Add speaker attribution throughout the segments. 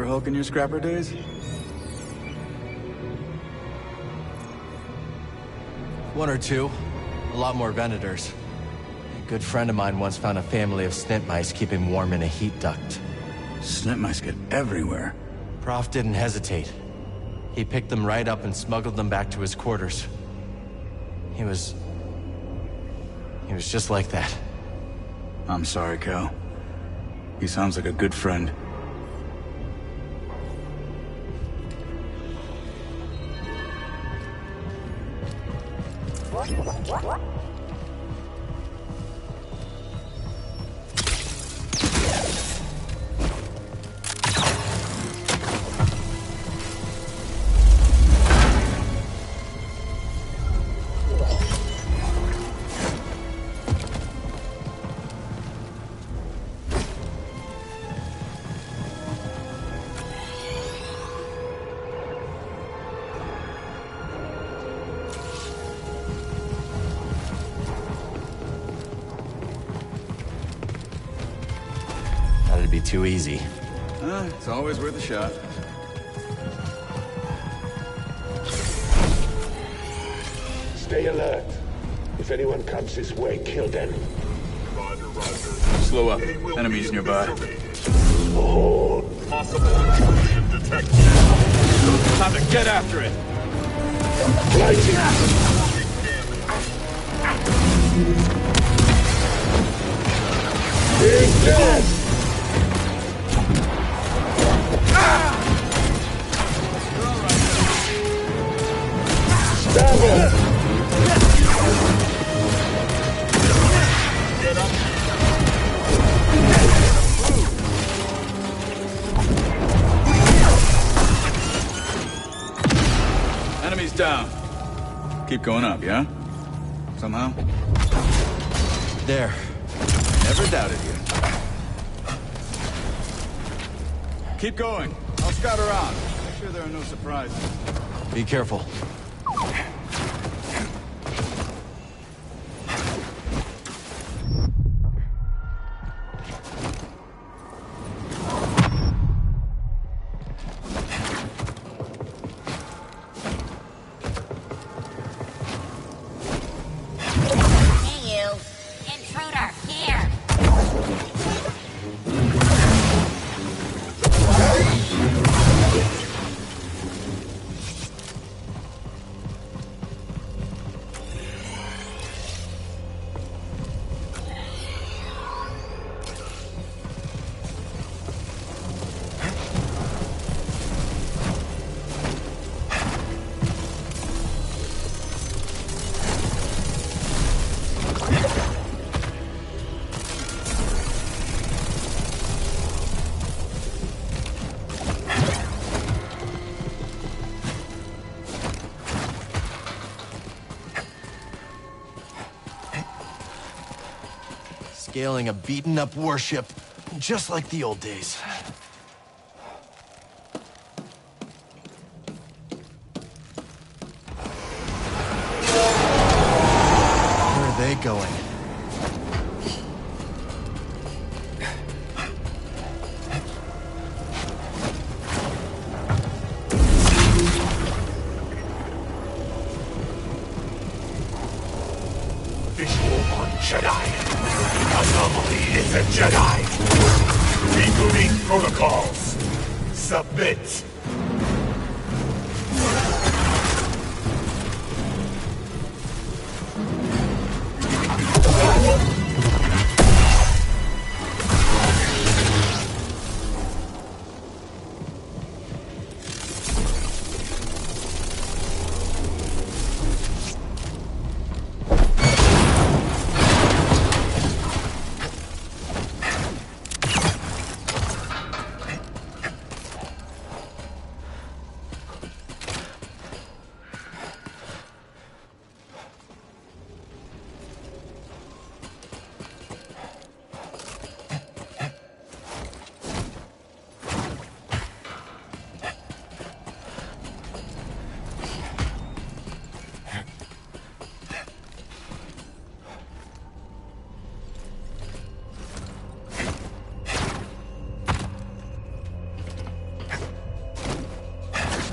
Speaker 1: Hulk in your scrapper days?
Speaker 2: One or two. A lot more Venators. A good friend of mine once found a family of snit mice keeping warm in a heat duct.
Speaker 1: Snit mice get everywhere.
Speaker 2: Prof didn't hesitate. He picked them right up and smuggled them back to his quarters. He was just like that.
Speaker 1: I'm sorry, Cal. He sounds like a good friend.
Speaker 2: That'd be too easy.
Speaker 1: It's always worth a shot.
Speaker 3: Stay alert. If anyone comes this way, kill them.
Speaker 1: Slow up. Enemies nearby.
Speaker 3: Oh,
Speaker 4: Possible intrusion detected.
Speaker 1: Time to get after it!
Speaker 3: lighting! He's dead! Stab him!
Speaker 1: Enemies down. Keep going up, yeah? Somehow?
Speaker 2: There.
Speaker 1: Never doubted you. Keep going. I'll scout around. Make sure there are no surprises.
Speaker 2: Be careful.
Speaker 5: Hey, you. Intruder, here.
Speaker 2: Scaling a beaten-up warship, just like the old days. Where are they going?
Speaker 3: Visual on Jedi. Anomaly is a Jedi. Rebooting protocols. Submit.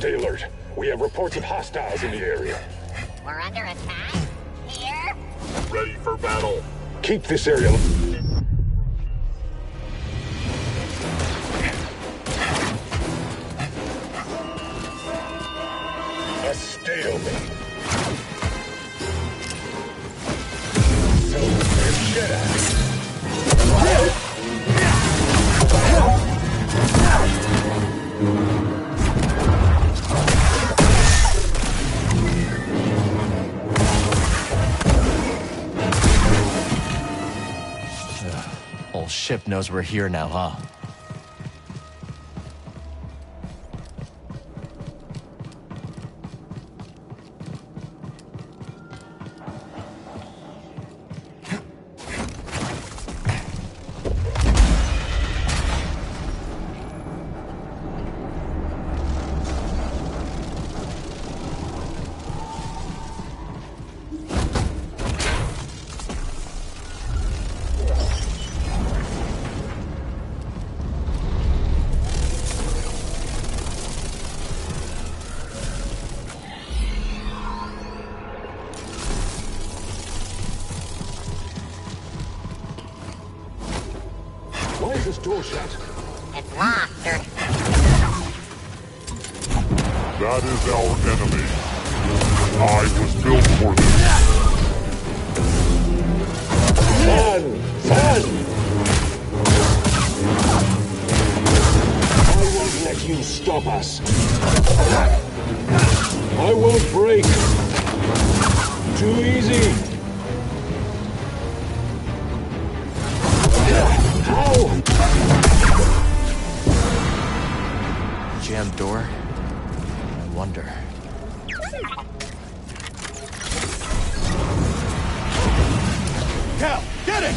Speaker 3: Stay alert. We have reports of hostiles in the area.
Speaker 5: We're under attack? Here?
Speaker 4: Ready for battle.
Speaker 3: Keep this area... A stalemate. So, Jedi.
Speaker 2: Whole ship knows we're here now, huh?
Speaker 3: Why is this door shut?
Speaker 5: It's locked, or...
Speaker 4: That is our enemy. I was built for this.
Speaker 3: Son! Son! I won't let you stop us. I won't break. Too easy. How?
Speaker 2: Jammed door? I wonder.
Speaker 1: Cal, get it!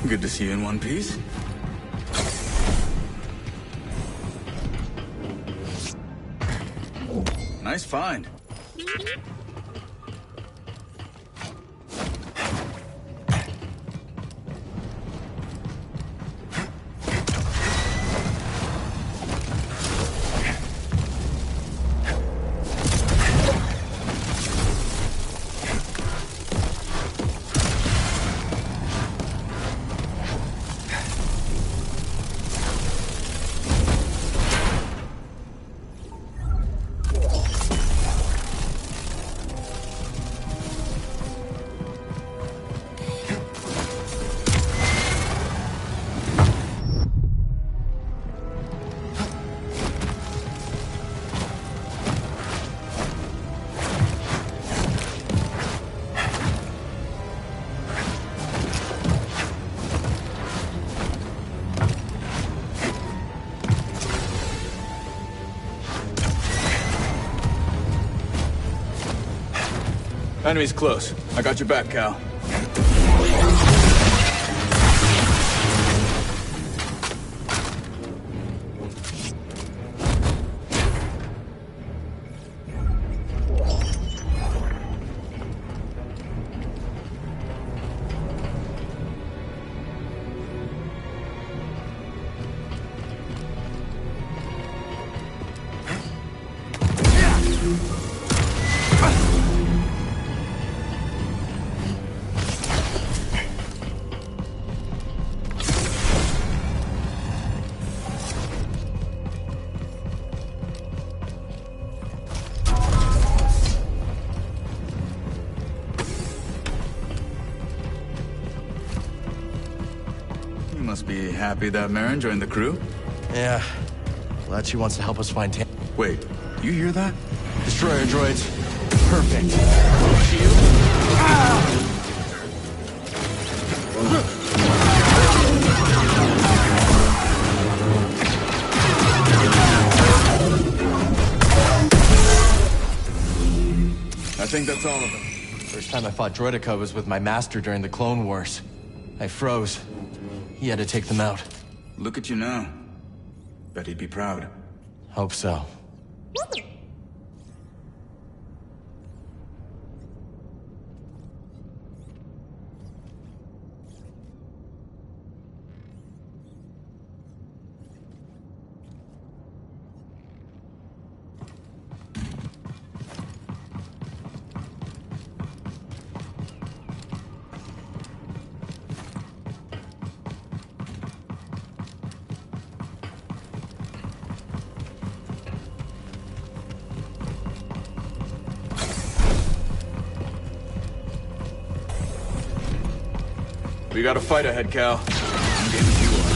Speaker 1: Good to see you in one piece. Nice find. Enemy's close. I got your back, Cal. You must be happy that Marin joined the crew?
Speaker 2: Yeah. Glad she wants to help us find Tam.
Speaker 1: Wait, you hear that?
Speaker 2: Destroyer droids. Perfect.
Speaker 1: I think that's all of them.
Speaker 2: First time I fought Droideka was with my master during the Clone Wars. I froze. He had to take them out.
Speaker 1: Look at you now. Bet he'd be proud.
Speaker 2: Hope so.
Speaker 1: We got a fight ahead, Cal. I'm game as you are.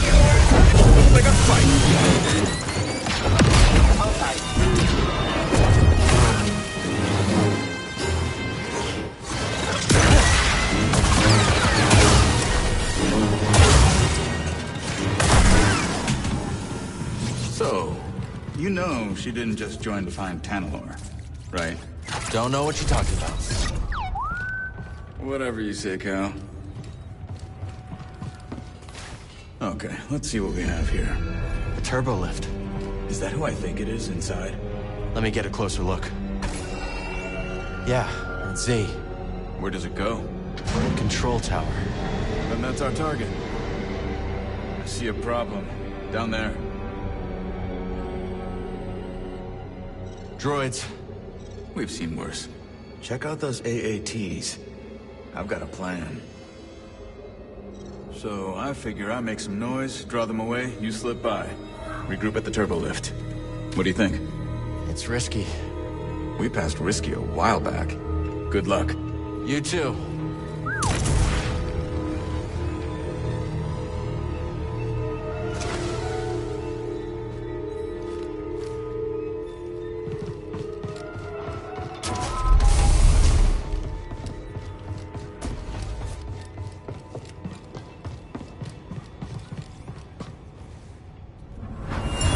Speaker 1: Looks like a fight. So, you know she didn't just join to find Tanalor, right?
Speaker 2: Don't know what you're talking about.
Speaker 1: Whatever you say, Cal. Okay, let's see what we have here.
Speaker 2: A turbo lift.
Speaker 1: Is that who I think it is inside?
Speaker 2: Let me get a closer look. Yeah, it's Z.
Speaker 1: Where does it go?
Speaker 2: Control tower.
Speaker 1: Then that's our target. I see a problem. Down there.
Speaker 2: Droids.
Speaker 1: We've seen worse. Check out those AATs. I've got a plan. So I figure I make some noise, draw them away, you slip by. Regroup at the turbo lift. What do you think?
Speaker 2: It's risky.
Speaker 1: We passed risky a while back. Good luck.
Speaker 2: You too.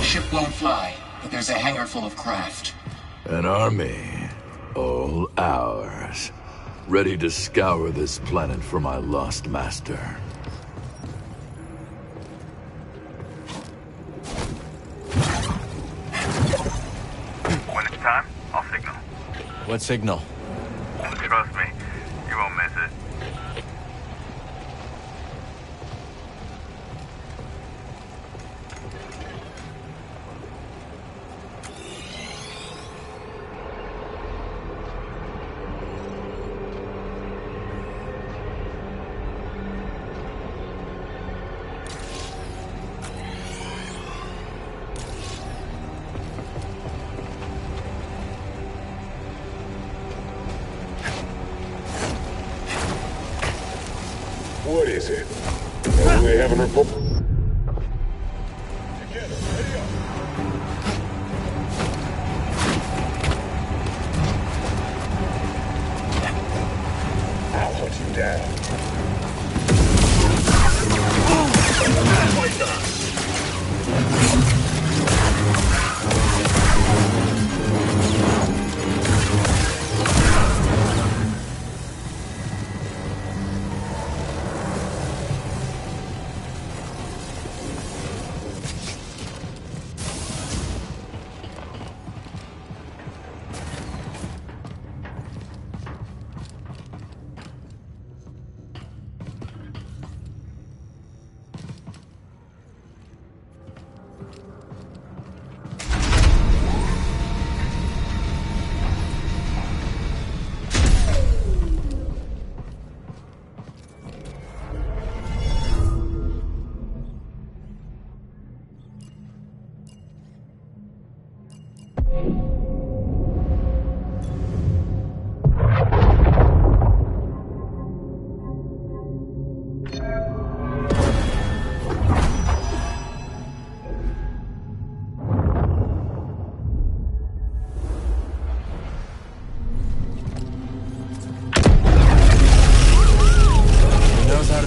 Speaker 6: Ship won't fly, but there's a hangar full of craft.
Speaker 7: An army, all ours, ready to scour this planet for my lost master.
Speaker 8: When it's time, I'll signal.
Speaker 2: What signal?
Speaker 8: Trust me, you won't miss it.
Speaker 3: What is it? They haven't reported. I'll hunt you down.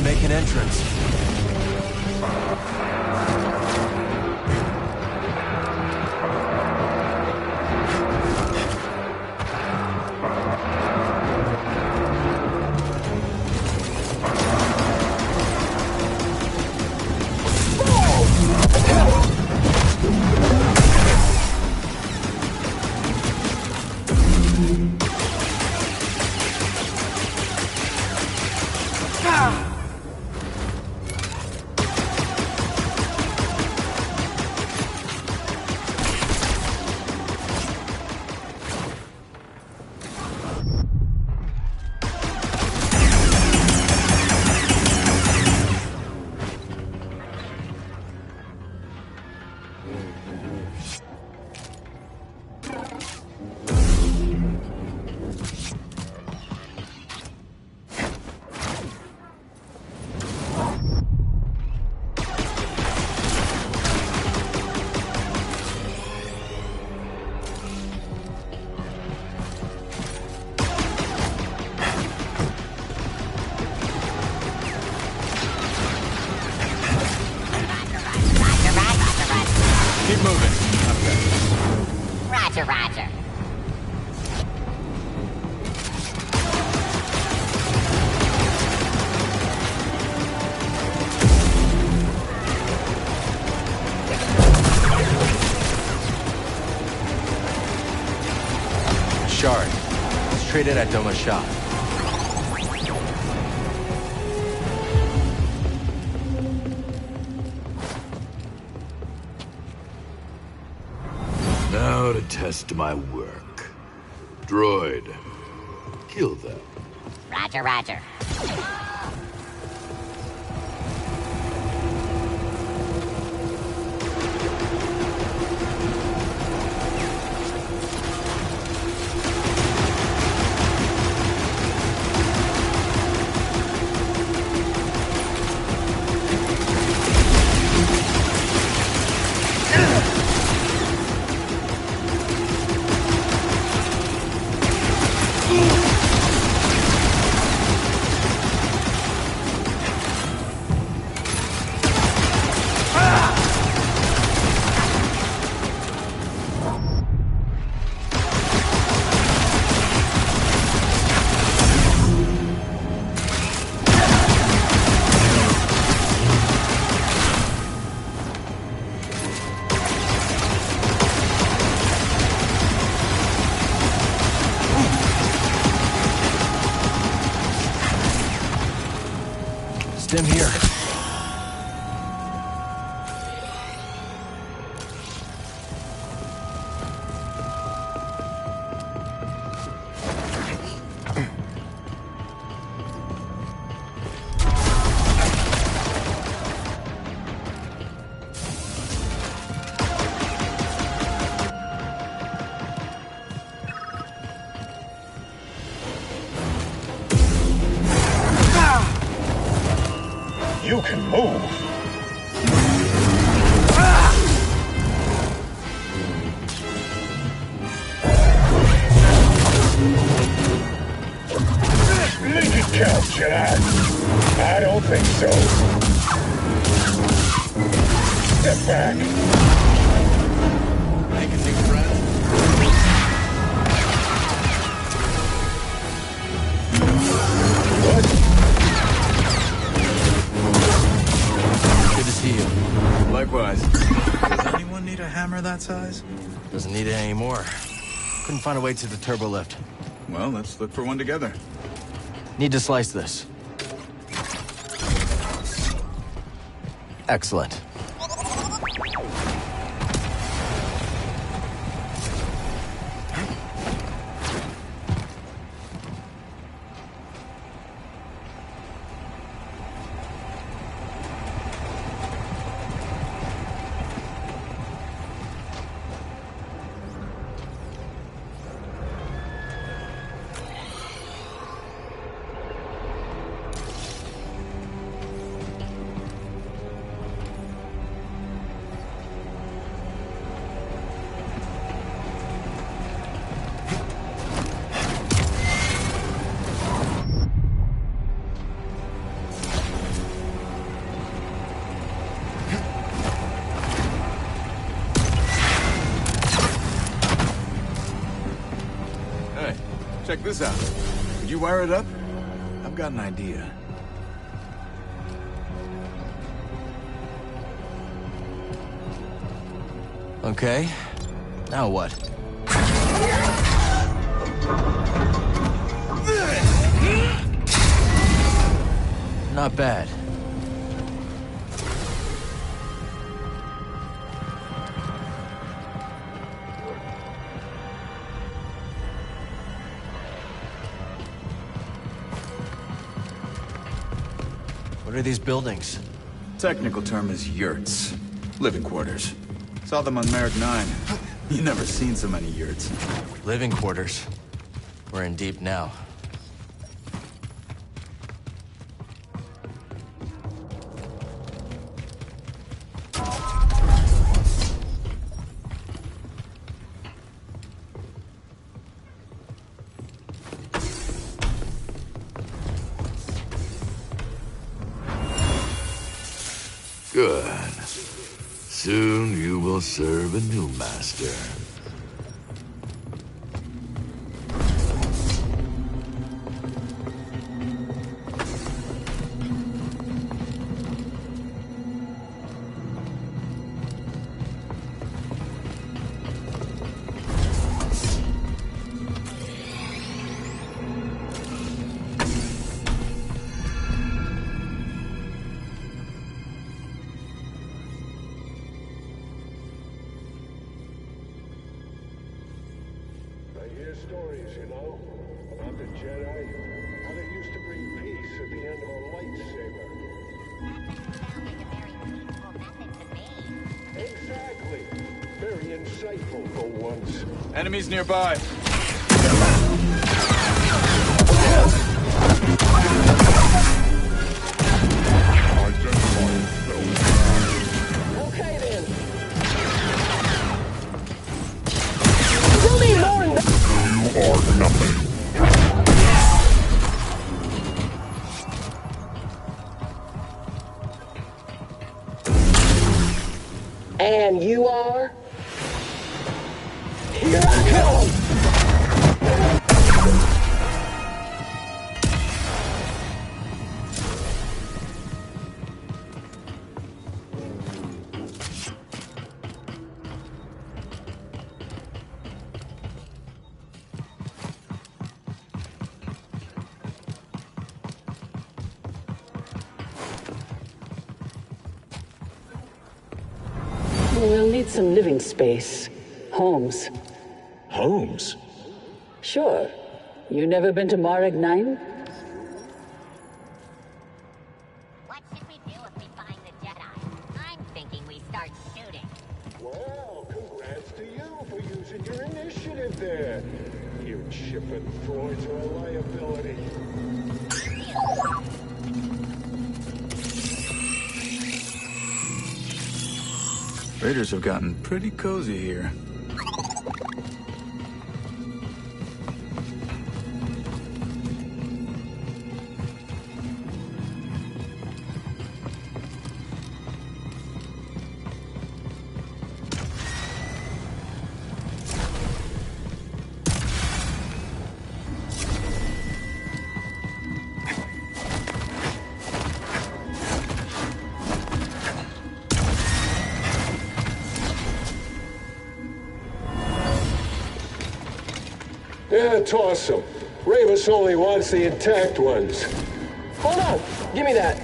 Speaker 2: Make an entrance.
Speaker 5: Roger.
Speaker 2: Shard. Let's trade it at Doma's shop.
Speaker 7: Now to test my work. Droid, kill them.
Speaker 5: Roger, Roger.
Speaker 2: Stim here.
Speaker 3: You can move. Make it count, Jedi. I don't think so. Step back.
Speaker 2: Take a deep breath.
Speaker 3: What?
Speaker 2: Good to see you.
Speaker 1: Likewise. Does anyone need a hammer that size?
Speaker 2: Doesn't need it anymore. Couldn't find a way to the turbo lift.
Speaker 1: Well, let's look for one together.
Speaker 2: Need to slice this. Excellent.
Speaker 1: Hey, check this out. Could you wire it up? I've got an idea.
Speaker 2: Okay. Now what? Not bad. What are these buildings?
Speaker 1: Technical term is yurts. Living quarters. Saw them on Merrick 9. You never seen so many yurts.
Speaker 2: Living quarters. We're in deep now.
Speaker 7: Good. Soon you will serve a new master.
Speaker 3: I hear stories, you know, about the Jedi. How they used to bring peace at the end of a lightsaber.
Speaker 5: That doesn't sound like a very peaceful method to me.
Speaker 3: Exactly. Very insightful for once.
Speaker 1: Enemies nearby.
Speaker 9: Okay then. Still need more than that.
Speaker 4: You are nothing.
Speaker 9: And you are? Here I come! We'll need some living space. Homes.
Speaker 3: Holmes?
Speaker 9: Sure. You never been to Marek 9?
Speaker 5: What should we do if we find the Jedi? I'm thinking we start shooting.
Speaker 3: Well, congrats to you for using your initiative there. You chipping droids are a liability.
Speaker 1: Raiders have gotten pretty cozy here.
Speaker 3: Yeah, toss them. Ravis only wants the intact ones.
Speaker 9: Hold on! Give me that!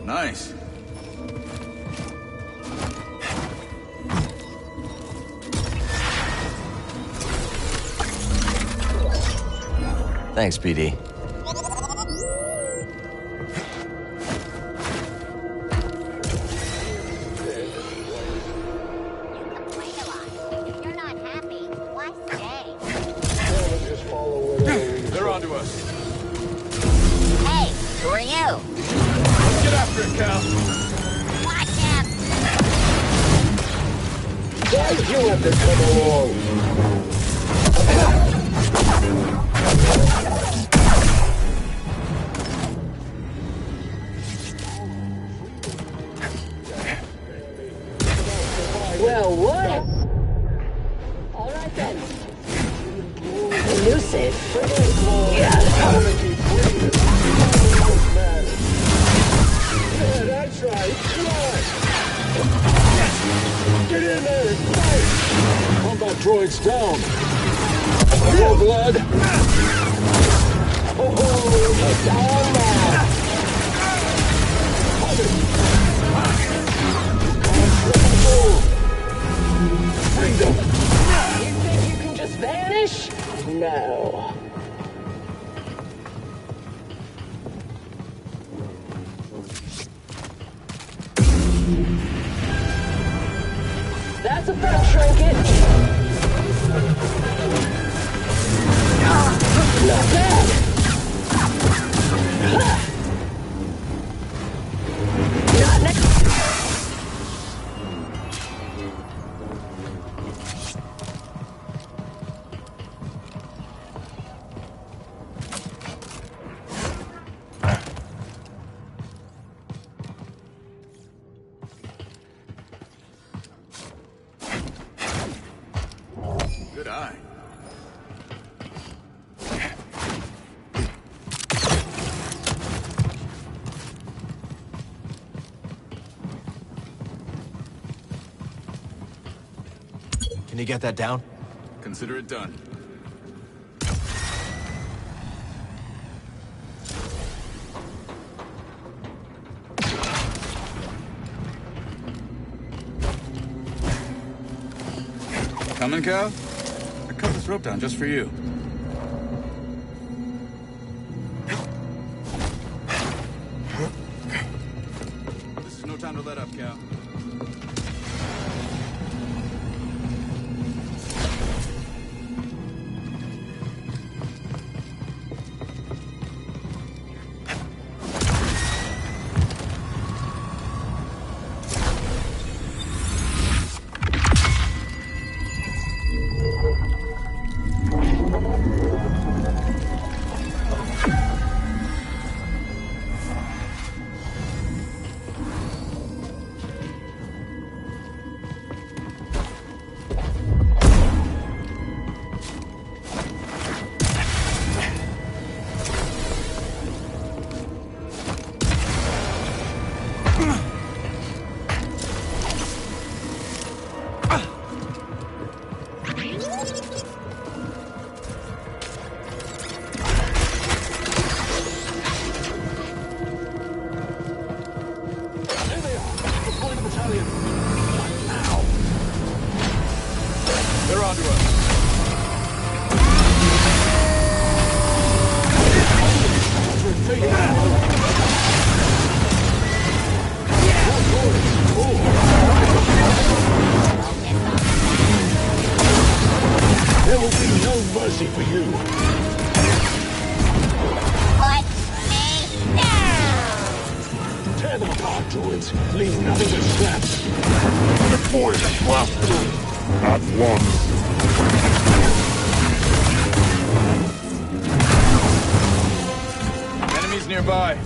Speaker 1: Nice.
Speaker 2: Thanks, BD.
Speaker 5: Complain a lot. If you're not happy, why stay?
Speaker 3: Well, just follow whatever.
Speaker 1: They're onto us.
Speaker 5: Hey, who are you?
Speaker 1: Get after it, Cal.
Speaker 5: Watch him!
Speaker 3: Why'd you have to come along?
Speaker 9: Well, what? Alright then. Elusive. Yeah.
Speaker 3: Yeah, that's right. Come on. Get in there and fight. Combat droids down. More blood. Oh, get down now. Freedom.
Speaker 9: You think you can just vanish? No. That's a fun trinket. Not bad. Not next.
Speaker 1: Good eye.
Speaker 2: Can you get that down?
Speaker 1: Consider it done. Coming, Cal? I cut this rope down just for you. This is no time to let up, Cal.
Speaker 3: There will be no mercy for you.
Speaker 5: Put me down!
Speaker 3: Tear them apart, droids. Leave nothing but scraps.
Speaker 4: Deploy the blaster at once.
Speaker 1: Enemies nearby.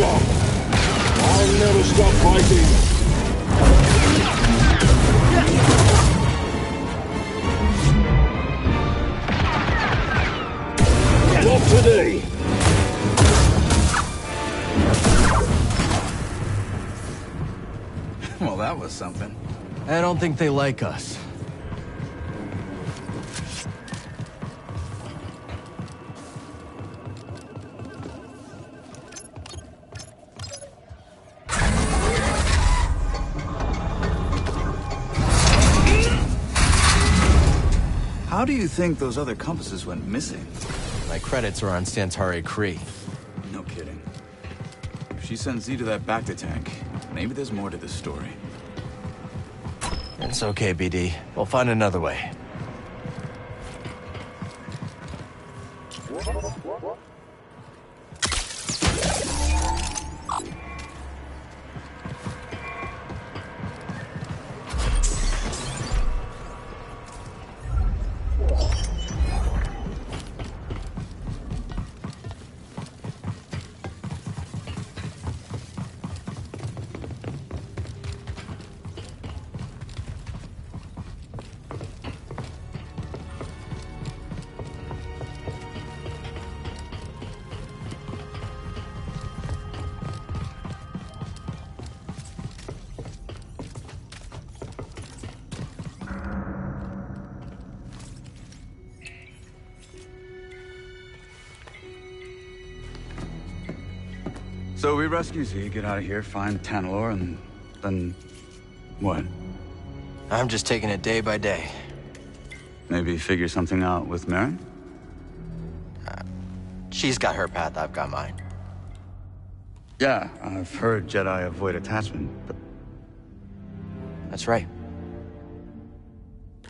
Speaker 3: I'll never stop fighting. Not today.
Speaker 1: Well, that was something.
Speaker 2: I don't think they like us.
Speaker 1: How do you think those other compasses went missing?
Speaker 2: My credits are on Stantari Kree.
Speaker 1: No kidding. If she sent Z to that Bacta tank, maybe there's more to this story.
Speaker 2: It's okay, BD. We'll find another way.
Speaker 1: So we rescue Z, get out of here, find Tanalor, and then... what?
Speaker 2: I'm just taking it day by day.
Speaker 1: Maybe figure something out with Merrin?
Speaker 2: She's got her path, I've got mine.
Speaker 1: Yeah, I've heard Jedi avoid attachment, but
Speaker 2: That's right.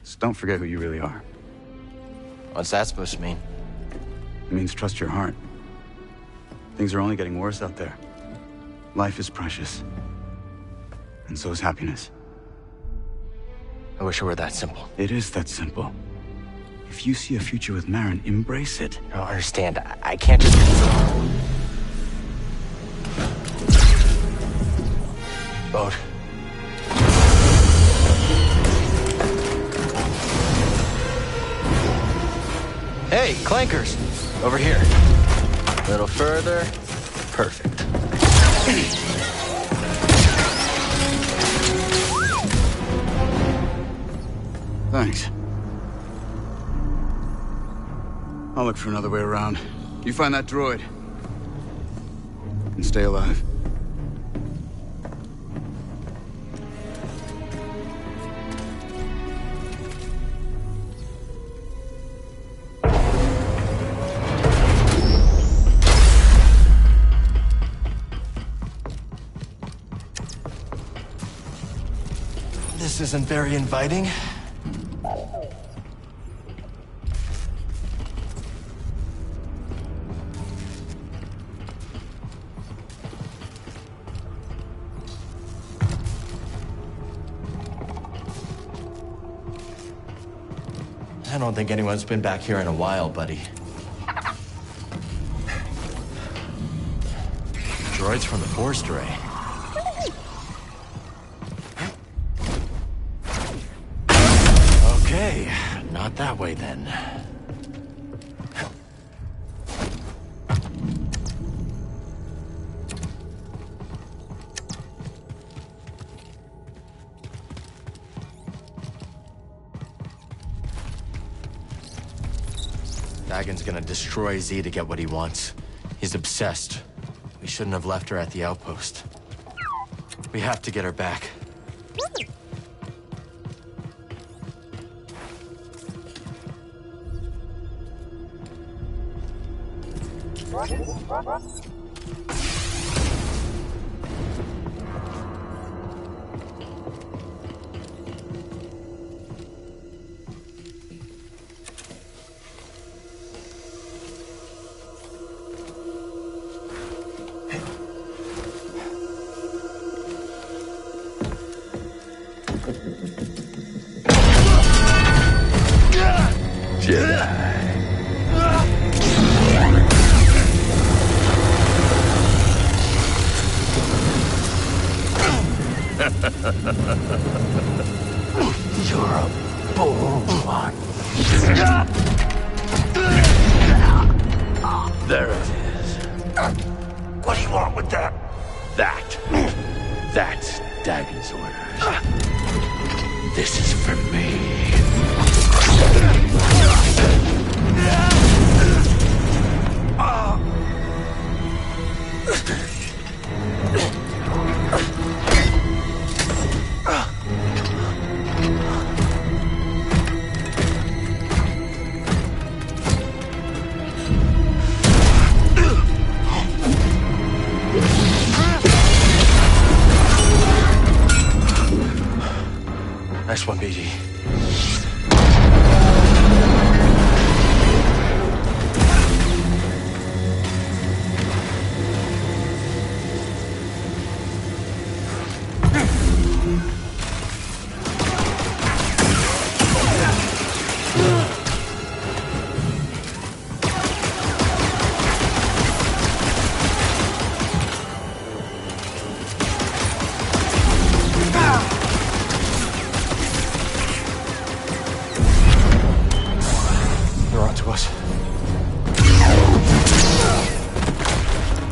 Speaker 1: just don't forget who you really are.
Speaker 2: What's that supposed to mean?
Speaker 1: It means trust your heart. Things are only getting worse out there. Life is precious. And so is happiness.
Speaker 2: I wish it were that simple.
Speaker 1: It is that simple. If you see a future with Merrin, embrace it.
Speaker 2: I don't understand. I can't just... Boat. Hey, clankers! Over here. A little further. Perfect.
Speaker 1: Thanks. I'll look for another way around. You find that droid. And stay alive.
Speaker 2: This isn't very inviting. I don't think anyone's been back here in a while, buddy. Droids from the Force Array. Okay, not that way then. Dagon's gonna destroy Z to get what he wants. He's obsessed. We shouldn't have left her at the outpost. We have to get her back.
Speaker 7: Jedi. You're a bold one. There it is. What do you want with that? That's Dagon's orders. This is for me.
Speaker 2: Nice one, BG.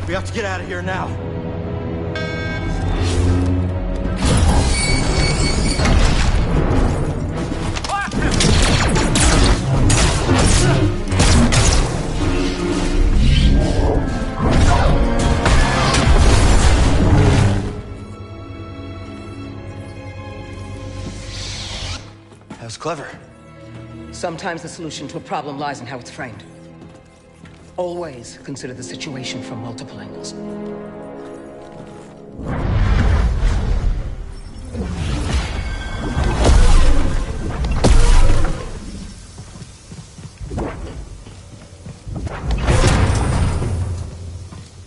Speaker 2: We have to get out of here now. That was clever.
Speaker 9: Sometimes the solution to a problem lies in how it's framed. Always consider the situation from multiple angles.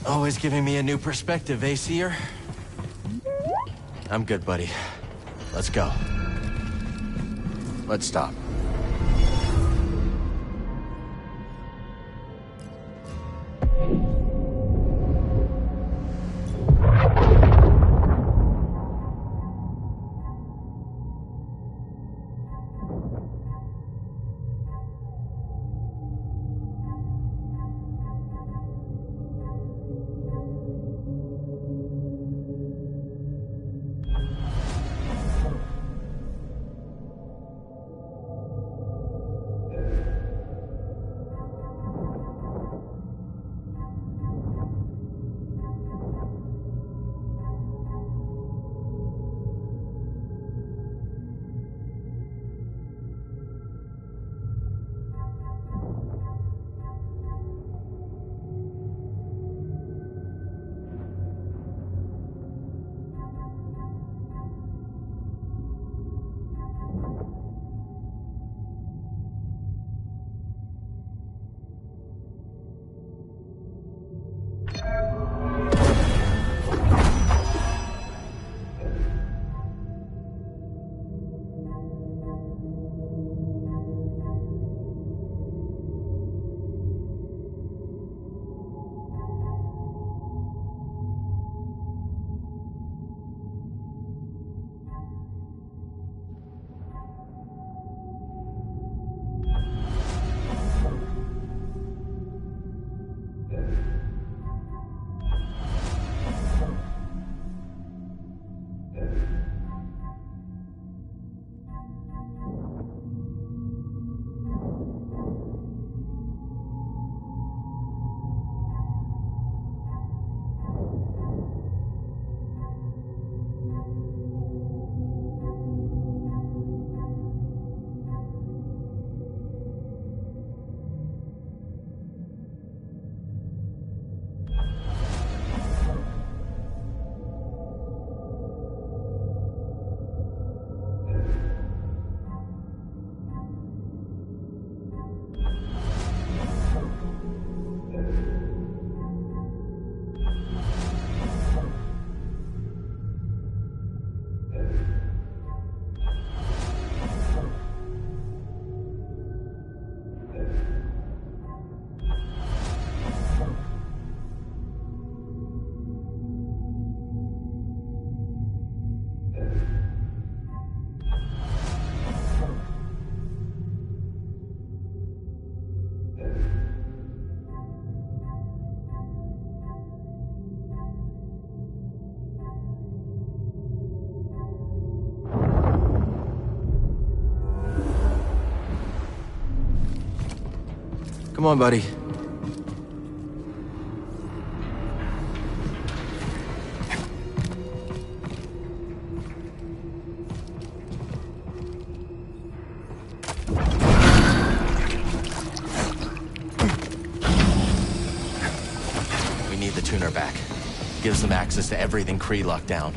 Speaker 2: Always giving me a new perspective, eh, Seer? I'm good, buddy. Let's go. Let's stop. Come on, buddy. We need the tuner back. Gives them access to everything Kree locked down.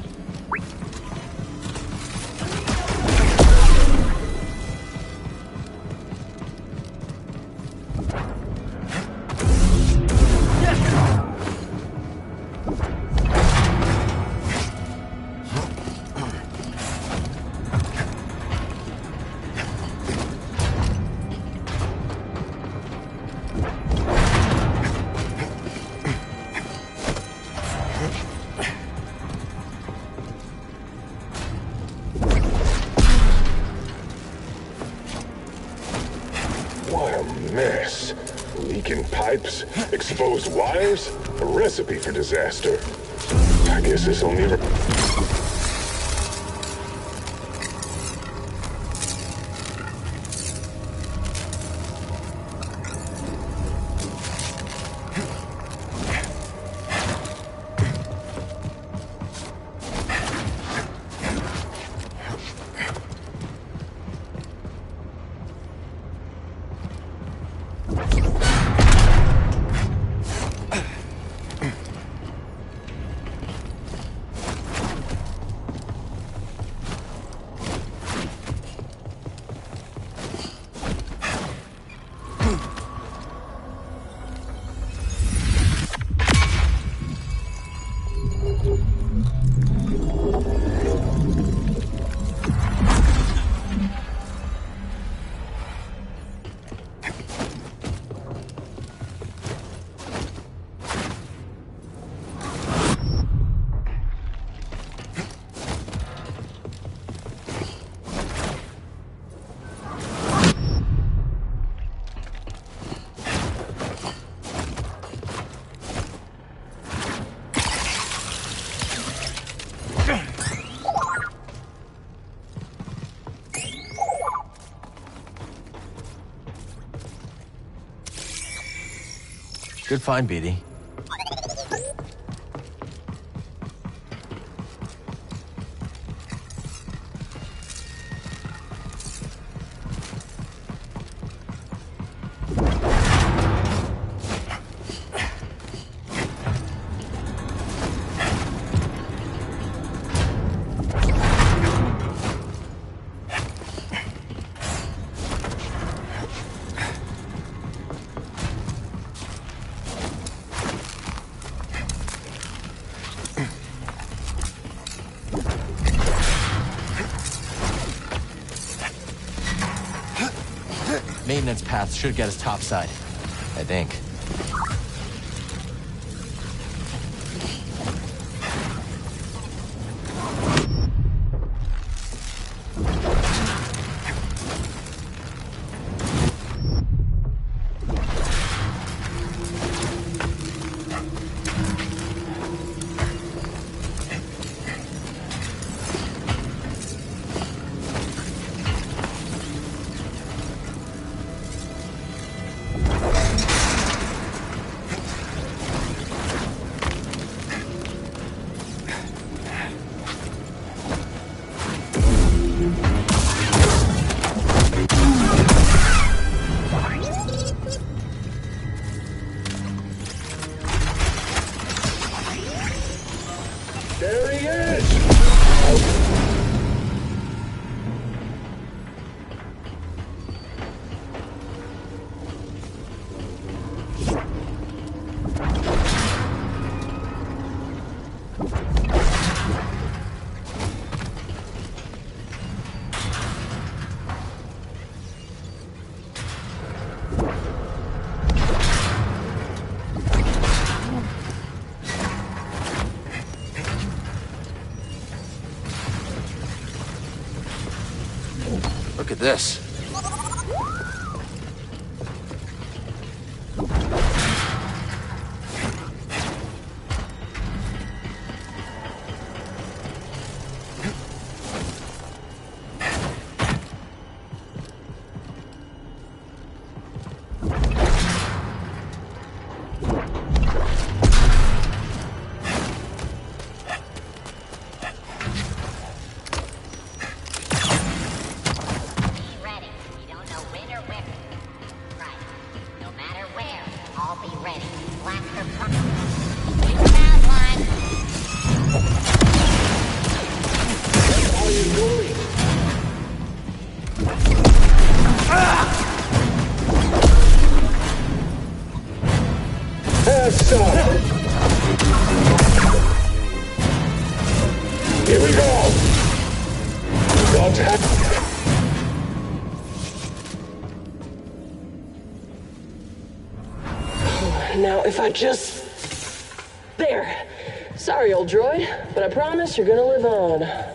Speaker 3: What a mess. Leaking pipes, exposed wires, a recipe for disaster. I guess this only...
Speaker 2: Good find, BD. Maintenance paths should get us topside, I think.
Speaker 3: There he is!
Speaker 2: Look at this.
Speaker 10: Now, if I just... There. Sorry, old droid, but I promise you're gonna live on.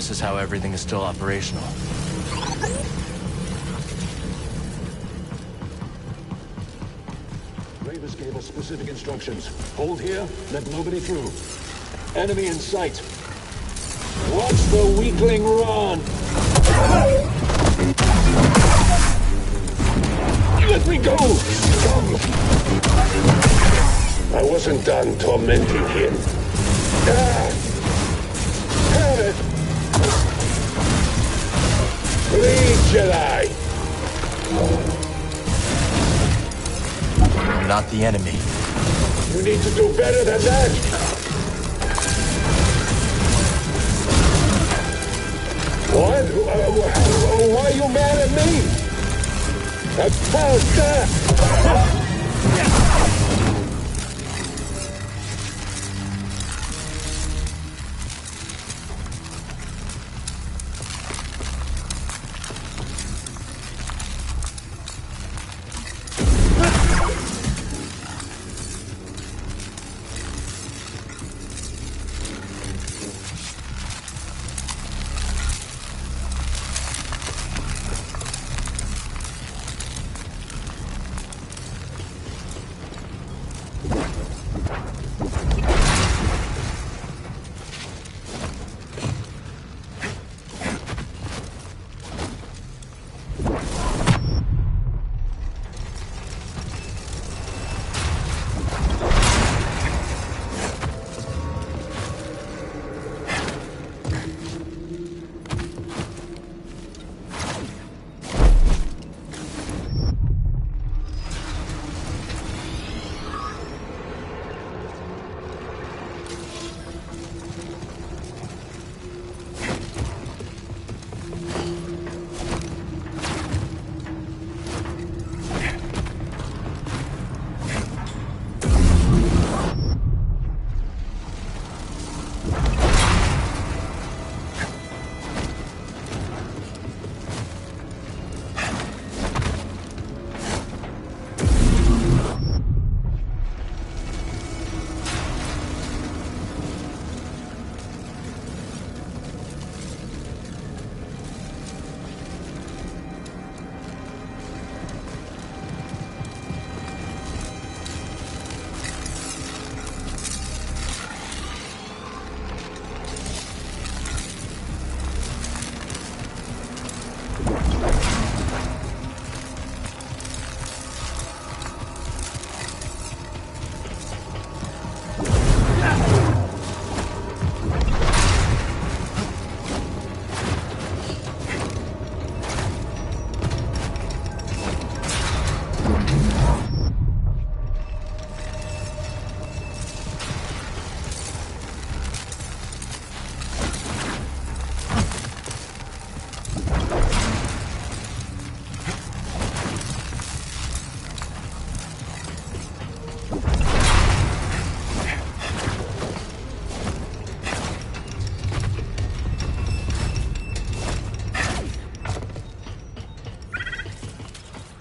Speaker 2: This is how everything is still operational.
Speaker 11: Ravis gave us specific instructions. Hold here, let nobody through. Enemy in sight. Watch the weakling run! Let me go! Come!
Speaker 3: I wasn't done tormenting him. Have it! Please, Jedi!
Speaker 2: You're not the enemy.
Speaker 3: You need to do better than that! What? Why are you mad at me?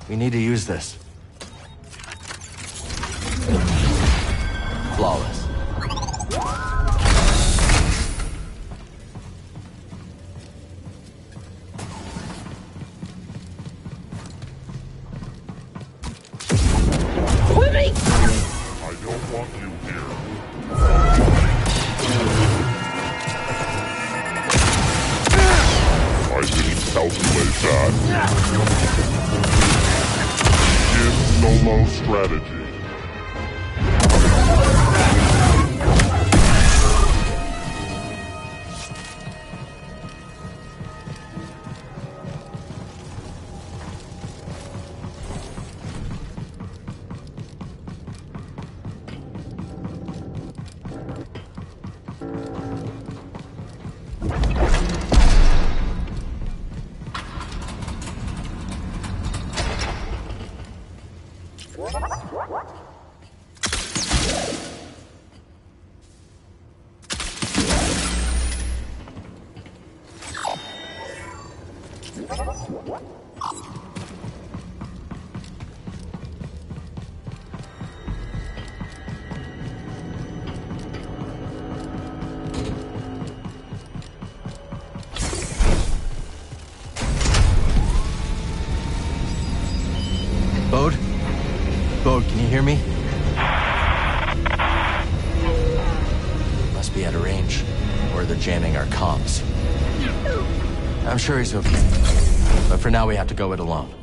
Speaker 2: We need to use this. Flawless.
Speaker 4: I don't want you here. I didn't calculate that. Begin solo strategy.
Speaker 2: Bode? Bode, can you hear me? Must be out of range. Or they're jamming our comms. I'm sure he's okay. But for now, we have to go it alone.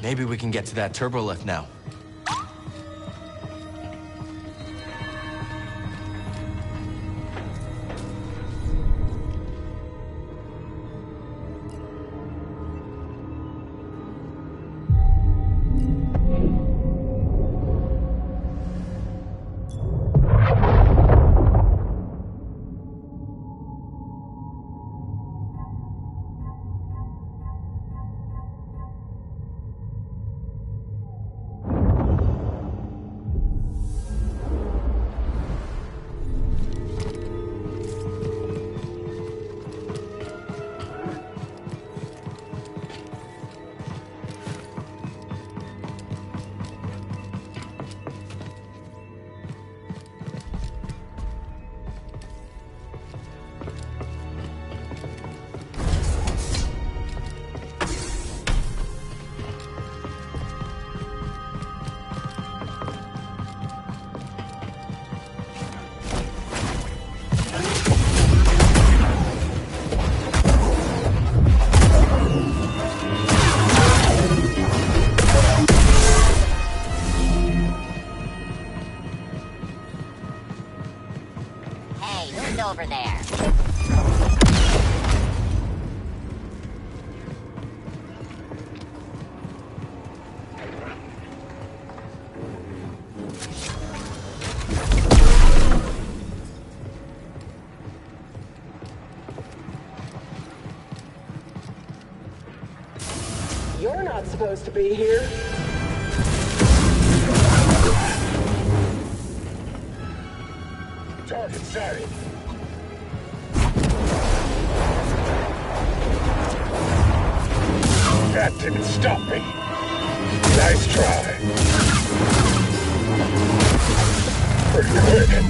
Speaker 2: Maybe we can get to that turbo lift now.
Speaker 5: Over there.
Speaker 10: You're not supposed to be here.
Speaker 3: Target sighted. That didn't stop me. Nice try. Pretty quick.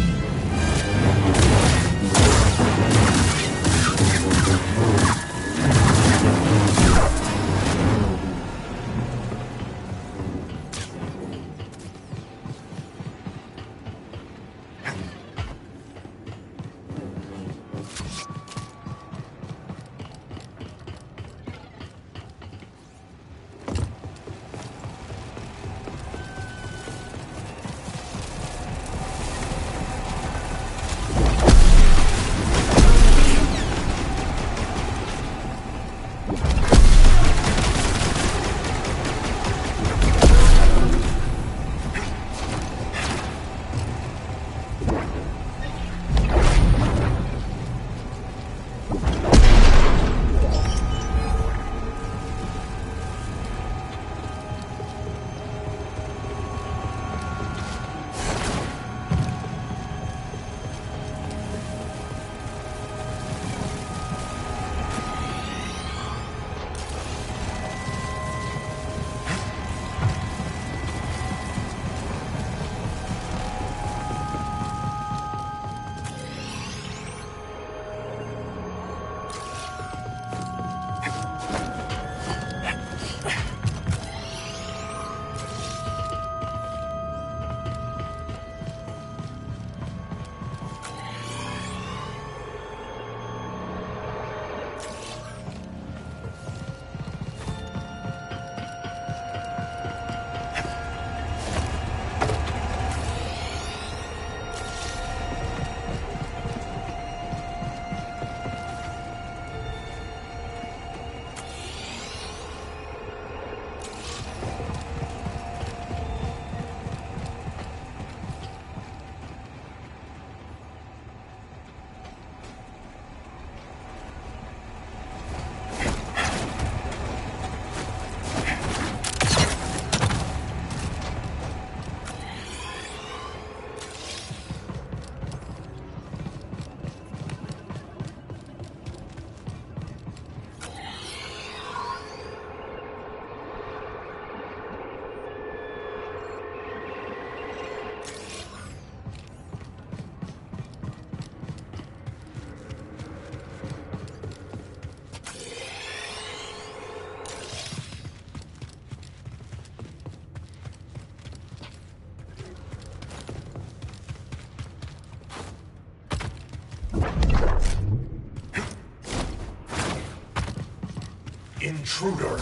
Speaker 4: Intruder.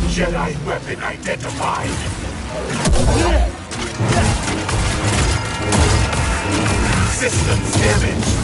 Speaker 4: Jedi weapon identified. Systems damaged.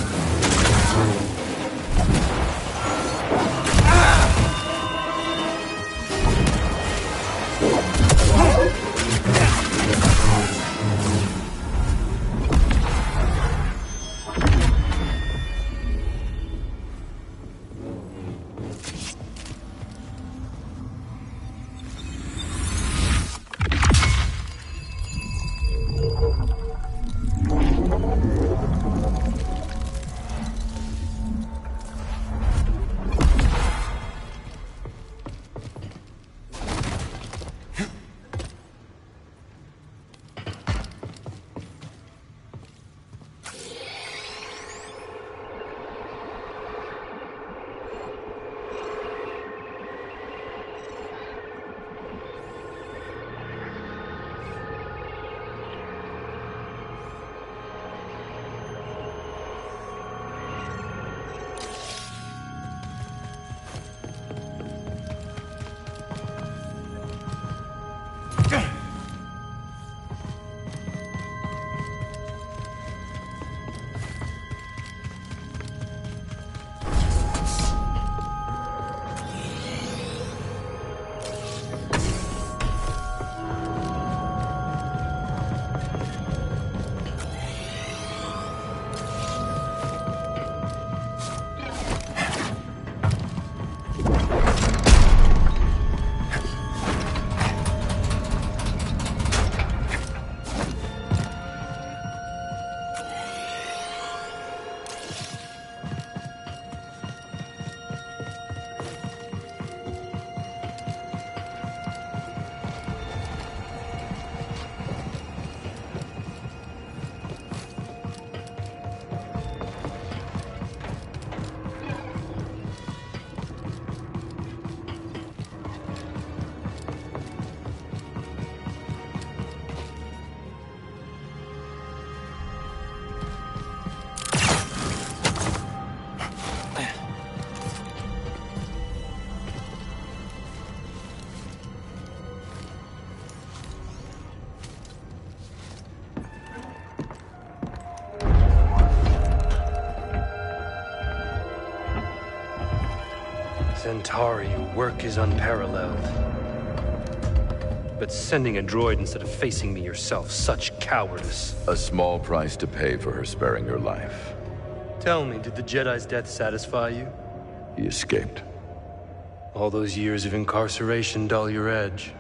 Speaker 12: Centauri, your work is unparalleled. But sending a droid instead of facing me yourself, such cowardice.
Speaker 7: A small price to pay for her sparing your life.
Speaker 12: Tell me, did the Jedi's death satisfy you?
Speaker 7: He escaped.
Speaker 12: All those years of incarceration dull your edge.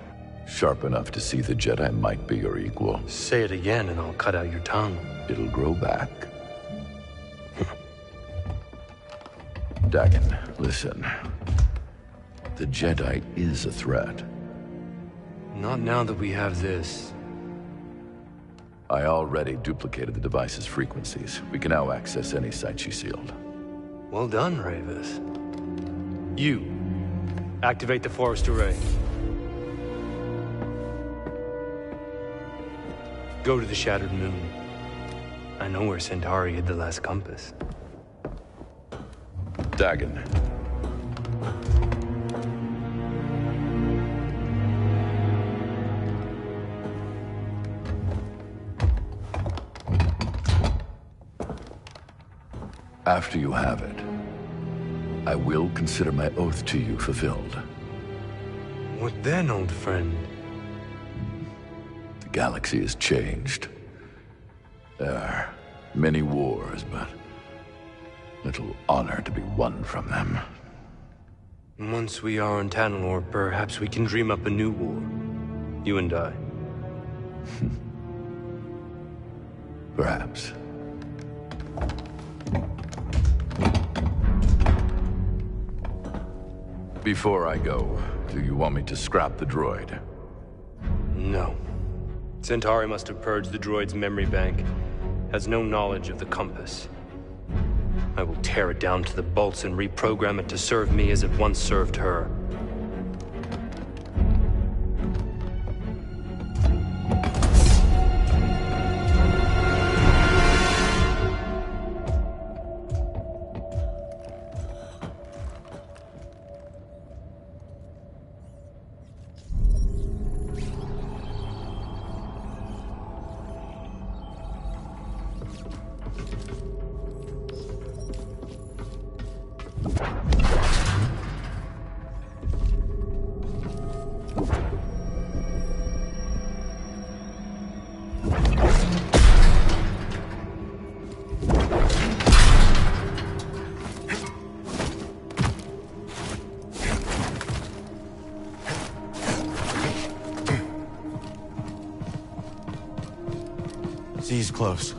Speaker 7: Sharp enough to see the Jedi might be your equal.
Speaker 12: Say it again and I'll cut out your tongue.
Speaker 7: It'll grow back. Dagon, listen. The Jedi is a threat.
Speaker 12: Not now that we have this.
Speaker 7: I already duplicated the device's frequencies. We can now access any site she sealed.
Speaker 12: Well done, Ravis. You, activate the forest array. Go to the Shattered Moon. I know where Centauri hid the last compass.
Speaker 7: Dagon. After you have it, I will consider my oath to you fulfilled.
Speaker 12: What then, old friend?
Speaker 7: The galaxy has changed. There are many wars, but little honor to be won from them.
Speaker 12: Once we are on Tanalorr, perhaps we can dream up a new war. You and I.
Speaker 7: Perhaps. Before I go, do you want me to scrap the droid?
Speaker 12: No. Centauri must have purged the droid's memory bank. Has no knowledge of the compass. I will tear it down to the bolts and reprogram it to serve me as it once served her.
Speaker 2: Z's close.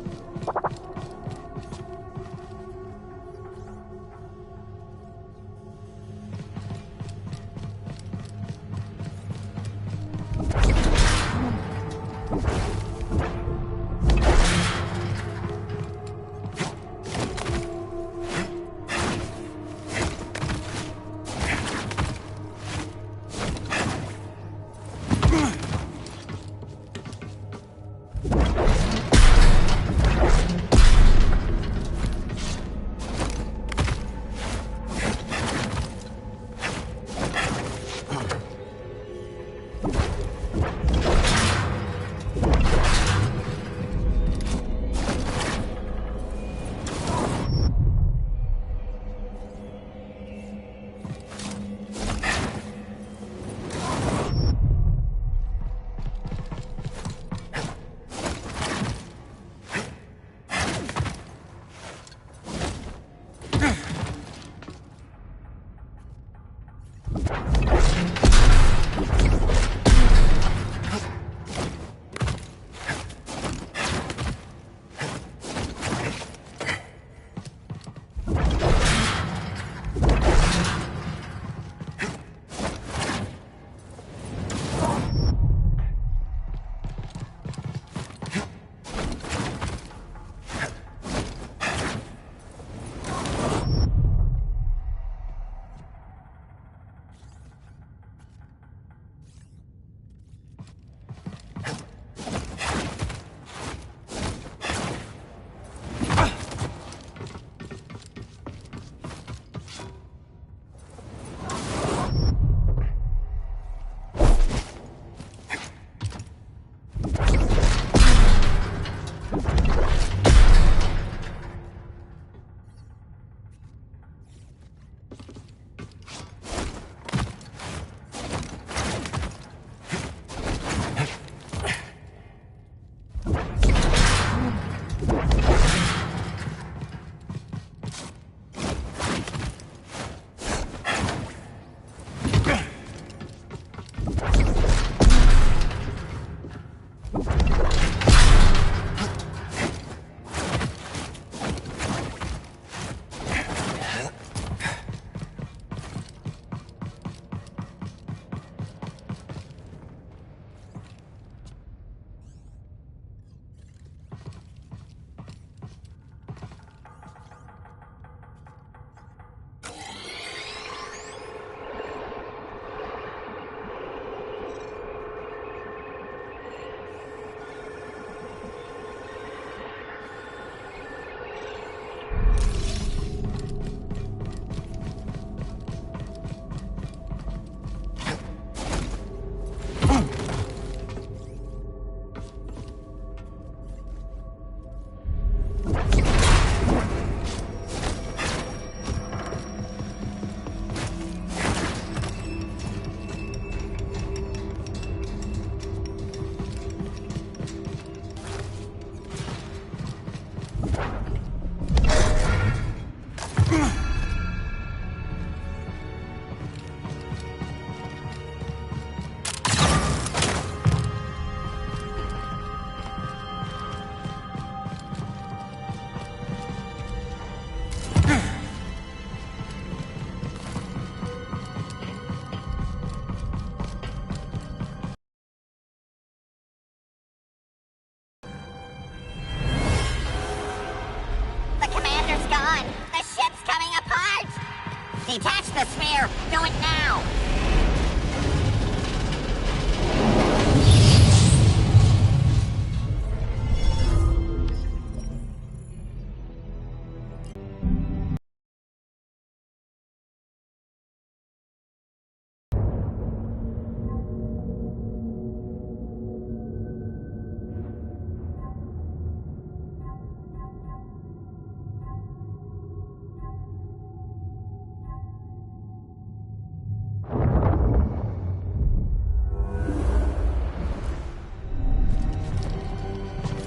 Speaker 5: Detach the sphere! Do it now!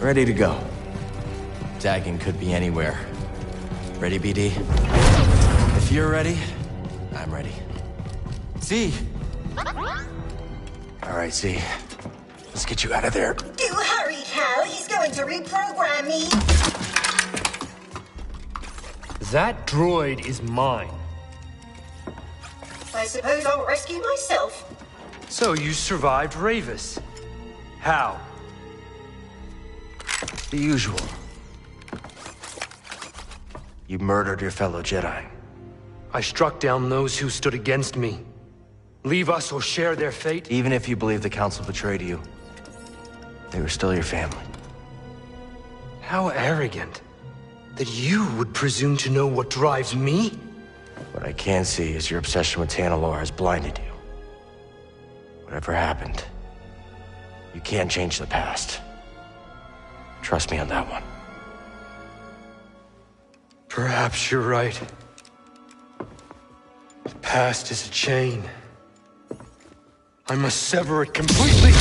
Speaker 2: Ready to go. Dagon could be anywhere. Ready, BD? If you're ready, I'm ready. Z! Alright, Z. Let's get you out of there.
Speaker 13: Do hurry, Cal. He's going to reprogram me.
Speaker 12: That droid is mine.
Speaker 13: I suppose I'll rescue myself.
Speaker 12: So you survived Ravis. How?
Speaker 2: The usual. You murdered your fellow Jedi.
Speaker 12: I struck down those who stood against me. Leave us or share their fate?
Speaker 2: Even if you believe the Council betrayed you, they were still your family.
Speaker 12: How arrogant. That you would presume to know what drives me?
Speaker 2: What I can see is your obsession with Tanalorr has blinded you. Whatever happened, you can't change the past. Trust me on that one.
Speaker 12: Perhaps you're right. The past is a chain. I must sever it completely.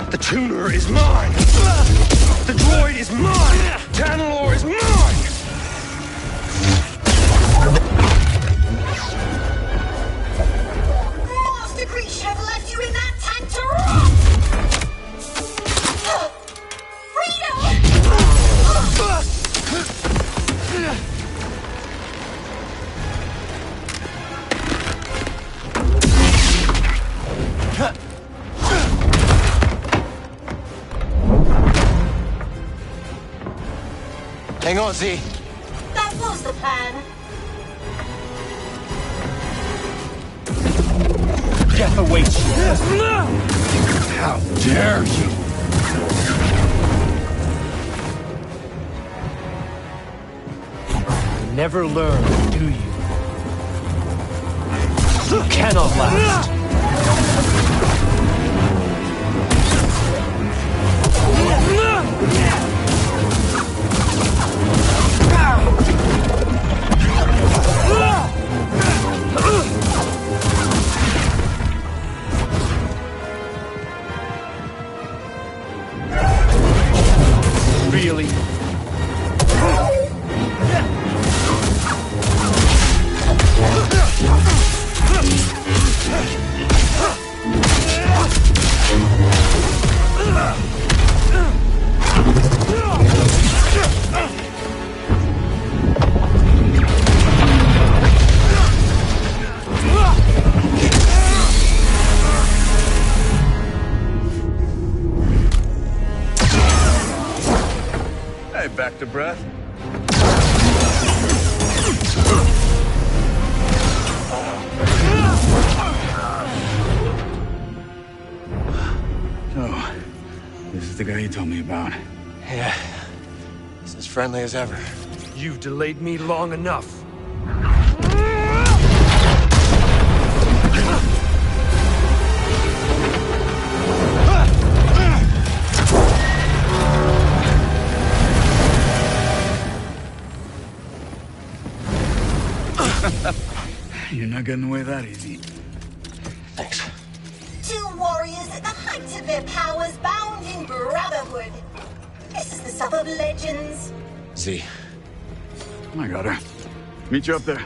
Speaker 12: The tuner is mine! The droid is mine! Tanalorr is mine!
Speaker 13: Master Creature have left you in that tank to rot!
Speaker 2: Hang on, Z.
Speaker 13: That was the plan.
Speaker 12: Death awaits you.
Speaker 7: How dare you!
Speaker 12: You never learn, do you? You cannot last. Really?
Speaker 1: Hey, back to breath. So, this is the guy you told me about.
Speaker 2: Yeah. He's as friendly as ever.
Speaker 12: You've delayed me long enough.
Speaker 1: You're not getting away that easy.
Speaker 2: Thanks.
Speaker 13: Two warriors at the height of their powers, bound in brotherhood. This is the stuff of legends.
Speaker 2: Z.
Speaker 1: I got her. Meet you up there.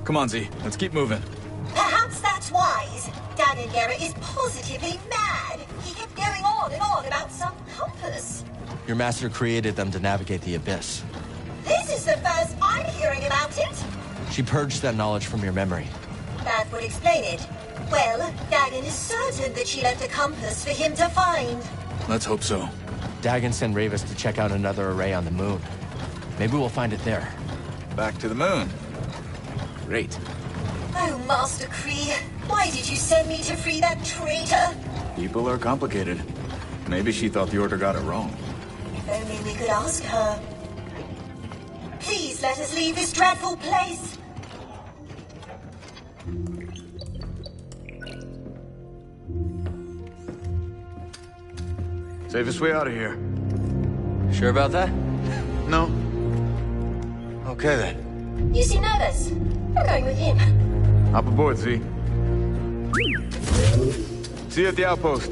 Speaker 14: Come on, Z. Let's keep moving.
Speaker 13: Perhaps that's wise. Dagon Garrett is positively mad. He kept going on and on about some compass.
Speaker 2: Your master created them to navigate the abyss.
Speaker 13: This is the first I'm hearing about it.
Speaker 2: She purged that knowledge from your memory.
Speaker 13: That would explain it. Well, Dagon is certain that she left a compass for him to find.
Speaker 14: Let's hope so.
Speaker 2: Dagon sent Ravis to check out another array on the moon. Maybe we'll find it there.
Speaker 14: Back to the moon. Great.
Speaker 13: Oh, Master Kree, why did you send me to free that traitor?
Speaker 14: People are complicated. Maybe she thought the Order got it wrong.
Speaker 13: If only we could ask her. Please let us leave this dreadful place.
Speaker 1: Safest way out of here.
Speaker 2: Sure about that?
Speaker 1: No.
Speaker 2: Okay then.
Speaker 13: You seem nervous. I'm going with him.
Speaker 1: Hop aboard, Z. See you at the outpost.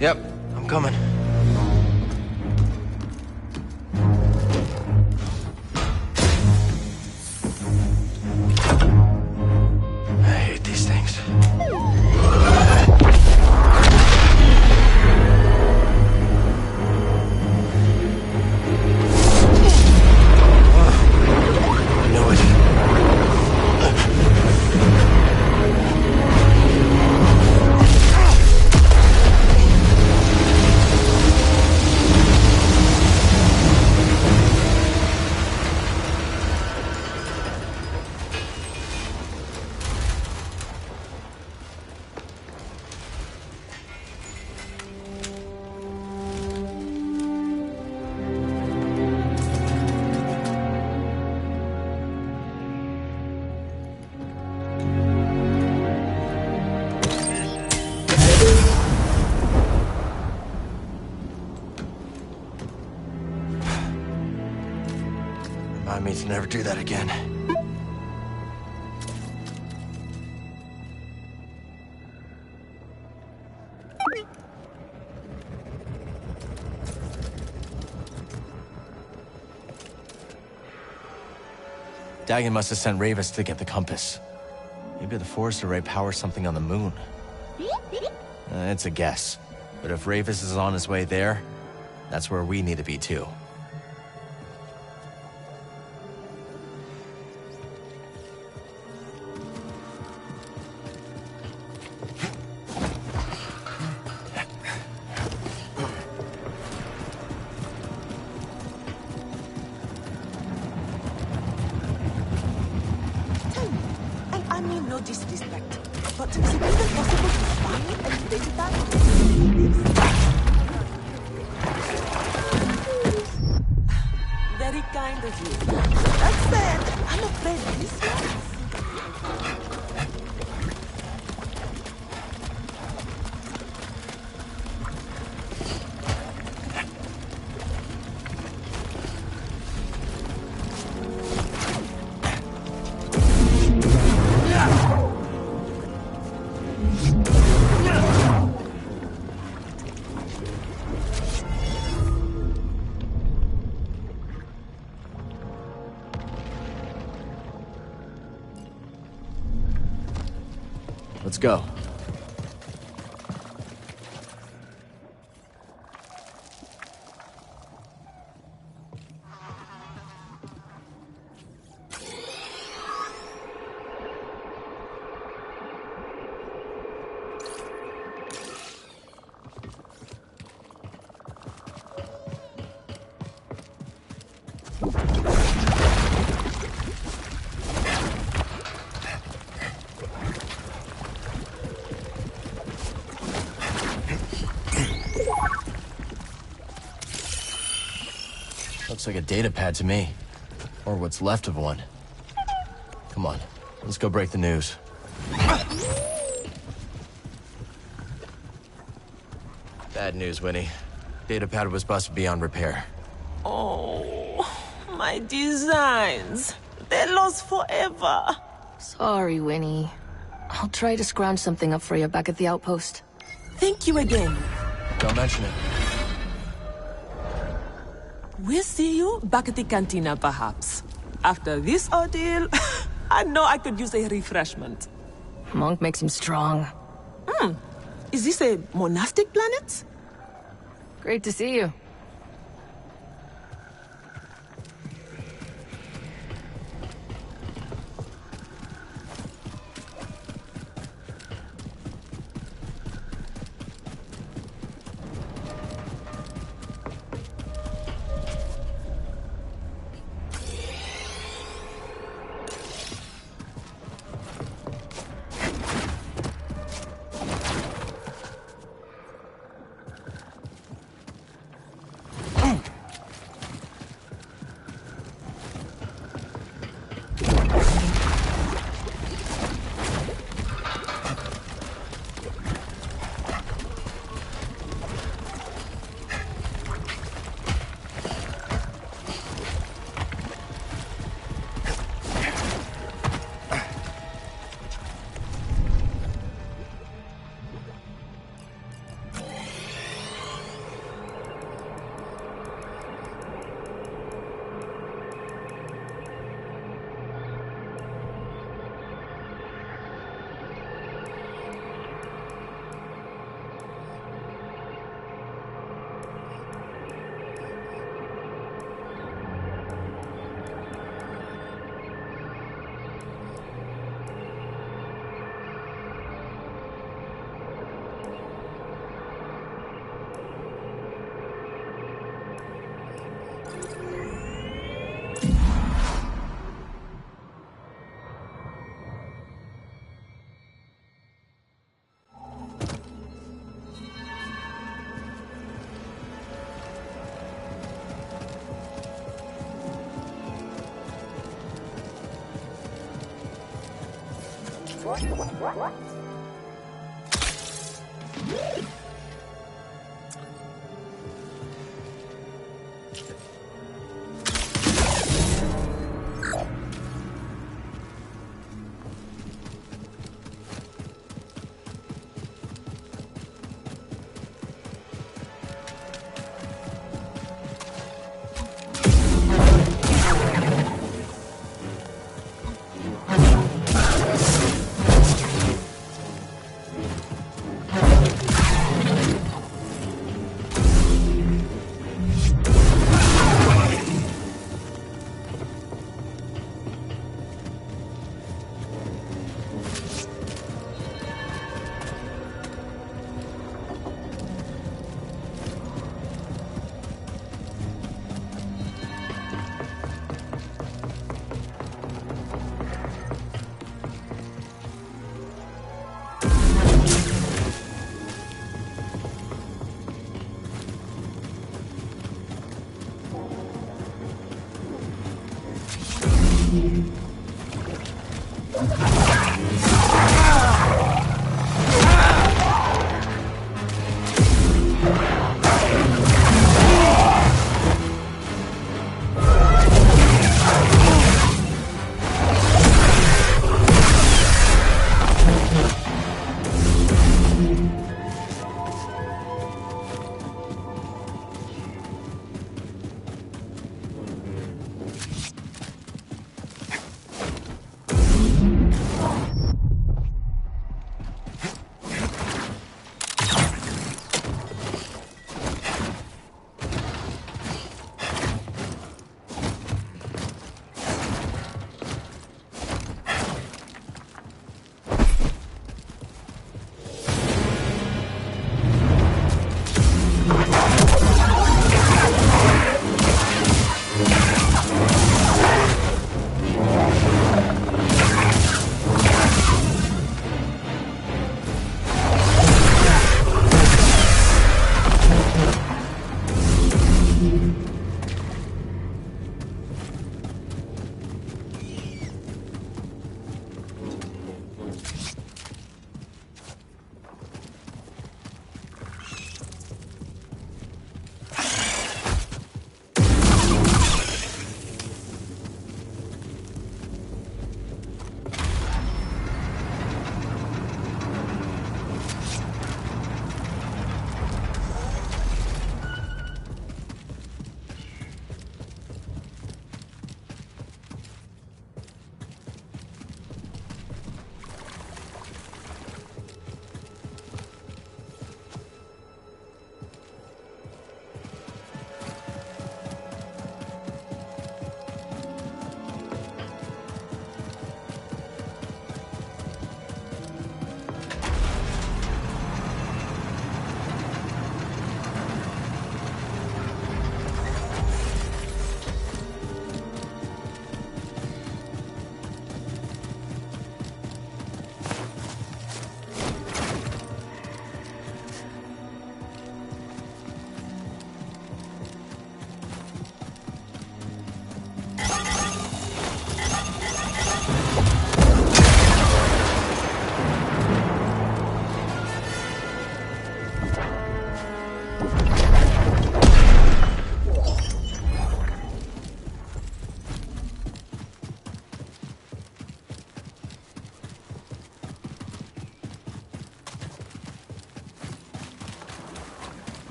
Speaker 2: Yep, I'm coming. I hate these things. Remind me to never do that again. Dagon must have sent Ravis to get the compass. Maybe the forest array powers something on the moon. It's a guess. But if Ravis is on his way there, that's where we need to be too.
Speaker 15: No disrespect, but is it even possible to find and date that? Very kind of you. That said, I'm afraid this one.
Speaker 2: Let's go. Looks like a data pad to me. Or what's left of one. Come on, let's go break the news. Bad news, Winnie. Data pad was busted beyond repair.
Speaker 15: Oh, my designs. They're lost forever.
Speaker 16: Sorry, Winnie. I'll try to scrounge something up for you back at the outpost.
Speaker 15: Thank you again.
Speaker 2: Don't mention it.
Speaker 15: We'll see you back at the cantina, perhaps. After this ordeal, I know I could use a refreshment.
Speaker 16: Monk makes him strong.
Speaker 15: Is this a monastic planet?
Speaker 16: Great to see you.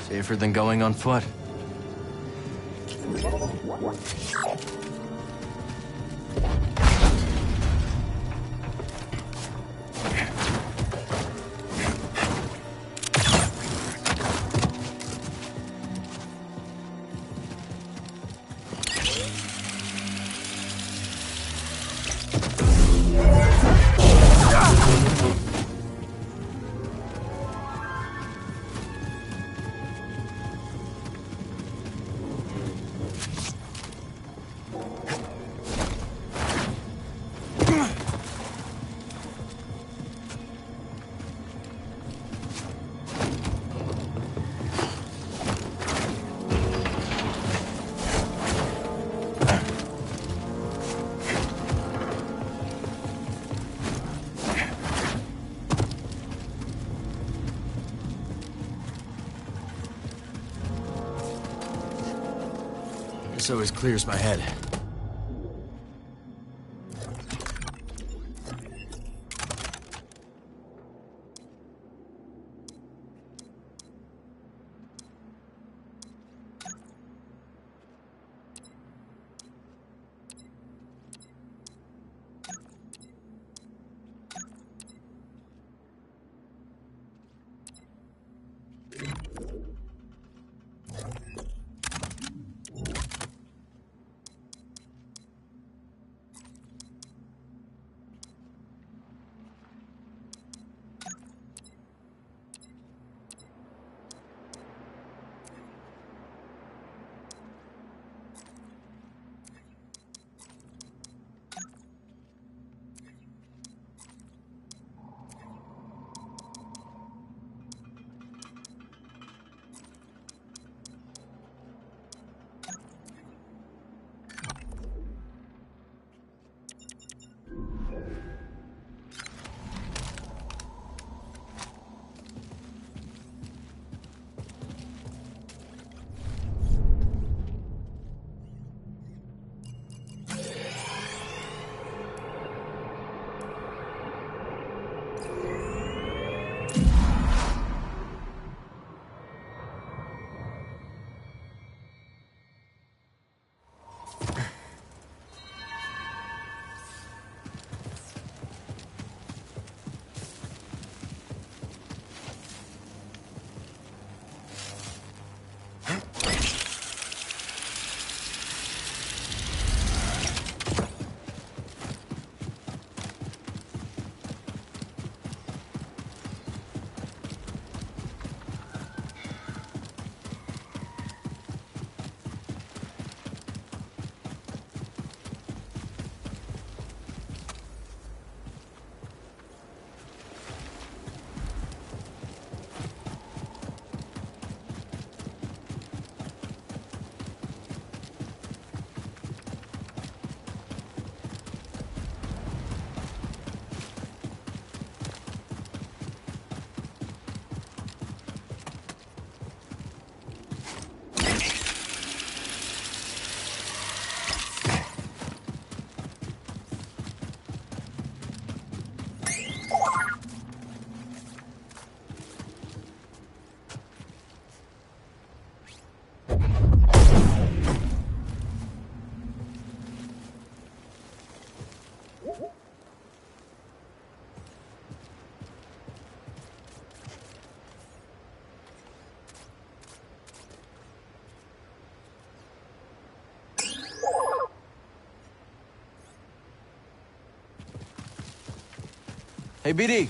Speaker 2: Safer than going on foot. This always clears my head. Hey, BD.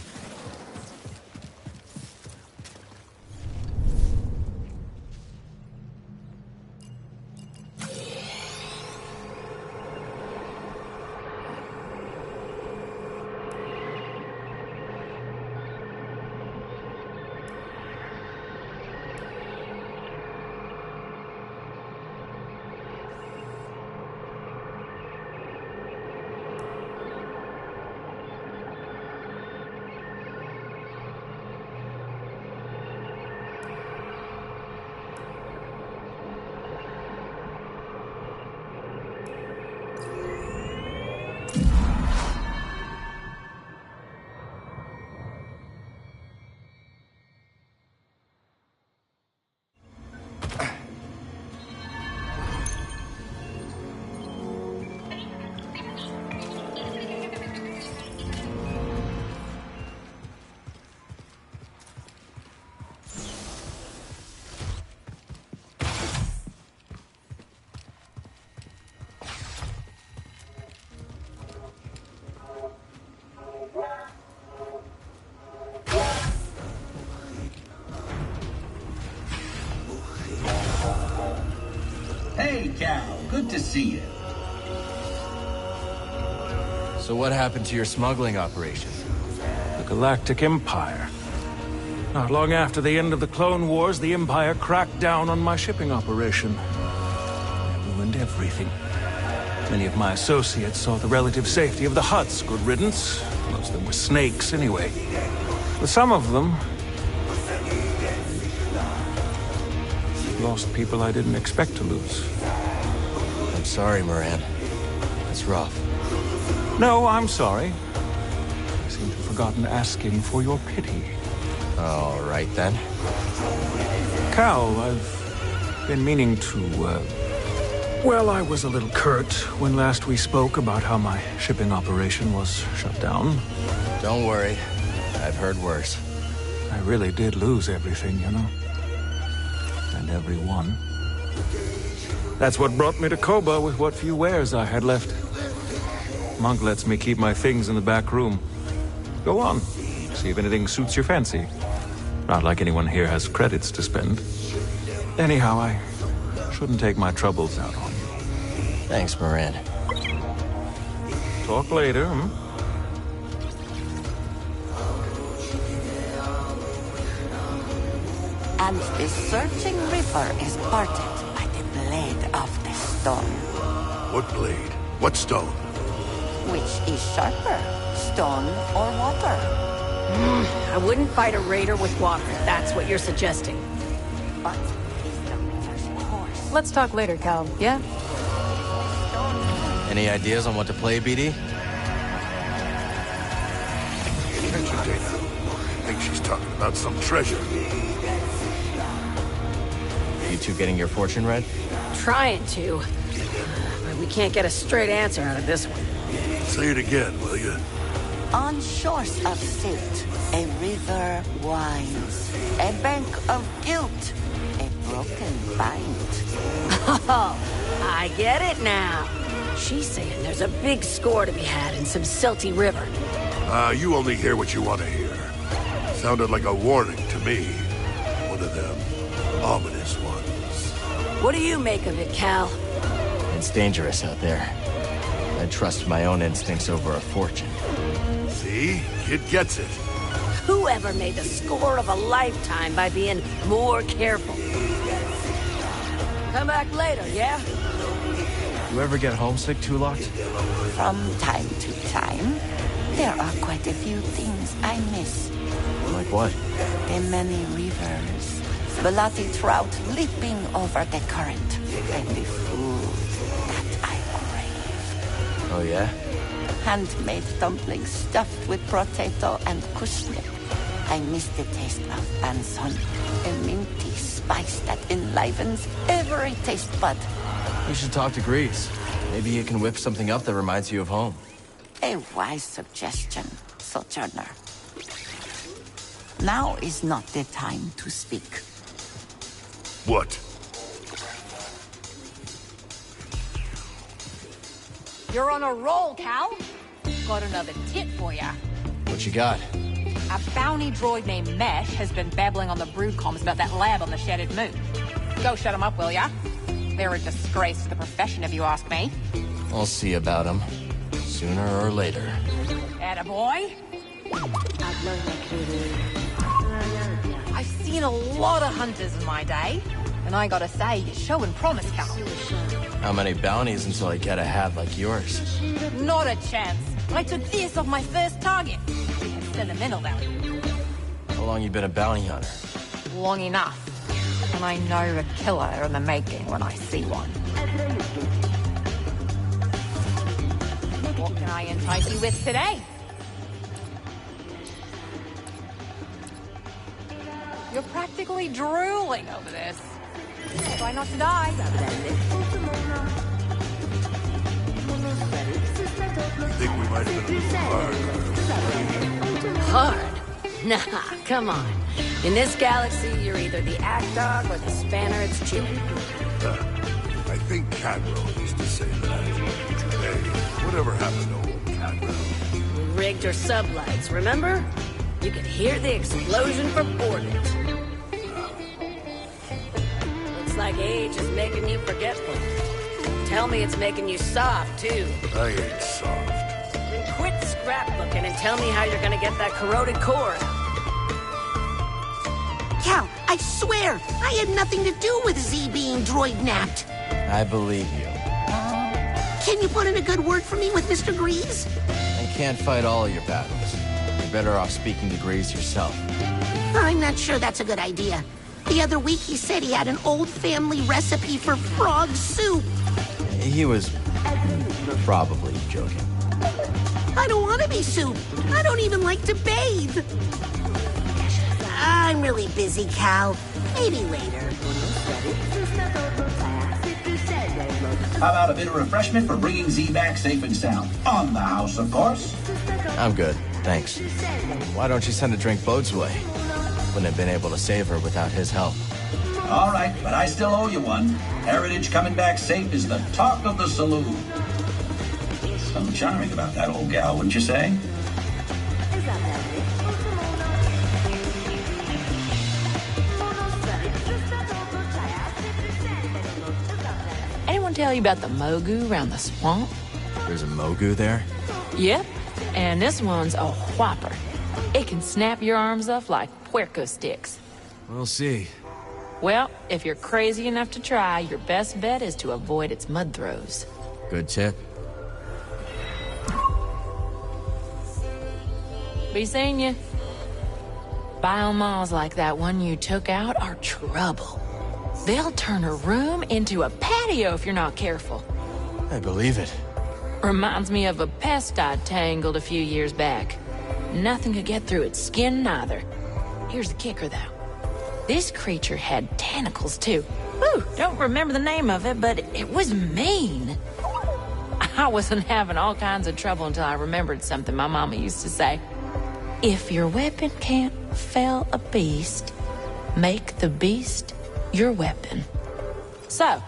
Speaker 17: Hey, Cal. Good to see you.
Speaker 2: So what happened to your smuggling operation?
Speaker 11: The Galactic Empire. Not long after the end of the Clone Wars, the Empire cracked down on my shipping operation. It ruined everything. Many of my associates saw the relative safety of the Hutts. Good riddance. Most of them were snakes, anyway. But some of them lost people I didn't expect to lose.
Speaker 2: sorry, Moran. That's rough.
Speaker 11: No, I'm sorry. I seem to have forgotten asking for your pity.
Speaker 2: All right, then.
Speaker 11: Cal, I've been meaning to, well, I was a little curt when last we spoke about how my shipping operation was shut down.
Speaker 2: Don't worry. I've heard worse.
Speaker 11: I really did lose everything, you know. And everyone. That's what brought me to Koba with what few wares I had left. Monk lets me keep my things in the back room. Go on. See if anything suits your fancy. Not like anyone here has credits to spend. Anyhow, I shouldn't take my troubles out on you.
Speaker 2: Thanks, Moran.
Speaker 11: Talk later, hmm?
Speaker 18: And the surging river is parted by the blade of the stone.
Speaker 7: What blade? What stone?
Speaker 18: Which is sharper, stone or water?
Speaker 19: I wouldn't fight a raider with water, if that's what you're suggesting.
Speaker 18: But is the river's course.
Speaker 19: Let's talk later, Cal, yeah?
Speaker 2: Any ideas on what to play, BD?
Speaker 7: Attention, Dana. I think she's talking about some treasure.
Speaker 2: You two getting your fortune read?
Speaker 19: Trying to. But we can't get a straight answer out of this one.
Speaker 7: Say it again, will you?
Speaker 18: On shores of silt, a river winds. A bank of guilt, a broken bind.
Speaker 19: Oh, I get it now. She's saying there's a big score to be had in some silty river.
Speaker 7: You only hear what you want to hear. Sounded like a warning to me. One of them ominous ones.
Speaker 19: What do you make of it, Cal?
Speaker 2: It's dangerous out there. I trust my own instincts over a fortune.
Speaker 7: See? Kid gets it.
Speaker 19: Whoever made the score of a lifetime by being more careful? Come back later, yeah?
Speaker 2: You ever get homesick, Tulok?
Speaker 18: From time to time, there are quite a few things I miss.
Speaker 2: Like what?
Speaker 18: The many rivers, bloody trout leaping over the current, and the food that I crave.
Speaker 2: Oh, yeah?
Speaker 18: Handmade dumplings stuffed with potato and kushnip. I miss the taste of banson, a minty spice that enlivens every taste bud.
Speaker 2: You should talk to Grease. Maybe he can whip something up that reminds you of home.
Speaker 18: A wise suggestion, Sojourner. Now is not the time to speak.
Speaker 7: What?
Speaker 20: You're on a roll, Cal. Got another tit for ya.
Speaker 2: What you got?
Speaker 20: A bounty droid named Mesh has been babbling on the brood comms about that lab on the Shattered Moon. Go shut him up, will ya? They're a disgrace to the profession, if you ask me.
Speaker 2: I'll see about him. Sooner or later.
Speaker 20: Attaboy. I've seen a lot of hunters in my day, and I gotta say, you're showing promise, Cal.
Speaker 2: How many bounties until I get a hat like yours?
Speaker 20: Not a chance. I took this off my first target. A sentimental value.
Speaker 2: How long you been a bounty hunter?
Speaker 20: Long enough. And I know a killer in the making when I see one. What can I entice you with today? You're practically drooling over this. Try not to die.
Speaker 7: I think we might have been a little hard.
Speaker 19: Hard? Nah, come on. In this galaxy, you're either the act dog or the spanner it's chewing.
Speaker 7: I think Cadwell used to say that. Hey, whatever happened to old Cadwell?
Speaker 19: We rigged your sublights, remember? You could hear the explosion from orbit. Looks like age is making you forgetful. Tell me it's making you soft, too.
Speaker 7: I ain't soft.
Speaker 19: Then quit scrapbooking and tell me how you're gonna get that corroded core out.
Speaker 21: Cal, I swear, I had nothing to do with Z being droid napped.
Speaker 2: I believe you.
Speaker 21: Can you put in a good word for me with Mr. Grease?
Speaker 2: I can't fight all your battles. You're better off speaking to Grease yourself.
Speaker 21: I'm not sure that's a good idea. The other week he said he had an old family recipe for frog soup.
Speaker 2: He He was probably joking.
Speaker 21: I don't want to be soup. I don't even like to bathe. I'm really busy, Cal. Maybe later.
Speaker 17: How about a bit of refreshment for bringing Z back safe and sound? On the house, of course.
Speaker 2: I'm good, thanks. Why don't you send a drink Bode's way? Wouldn't have been able to save her without his help.
Speaker 17: All right, but I still owe you one. Heritage coming back safe is the talk of the saloon. Something charming about that old gal, wouldn't you say?
Speaker 19: Anyone tell you about the Mogu around the swamp?
Speaker 2: There's a Mogu there?
Speaker 19: Yep, and this one's a whopper. It can snap your arms off like puerco sticks.
Speaker 2: We'll see.
Speaker 19: Well, if you're crazy enough to try, your best bet is to avoid its mud throws.
Speaker 2: Good tip.
Speaker 19: Be seeing you. Biomalls like that one you took out are trouble. They'll turn a room into a patio if you're not careful.
Speaker 2: I believe it.
Speaker 19: Reminds me of a pest I tangled a few years back. Nothing could get through its skin neither. Here's the kicker, though. This creature had tentacles, too. Ooh, don't remember the name of it, but it was mean. I wasn't having all kinds of trouble until I remembered something my mama used to say. If your weapon can't fell a beast, make the beast your weapon. So,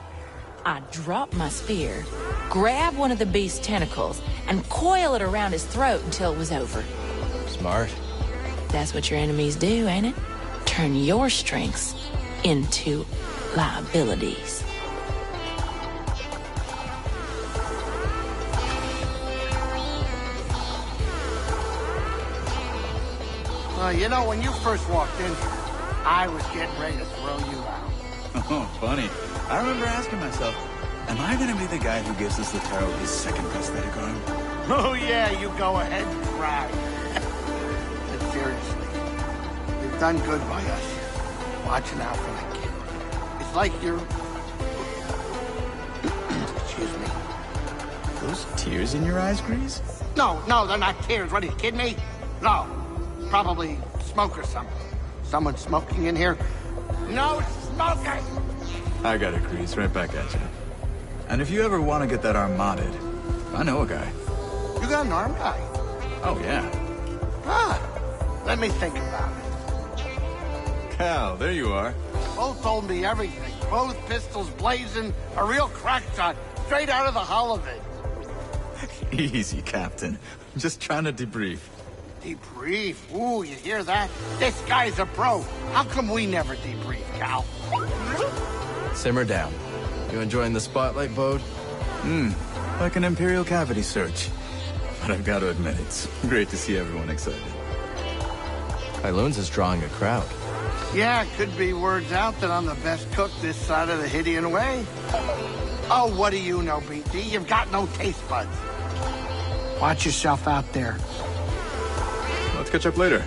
Speaker 19: I drop my spear, grab one of the beast's tentacles, and coil it around his throat until it was over.
Speaker 2: Smart.
Speaker 19: That's what your enemies do, ain't it? Turn your strengths into liabilities.
Speaker 6: Well, you know, when you first walked in here, I was getting ready to throw you out.
Speaker 14: Oh, funny. I remember asking myself, am I gonna be the guy who gives this Latero his second prosthetic arm?
Speaker 6: Oh, yeah, you go ahead and cry. But seriously, you've done good by us. Watching out for that kid. It's like you're... Excuse me.
Speaker 14: Those tears in your eyes, Grease?
Speaker 6: No, they're not tears. What, are you kidding me? No. Probably smoke or something. Someone smoking in here? No smoking!
Speaker 14: I got it, Grease. Right back at you. And if you ever want to get that arm modded, I know a guy.
Speaker 6: You got an arm guy?
Speaker 14: Oh, yeah.
Speaker 6: Ah, let me think about it.
Speaker 14: Cal, there you are.
Speaker 6: Both told me everything. Both pistols blazing, a real crack shot, straight out of the hull of it.
Speaker 14: Easy, Captain. I'm just trying to debrief.
Speaker 6: Debrief? Ooh, you hear that? This guy's a pro. How come we never debrief, Cal?
Speaker 2: Simmer down. You enjoying the spotlight, Bode?
Speaker 14: Like an Imperial cavity search. But I've got to admit, it's great to see everyone excited.
Speaker 2: Pyloon's is drawing a crowd.
Speaker 6: Yeah, could be words out that I'm the best cook this side of the Hydian Way. Oh, what do you know, BT? You've got no taste buds. Watch yourself out there.
Speaker 14: Let's catch up later.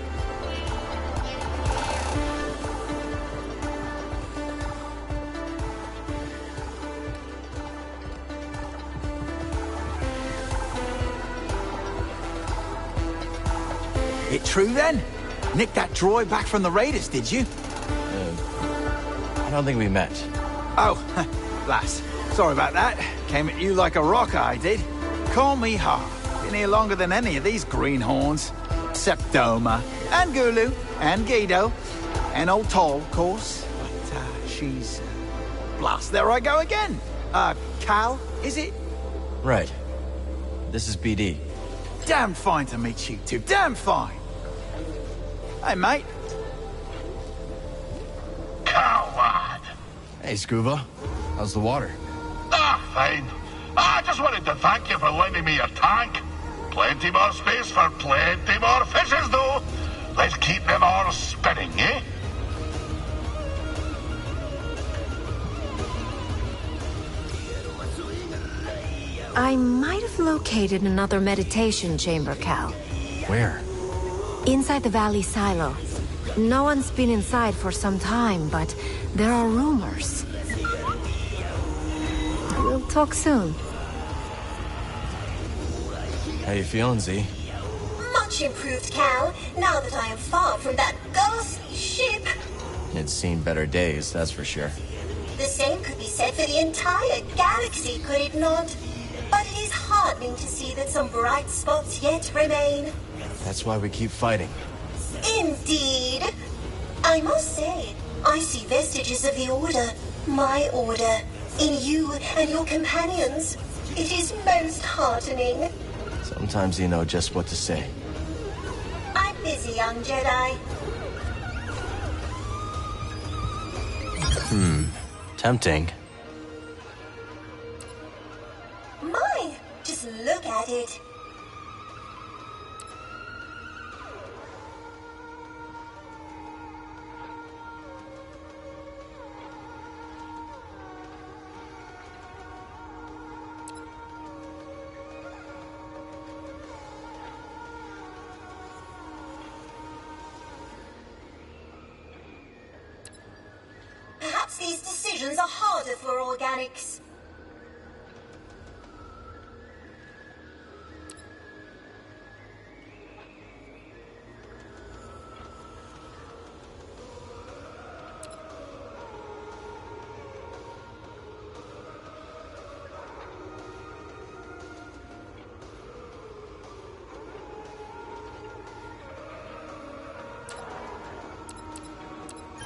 Speaker 22: It true then? Nicked that droid back from the Raiders, did you?
Speaker 2: I don't think we met.
Speaker 22: Oh, lass. Sorry about that. Came at you like a rock, I did. Call me Ha. Been here longer than any of these greenhorns. Except Doma, and Gulu, and Guido, and old Toll, of course. But, she's... blast, there I go again. Cal, is it?
Speaker 2: Right. This is BD.
Speaker 22: Damn fine to meet you two. Damn fine. Hey, mate.
Speaker 3: Coward.
Speaker 2: Hey, Scuba. How's the water?
Speaker 3: Fine. I just wanted to thank you for lending me your tank. Plenty more space for plenty more fishes, though. Let's keep them all spinning, eh?
Speaker 23: I might have located another meditation chamber, Cal.
Speaker 2: Where?
Speaker 23: Inside the valley silo. No one's been inside for some time, but there are rumors. We'll talk soon.
Speaker 2: How you feeling, Z?
Speaker 13: Much improved, Cal, now that I am far from that ghastly ship.
Speaker 2: It's seen better days, that's for sure.
Speaker 13: The same could be said for the entire galaxy, could it not? But it is heartening to see that some bright spots yet remain.
Speaker 2: That's why we keep fighting.
Speaker 13: Indeed. I must say, I see vestiges of the Order, my Order, in you and your companions. It is most heartening.
Speaker 2: Sometimes you know just what to say.
Speaker 13: I'm busy, young Jedi.
Speaker 2: Tempting.
Speaker 13: My, just look at it. Perhaps these decisions are harder for organics.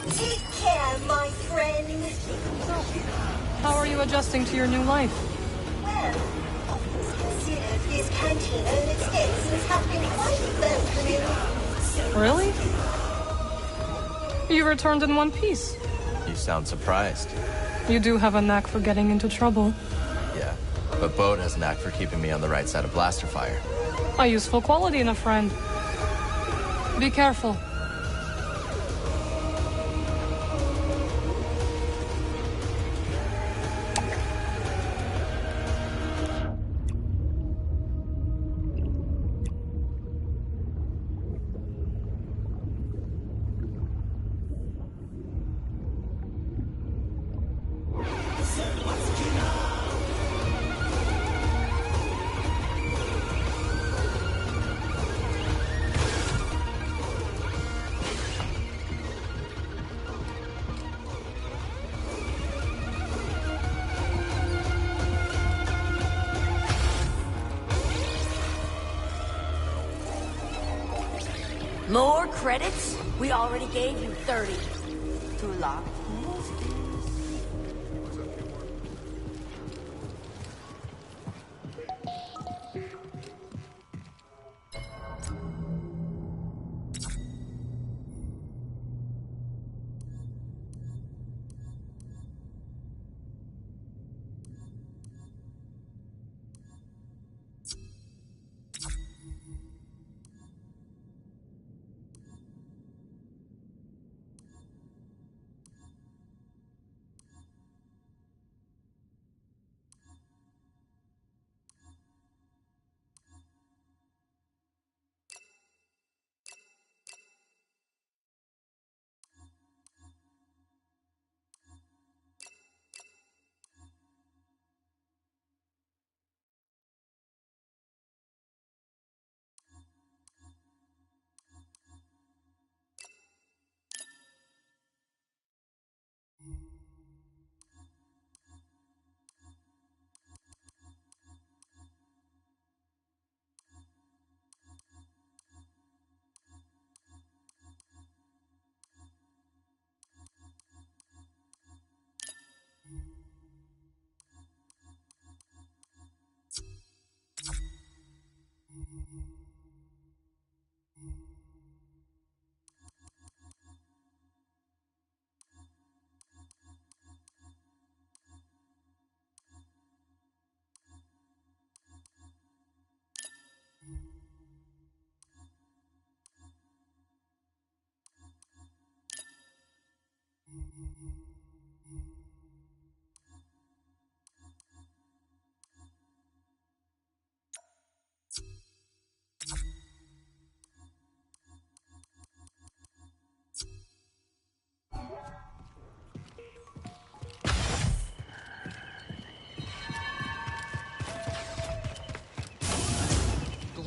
Speaker 13: Take care, my friend.
Speaker 8: How are you adjusting to your new life?
Speaker 13: Well, all things considered, this cantina and its denizens have been quite welcoming.
Speaker 8: Really? You returned in one piece.
Speaker 2: You sound surprised.
Speaker 8: You do have a knack for getting into trouble.
Speaker 2: Yeah, but Bode has a knack for keeping me on the right side of blaster fire.
Speaker 8: A useful quality in a friend. Be careful.
Speaker 9: More credits? We already gave you 30. Too long.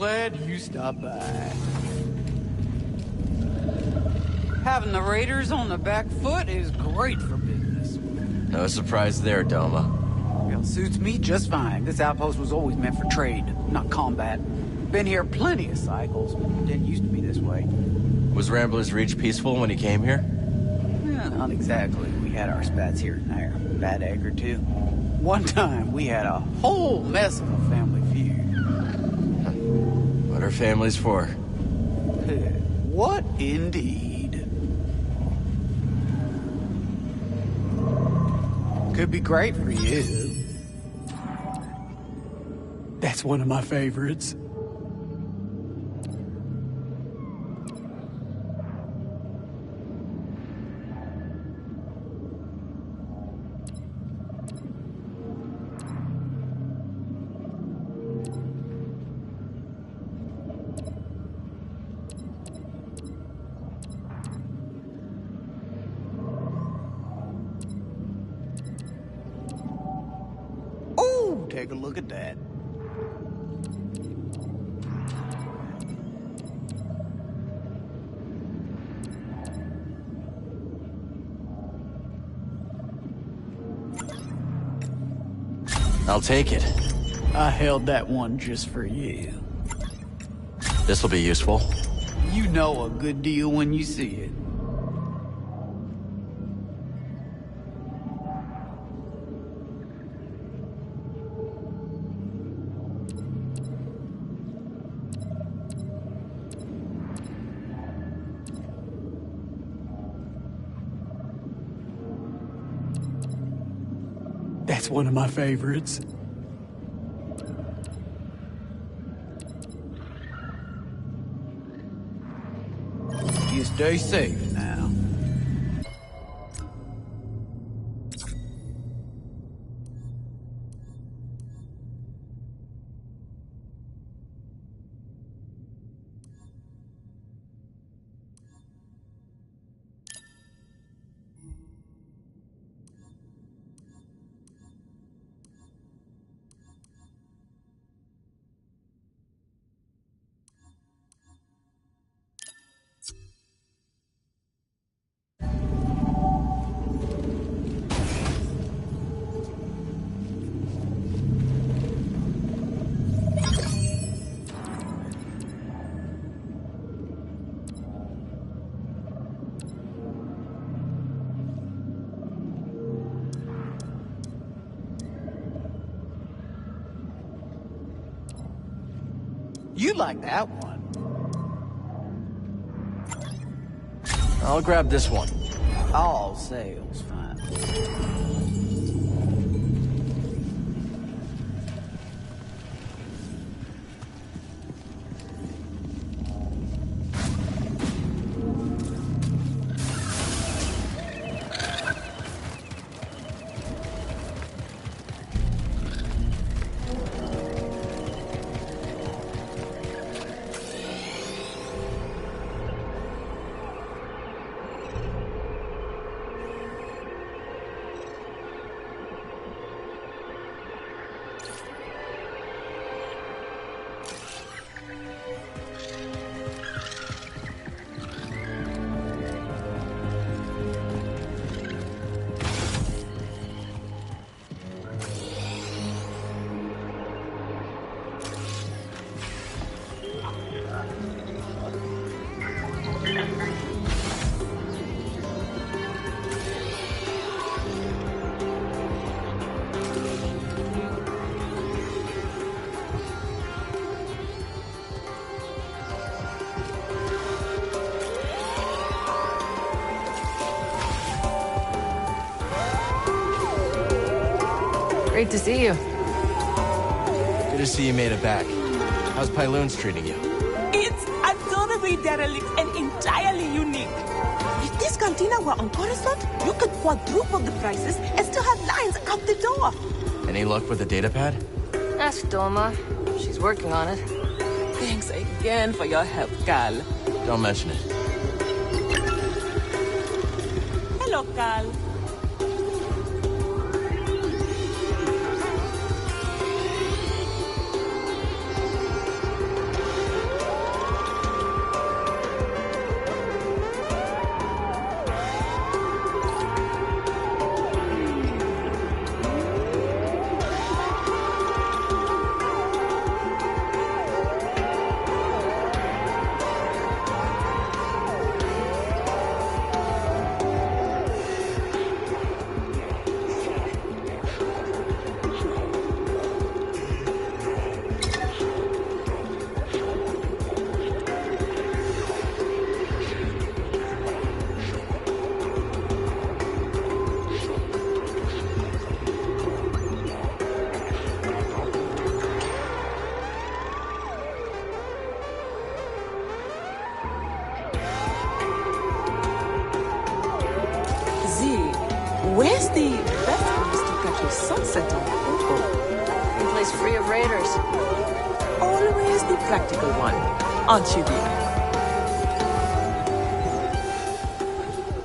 Speaker 4: glad you stopped by. Having the raiders on the back foot is great for business.
Speaker 2: No surprise there, Doma.
Speaker 4: Well, suits me just fine. This outpost was always meant for trade, not combat. Been here plenty of cycles. Didn't used to be this way.
Speaker 2: Was Rambler's Reach peaceful when he came here?
Speaker 4: Yeah, not exactly. We had our spats here and there. Bad egg or two. One time, we had a whole mess of a family feud.
Speaker 2: What are families for?
Speaker 4: What indeed? Could be great for you. That's one of my favorites. Take a look at that.
Speaker 2: I'll take it.
Speaker 4: I held that one just for you.
Speaker 2: This'll be useful.
Speaker 4: You know a good deal when you see it. That's one of my favorites. You stay safe now. You like that one.
Speaker 2: I'll grab this one.
Speaker 4: All sales fine.
Speaker 16: Great to see you.
Speaker 2: Good to see you made it back. How's Pyloon's treating you?
Speaker 15: It's adorably derelict and entirely unique. If this cantina were on Coruscant, you could quadruple the prices and still have lines out the door.
Speaker 2: Any luck with the datapad?
Speaker 16: Ask Doma. She's working on it.
Speaker 15: Thanks again for your help, Cal.
Speaker 2: Don't mention it.
Speaker 15: Hello, Cal. set on football.
Speaker 16: One place free of raiders.
Speaker 15: Always the practical one, aren't you, dear?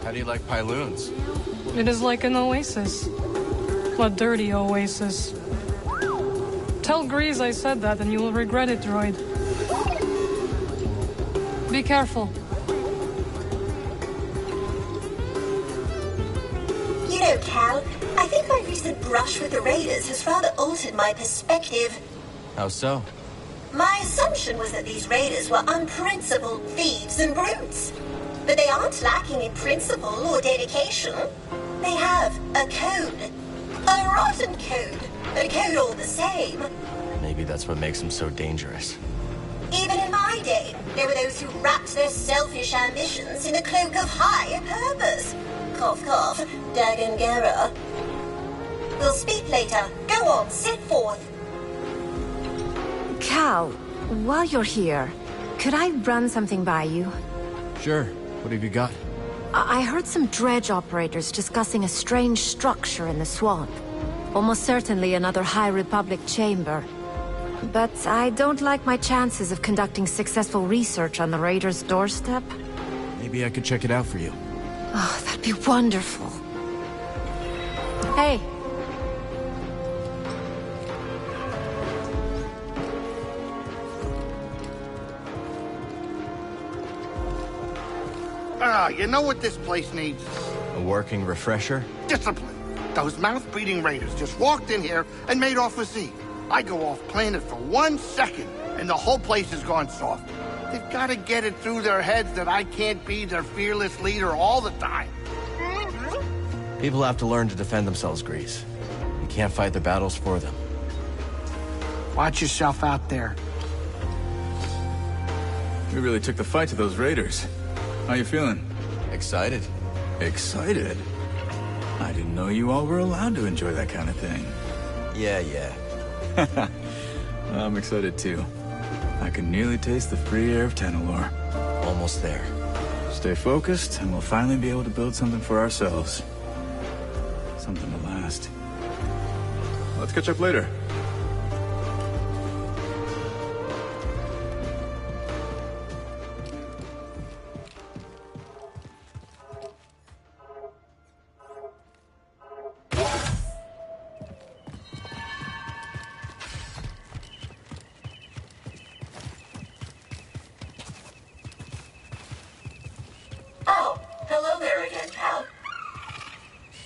Speaker 2: How do you like Pyloons?
Speaker 8: It is like an oasis. A dirty oasis. Tell Grease I said that and you will regret it, droid. Be careful.
Speaker 13: You know, Cal, I think my recent brush with the Raiders has rather altered my perspective.
Speaker 2: How so?
Speaker 13: My assumption was that these Raiders were unprincipled thieves and brutes. But they aren't lacking in principle or dedication. They have a code. A rotten code. A code all the same.
Speaker 2: Maybe that's what makes them so dangerous.
Speaker 13: Even in my day, there were those who wrapped their selfish ambitions in a cloak of high purpose. Cough, cough, Dagon Gera. We'll speak later. Go on, set forth.
Speaker 23: Cal, while you're here, could I run something by you?
Speaker 2: Sure. What have you got?
Speaker 23: I heard some dredge operators discussing a strange structure in the swamp. Almost certainly another High Republic chamber. But I don't like my chances of conducting successful research on the Raiders' doorstep.
Speaker 2: Maybe I could check it out for you.
Speaker 23: Oh, that'd be wonderful. Hey.
Speaker 6: You know what this place needs?
Speaker 2: A working refresher?
Speaker 6: Discipline. Those mouth-breathing Raiders just walked in here and made off with Zeke. I go off planet for 1 second, and the whole place has gone soft. They've got to get it through their heads that I can't be their fearless leader all the time.
Speaker 2: People have to learn to defend themselves, Grease. You can't fight their battles for them.
Speaker 6: Watch yourself out there.
Speaker 14: We really took the fight to those Raiders. How you feeling?
Speaker 2: Excited.
Speaker 14: Excited? I didn't know you all were allowed to enjoy that kind of thing.
Speaker 2: Yeah.
Speaker 14: I'm excited too. I can nearly taste the free air of Tanalorr.
Speaker 2: Almost there.
Speaker 14: Stay focused, and we'll finally be able to build something for ourselves. Something to last. Let's catch up later.
Speaker 13: Oh, hello there again, Cal.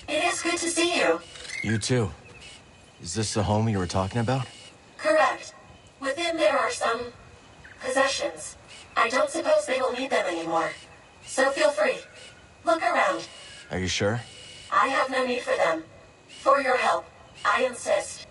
Speaker 13: It is good to see you.
Speaker 2: You too. Is this the home you were talking about?
Speaker 13: Correct. Within there are some possessions. I don't suppose they will need them anymore. So feel free. Look around.
Speaker 2: Are you sure?
Speaker 13: I have no need for them. For your help, I insist.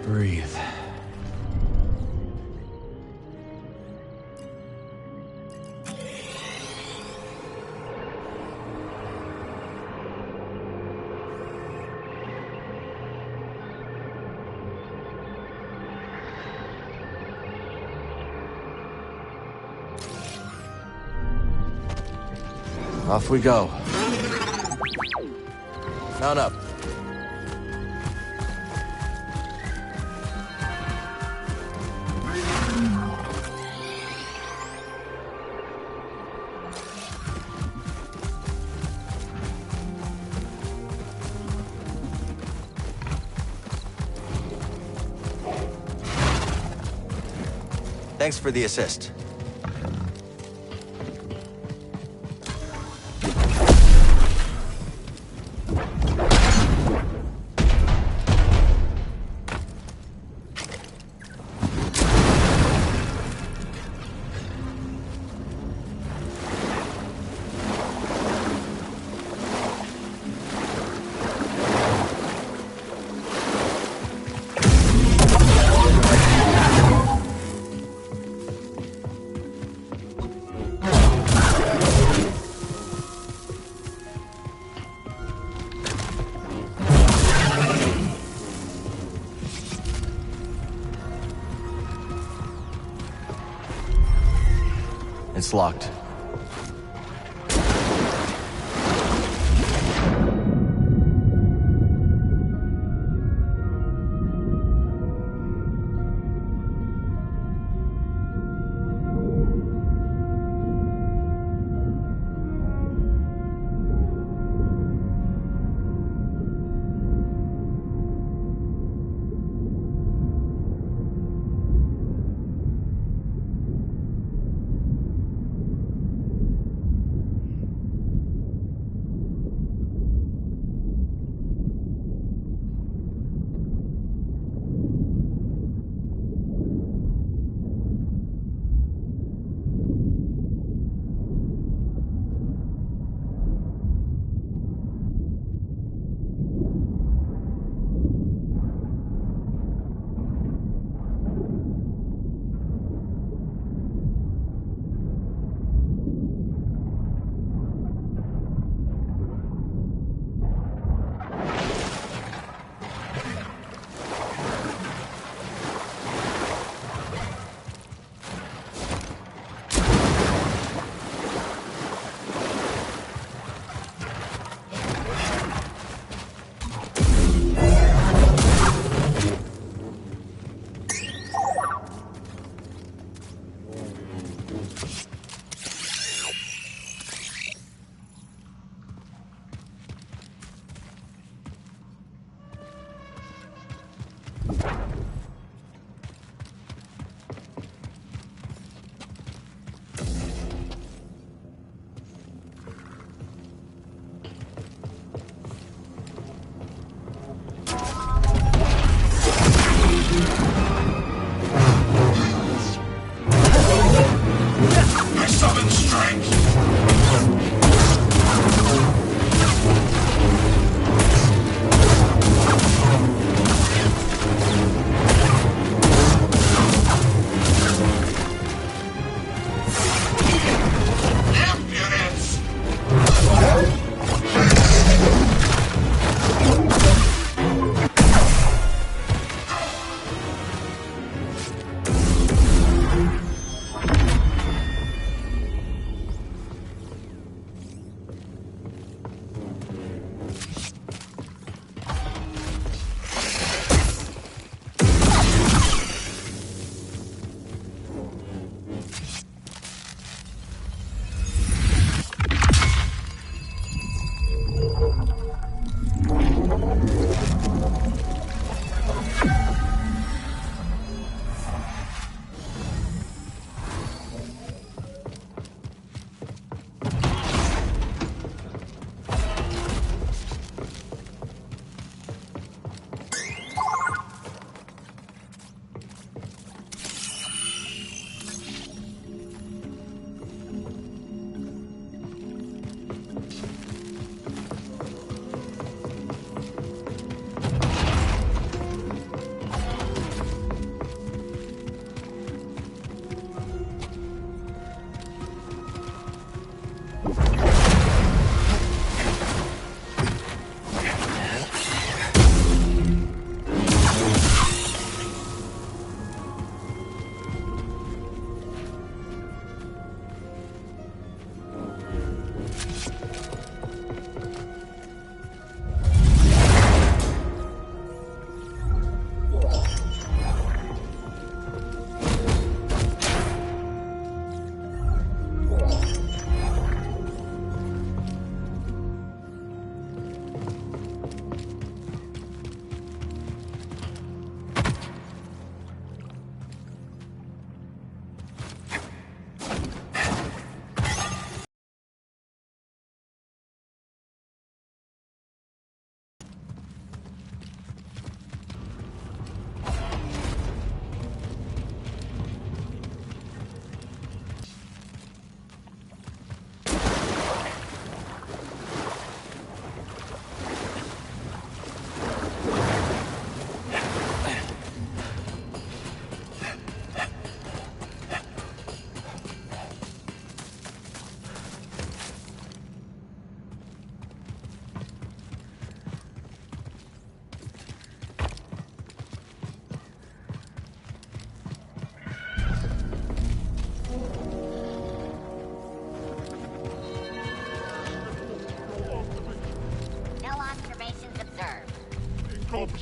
Speaker 2: Breathe. Off we go. Mount up. Thanks for the assist. It's locked.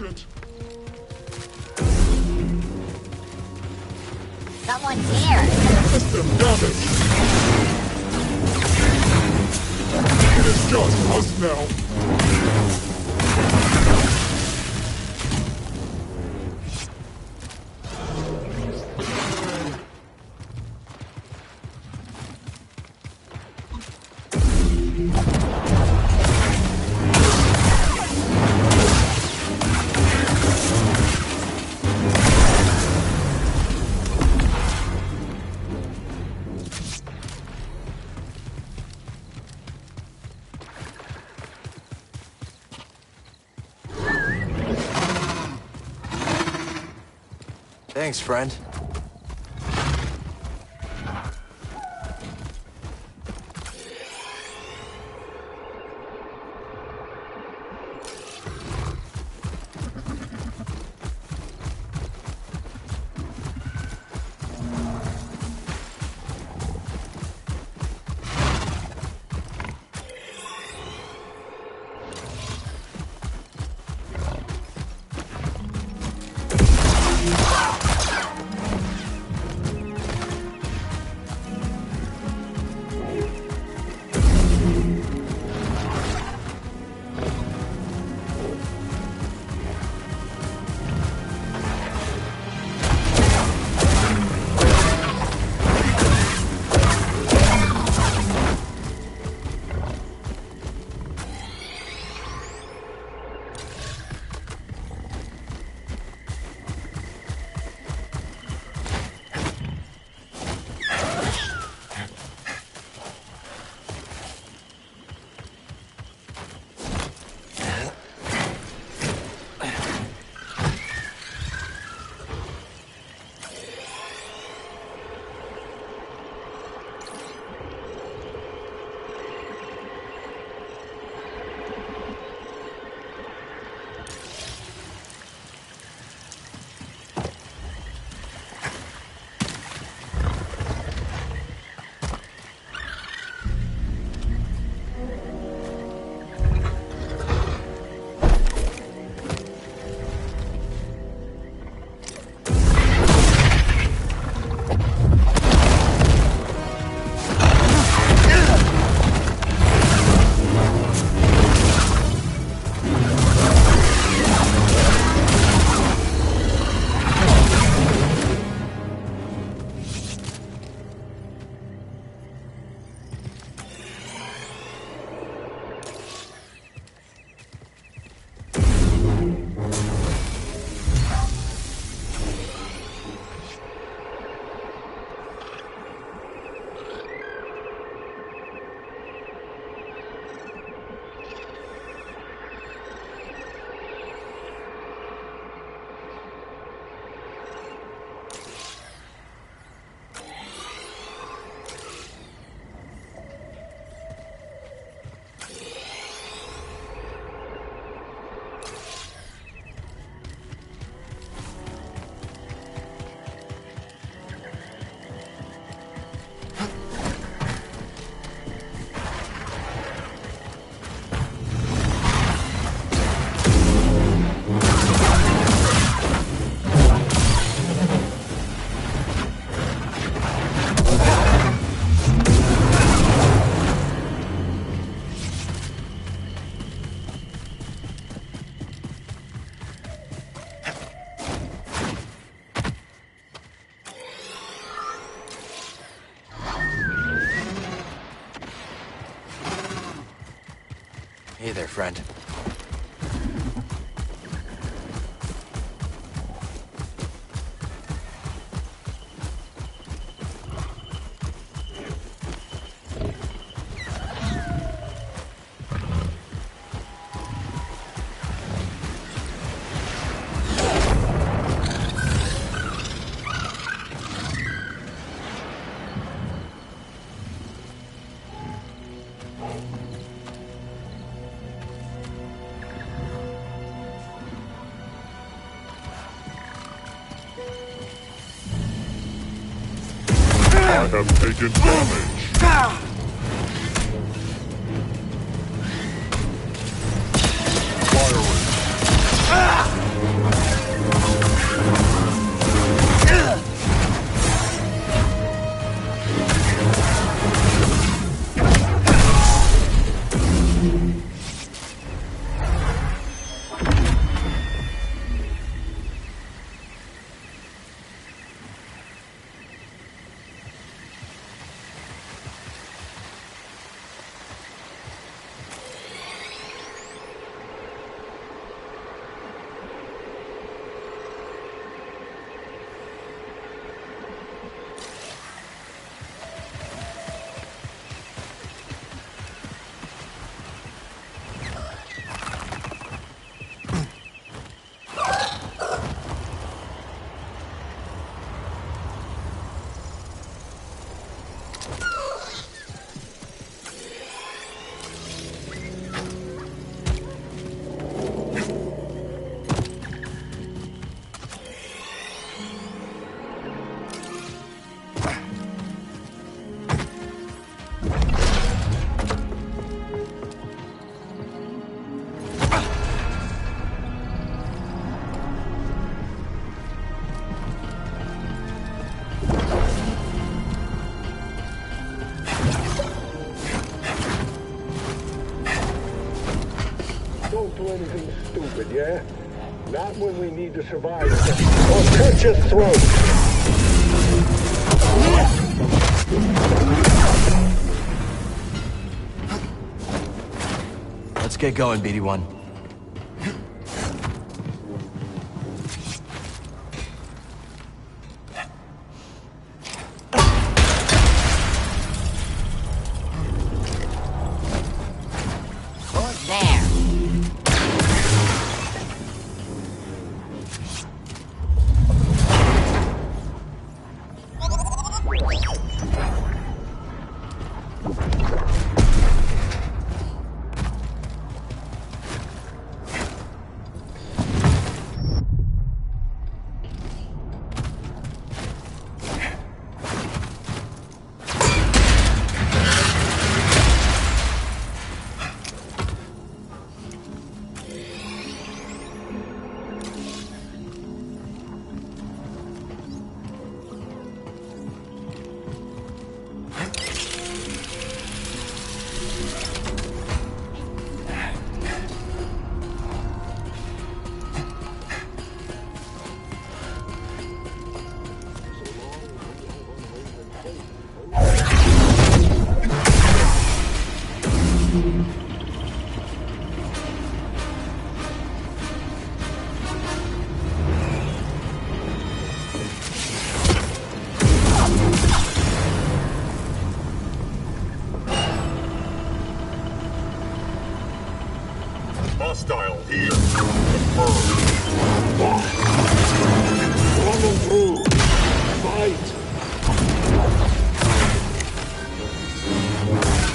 Speaker 3: it.
Speaker 9: Someone's here.
Speaker 3: System damage. It is just us now.
Speaker 2: Thanks, friend. Hey there, friend.
Speaker 3: I have taken damage. Firing.
Speaker 5: do anything stupid, yeah? Not when we need to survive. Or cut your throat!
Speaker 2: Let's get going, BD-1.
Speaker 5: Hostile here. Confirmed. Coming through. Fight.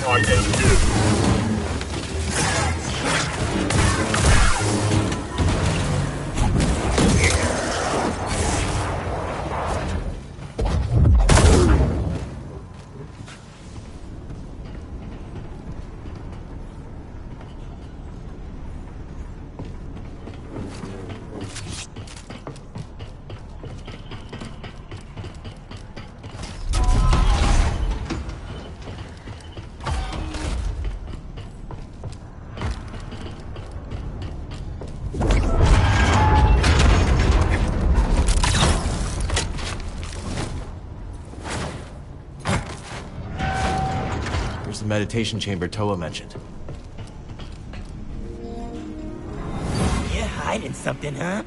Speaker 5: I am here.
Speaker 2: The meditation chamber Toa mentioned.
Speaker 10: You're hiding something, huh?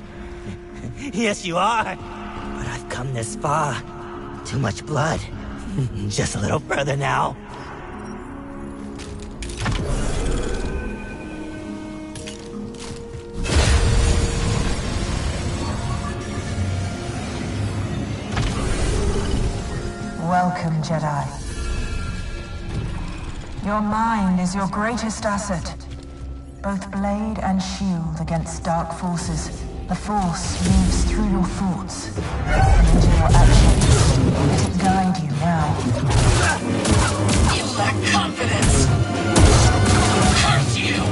Speaker 10: Yes, you are. But I've come this far. Too much blood. Just a little further now.
Speaker 12: Welcome, Jedi. Your mind is your greatest asset. Both blade and shield against dark forces. The Force moves through your thoughts and into your actions. Let it guide you now.
Speaker 9: You lack confidence. Curse you!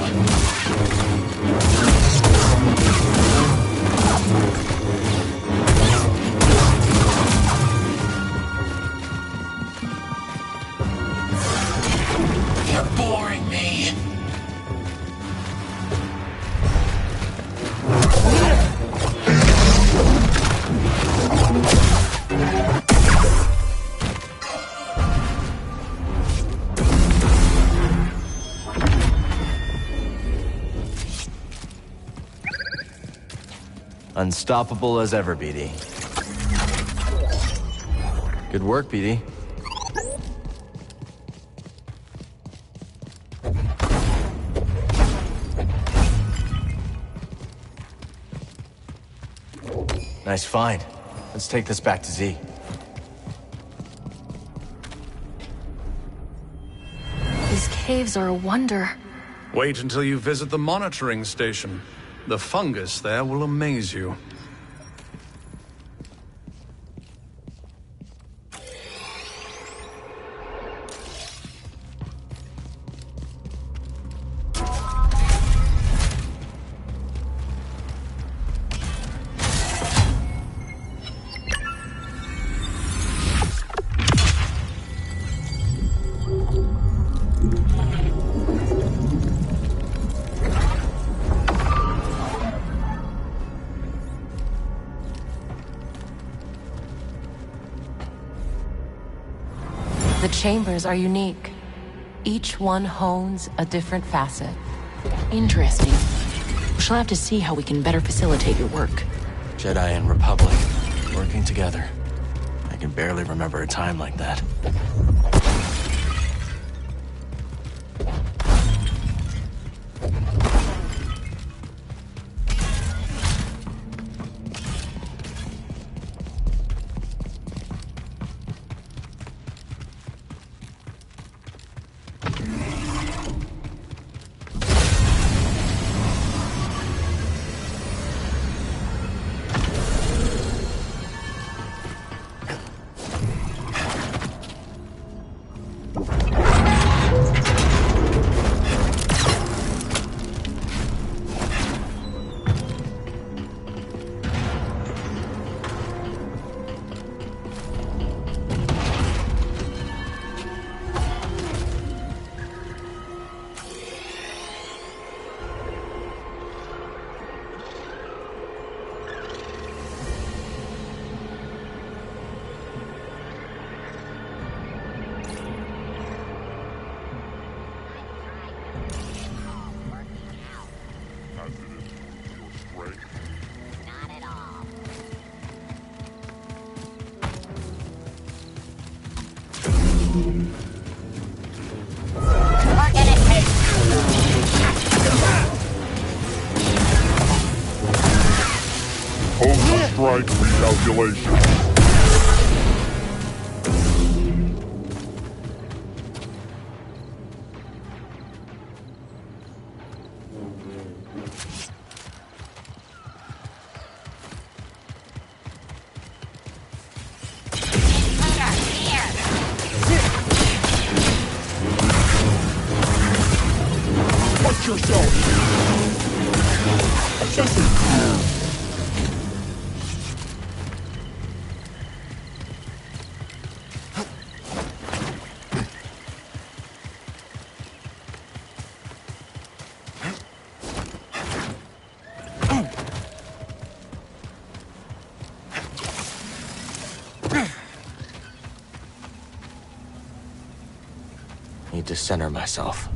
Speaker 9: You're boring me.
Speaker 2: Unstoppable as ever, BD. Good work, BD. Nice find. Let's take this back to Z.
Speaker 16: These caves are a wonder.
Speaker 11: Wait until you visit the monitoring station. The fungus there will amaze you.
Speaker 1: The chambers are unique. Each one hones a different facet.
Speaker 19: Interesting. We shall have to see how we can better facilitate your work.
Speaker 2: Jedi and Republic, working together. I can barely remember a time like that.
Speaker 3: Strike recalculation. Watch yourself! Assassin!
Speaker 2: Need to center myself.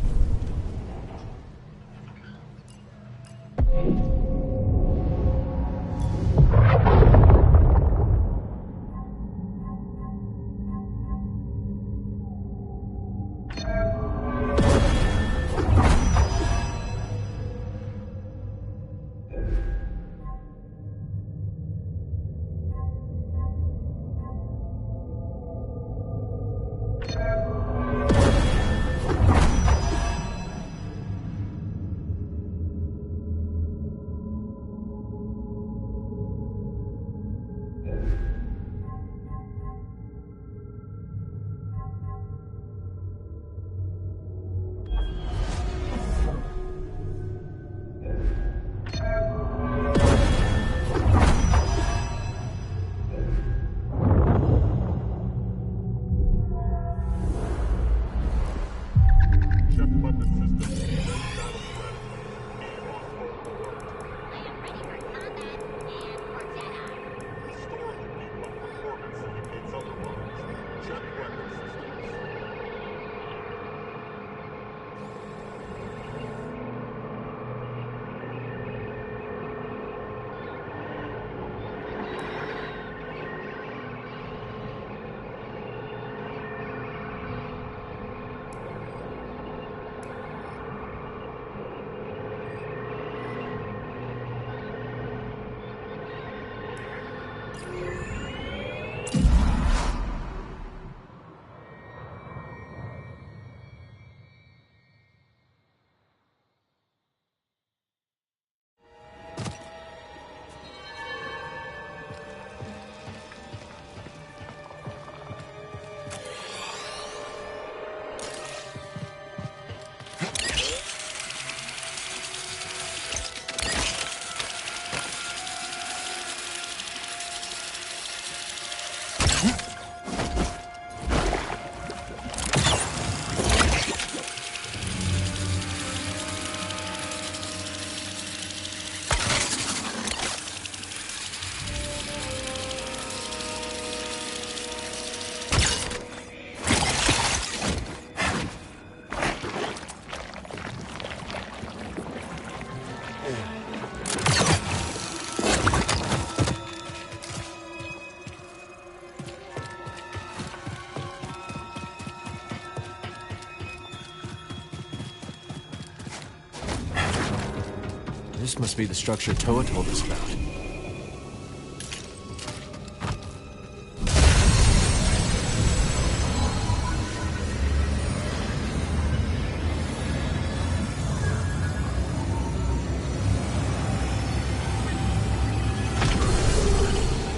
Speaker 2: This must be the structure Toa told us about.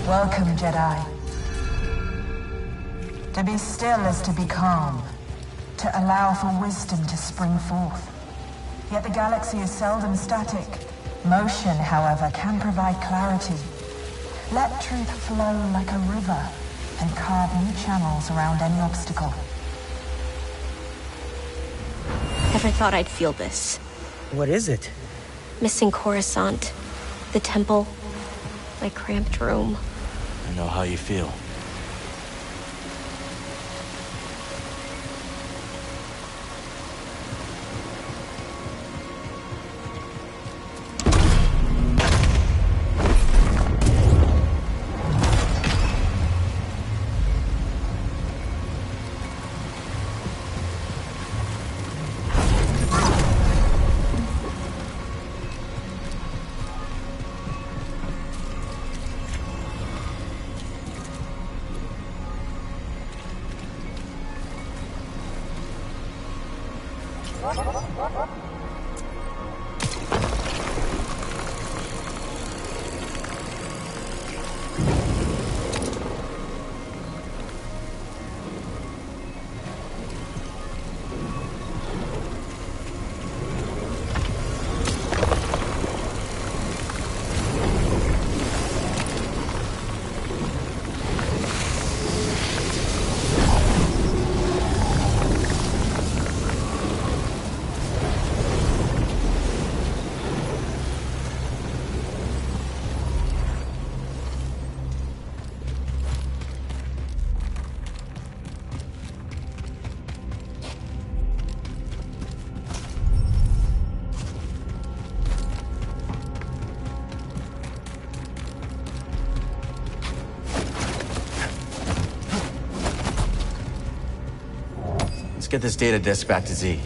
Speaker 12: Welcome, Jedi. To be still is to be calm, to allow for wisdom to spring forth. Yet the galaxy is seldom static. Motion, however, can provide clarity. Let truth flow like a river and carve new channels around any obstacle.
Speaker 7: Never thought I'd feel this.
Speaker 18: What is it?
Speaker 7: Missing Coruscant, the temple, my cramped room.
Speaker 2: I know how you feel. Let's get this data disk back to Z.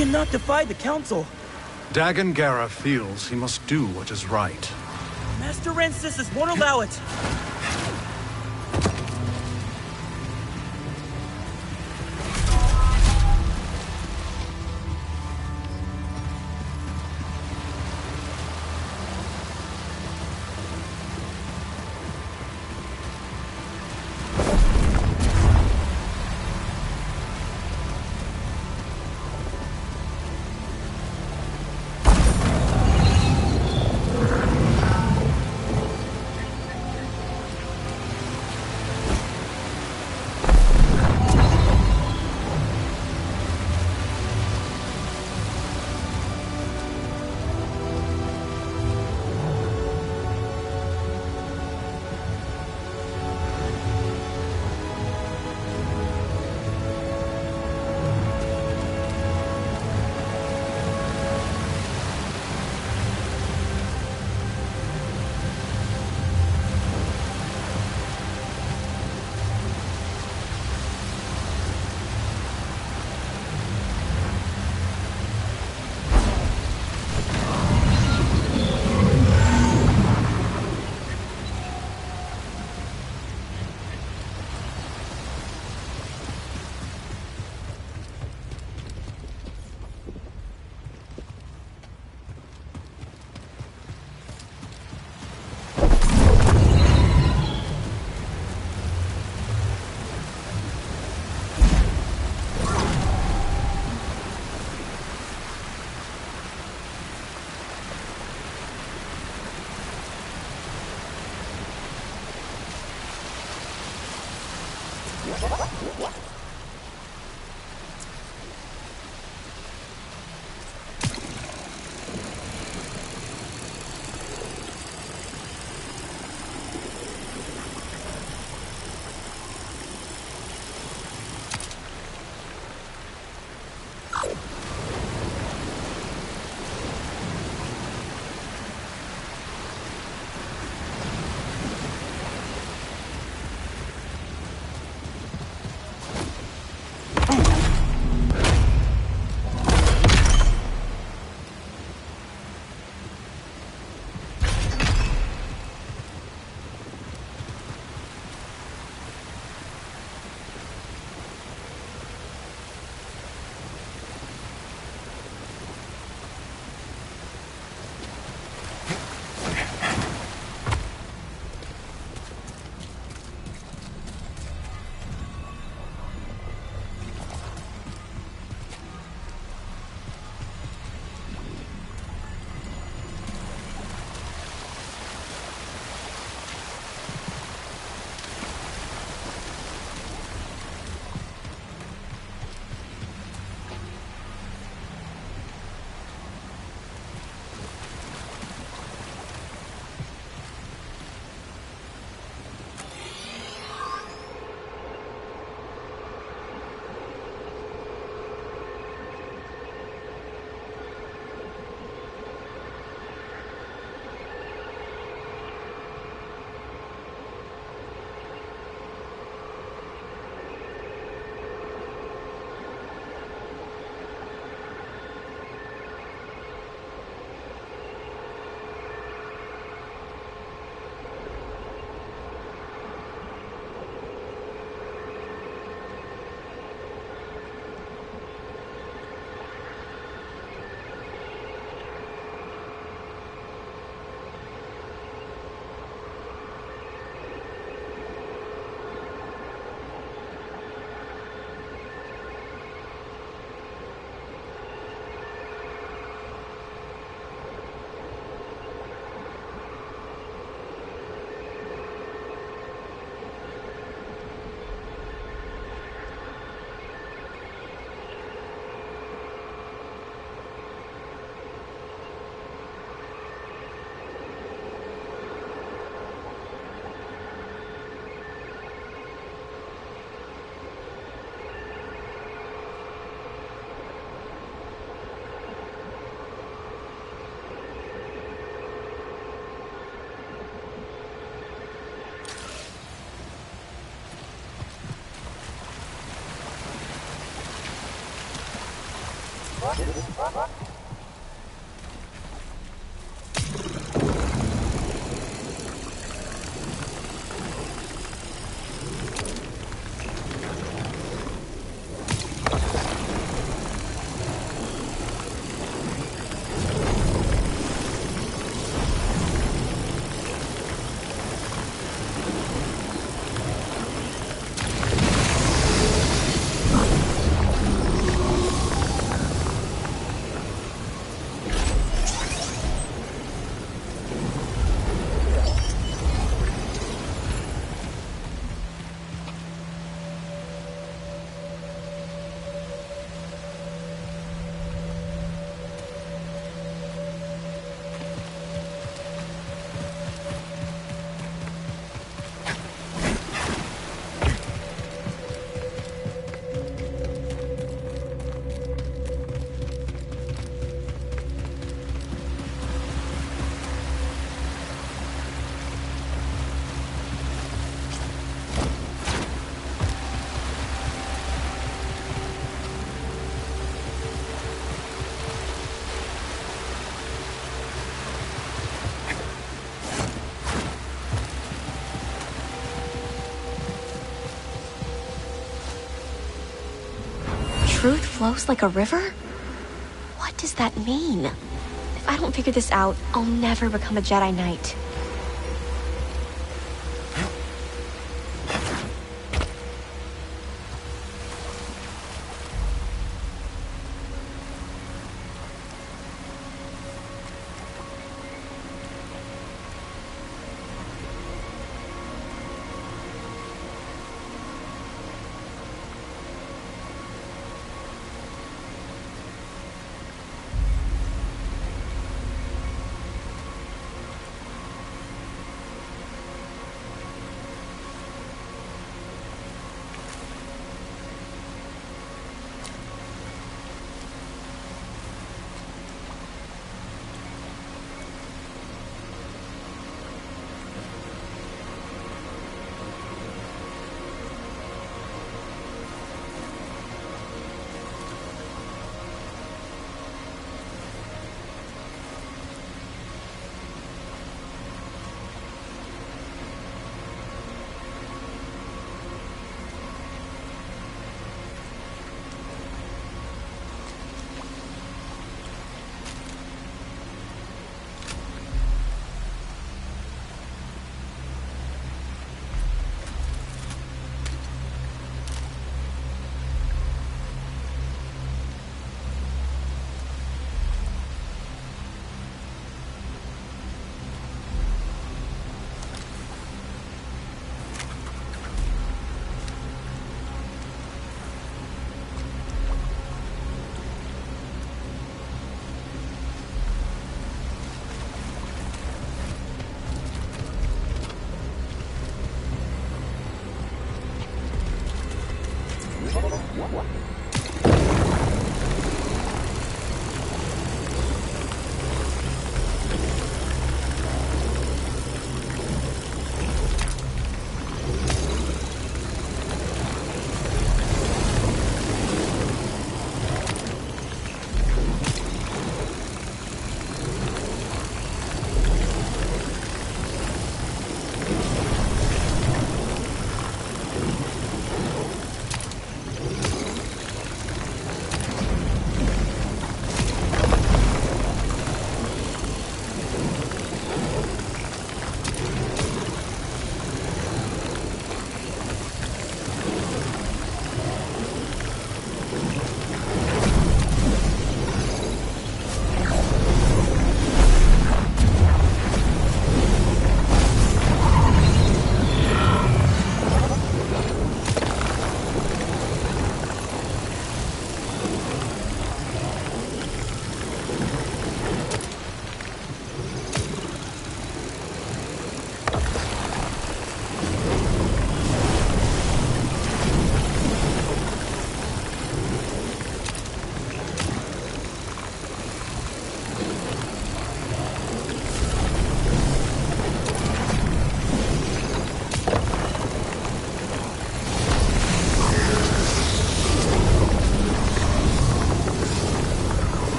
Speaker 10: cannot defy the Council.
Speaker 11: Dagon Gera feels he must do what is right.
Speaker 10: Master Rancisis won't allow it.
Speaker 7: Truth flows like a river? What does that mean? If I don't figure this out, I'll never become a Jedi Knight.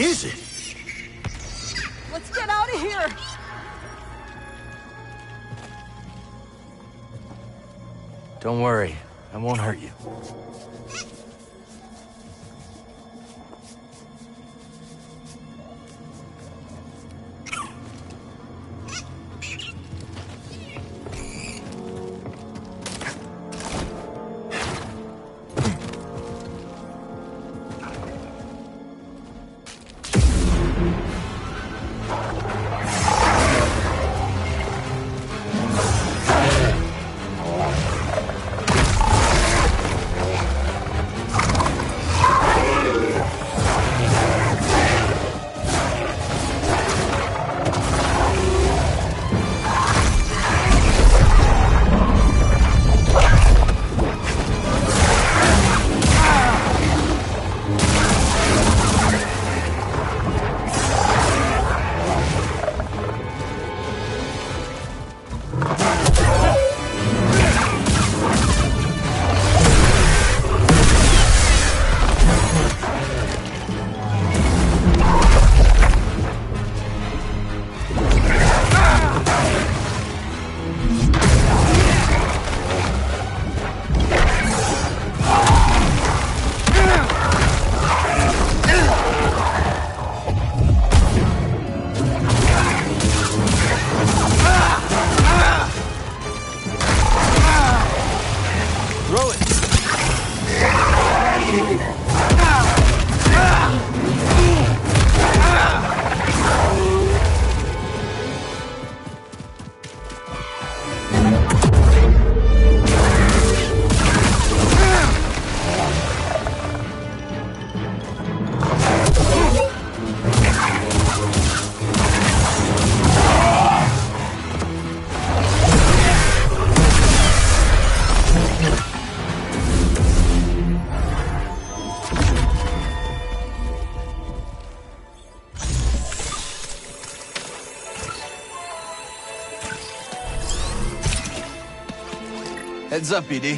Speaker 6: is it?
Speaker 15: Let's get out of here!
Speaker 2: Don't worry, I won't hurt you. Heads up, BD.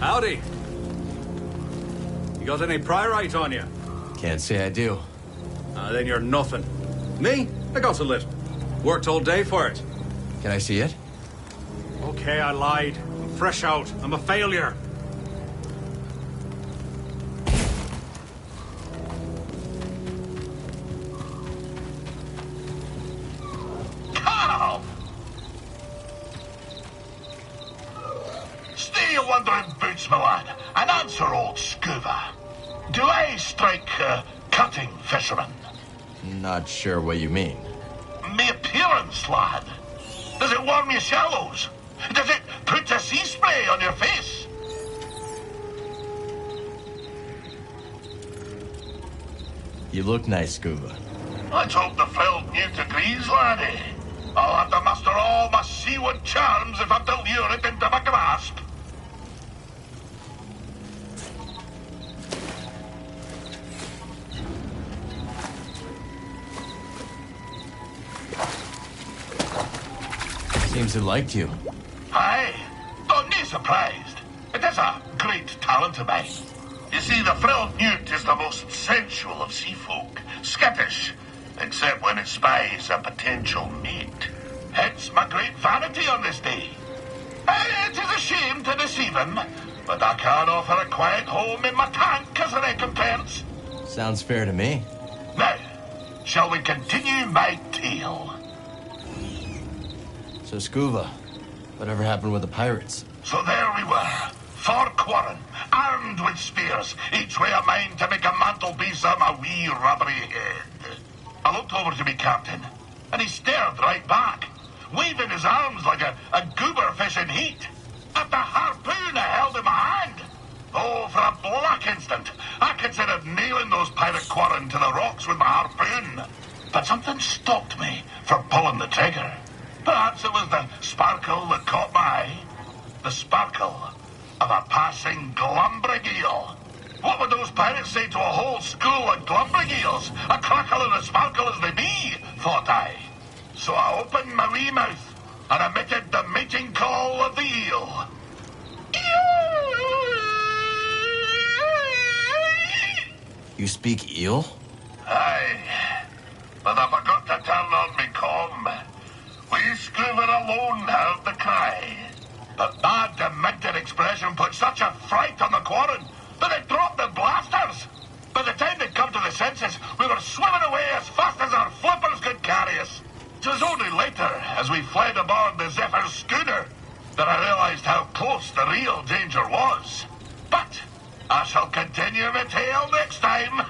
Speaker 14: Howdy. You got any priorite on you?
Speaker 2: Can't say I do.
Speaker 14: Then you're nothing. Me? I got a little. Worked all day for it.
Speaker 2: Can I see it?
Speaker 14: Okay, I lied. I'm fresh out. I'm a failure.
Speaker 3: Carl! Stay your wandering boots, my lad, and answer old Scuba. Do I strike cutting fisherman.
Speaker 2: Not sure what you mean.
Speaker 3: Me appearance, lad. Does it warm your shallows? Does it put a sea spray on your face?
Speaker 2: You look nice, Scuba.
Speaker 3: Let's hope the frilled newt agrees, laddie. I'll have to muster all my seaward charms if I'm to lure it into my grasp.
Speaker 2: Seems it liked you.
Speaker 3: Aye. Don't be surprised. It is a great talent of mine. You see, the frilled newt is the most sensual of sea folk. Skittish, except when it spies a potential mate. Hence my great vanity on this day. It is a shame to deceive him, but I can offer a quiet home in my tank as a recompense.
Speaker 2: Sounds fair to me.
Speaker 3: Now, shall we continue my tale?
Speaker 2: So, Scuba, whatever happened with the pirates?
Speaker 3: So there we were, 4 quarren, armed with spears, each way a mind to make a mantelpiece of my wee rubbery head. I looked over to me captain, and he stared right back, waving his arms like a goober fish in heat. At the harpoon I held in my hand. Oh, for a black instant, I considered nailing those pirate quarren to the rocks with my harpoon. But something stopped me from pulling the trigger. Perhaps it was the sparkle that caught my eye. The sparkle of a passing glumbrig eel. What would those pirates say to a whole school of glumbrig eels? A crackle and a sparkle as they be, thought I. So I opened my wee mouth and emitted the mating call of the eel.
Speaker 2: You speak eel?
Speaker 3: Aye, but I forgot to turn on me comm. We Scuba alone heard the cry. But that demented expression put such a fright on the quarren that they dropped the blasters. By the time they'd come to the senses, we were swimming away as fast as our flippers could carry us. It was only later, as we fled aboard the Zephyr's schooner, that I realized how close the real danger was. But I shall continue my tale next time.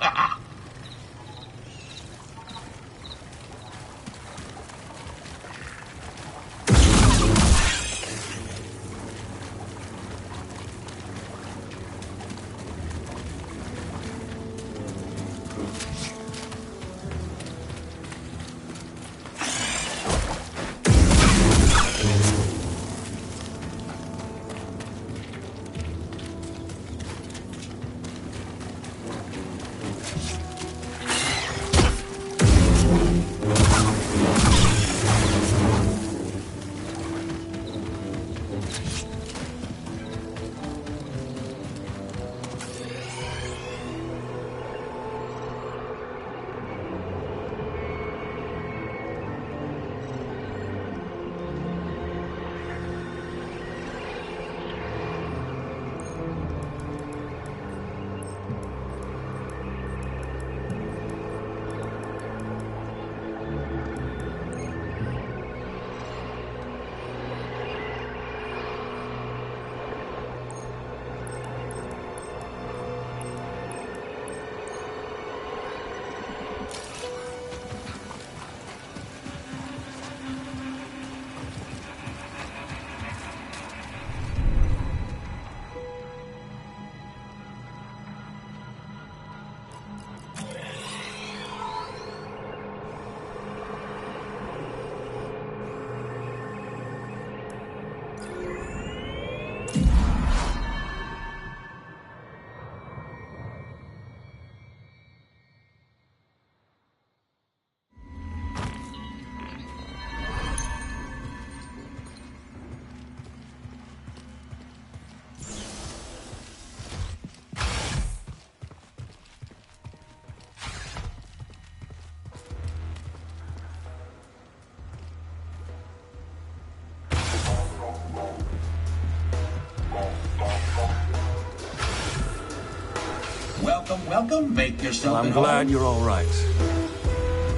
Speaker 17: Welcome. Make yourself
Speaker 11: I'm
Speaker 17: at
Speaker 11: glad
Speaker 17: home.
Speaker 11: you're all right.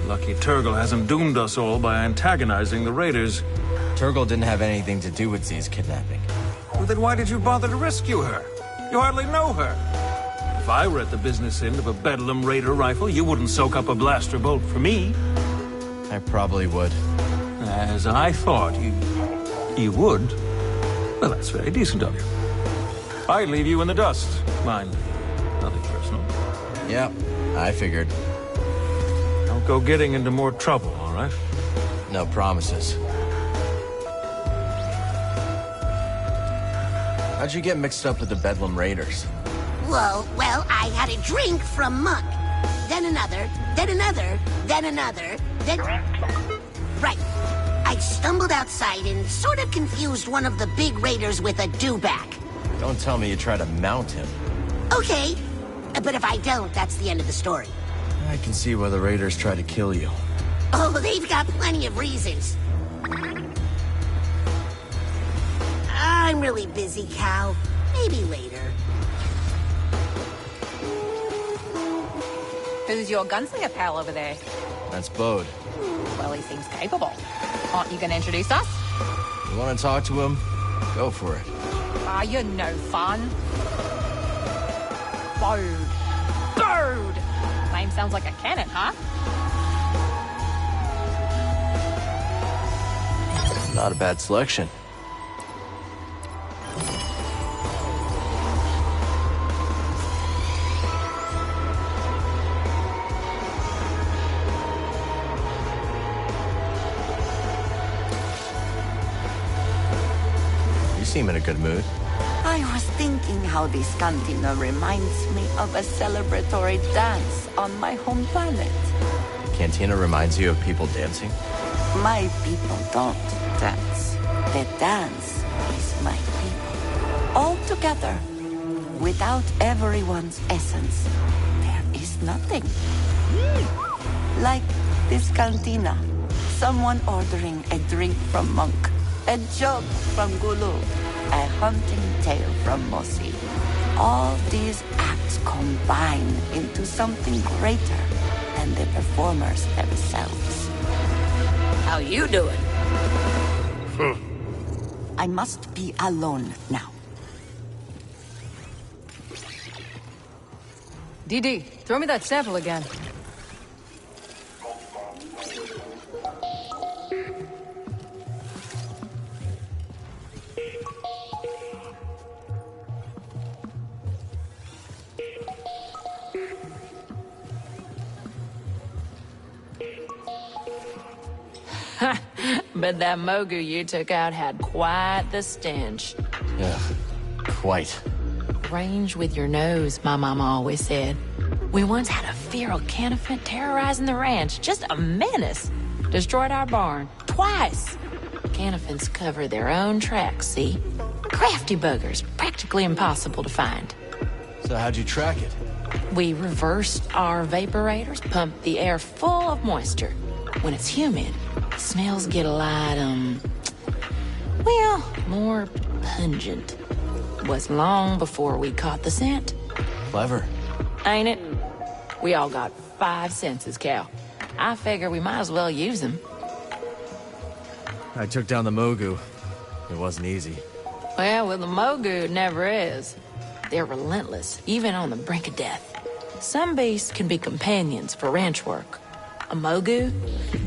Speaker 11: Lucky Turgle hasn't doomed us all by antagonizing the raiders.
Speaker 2: Turgle didn't have anything to do with Z's kidnapping.
Speaker 11: Well, then why did you bother to rescue her? You hardly know her. If I were at the business end of a Bedlam Raider rifle, you wouldn't soak up a blaster bolt for me.
Speaker 2: I probably would.
Speaker 11: As I thought you would. Well, that's very decent of you. I'd leave you in the dust. Mind, nothing personal.
Speaker 2: Yep, I figured.
Speaker 11: Don't go getting into more trouble, all right?
Speaker 2: No promises. How'd you get mixed up with the Bedlam Raiders?
Speaker 9: Well, I had a drink from Monk. Then another, then another, then another, then... Right. I stumbled outside and sort of confused one of the big raiders with a dewback.
Speaker 2: Don't tell me you try to mount him.
Speaker 9: Okay. But if I don't, that's the end of the story.
Speaker 2: I can see why the raiders try to kill you.
Speaker 9: Oh, they've got plenty of reasons. I'm really busy, Cal. Maybe later.
Speaker 18: Who's your gunslinger pal over there?
Speaker 2: That's Bode.
Speaker 18: Well, he seems capable. Aren't you going to introduce us?
Speaker 2: You want to talk to him? Go for it.
Speaker 18: Ah, you're no fun. Bode. Bode! Name sounds like a cannon, huh?
Speaker 2: Not a bad selection. You seem in a good mood.
Speaker 20: I was thinking how this cantina reminds me of a celebratory dance on my home planet.
Speaker 2: Cantina reminds you of people dancing?
Speaker 20: My people don't dance. The dance is my people. All together, without everyone's essence, there is nothing. Like this cantina. Someone ordering a drink from Monk, a joke from Gulu, a hunting tale from Mosi. All these acts combine into something greater than the performers themselves.
Speaker 9: How you doing?
Speaker 20: I must be alone now.
Speaker 18: DD, throw me that sample again.
Speaker 19: But that Mogu you took out had quite the stench.
Speaker 2: Yeah, quite.
Speaker 19: Range with your nose, my mama always said. We once had a feral canifant terrorizing the ranch. Just a menace. Destroyed our barn. Twice. Canifants cover their own tracks, see? Crafty buggers. Practically impossible to find.
Speaker 2: So how'd you track it?
Speaker 19: We reversed our vaporators, pumped the air full of moisture. When it's humid, smells get a lot, well, more pungent. Was long before we caught the scent.
Speaker 2: Clever.
Speaker 19: Ain't it? We all got 5 senses, Cal. I figure we might as well use them.
Speaker 2: I took down the Mogu. It wasn't easy.
Speaker 19: Well, with the Mogu, it never is. They're relentless, even on the brink of death. Some beasts can be companions for ranch work. A Mogu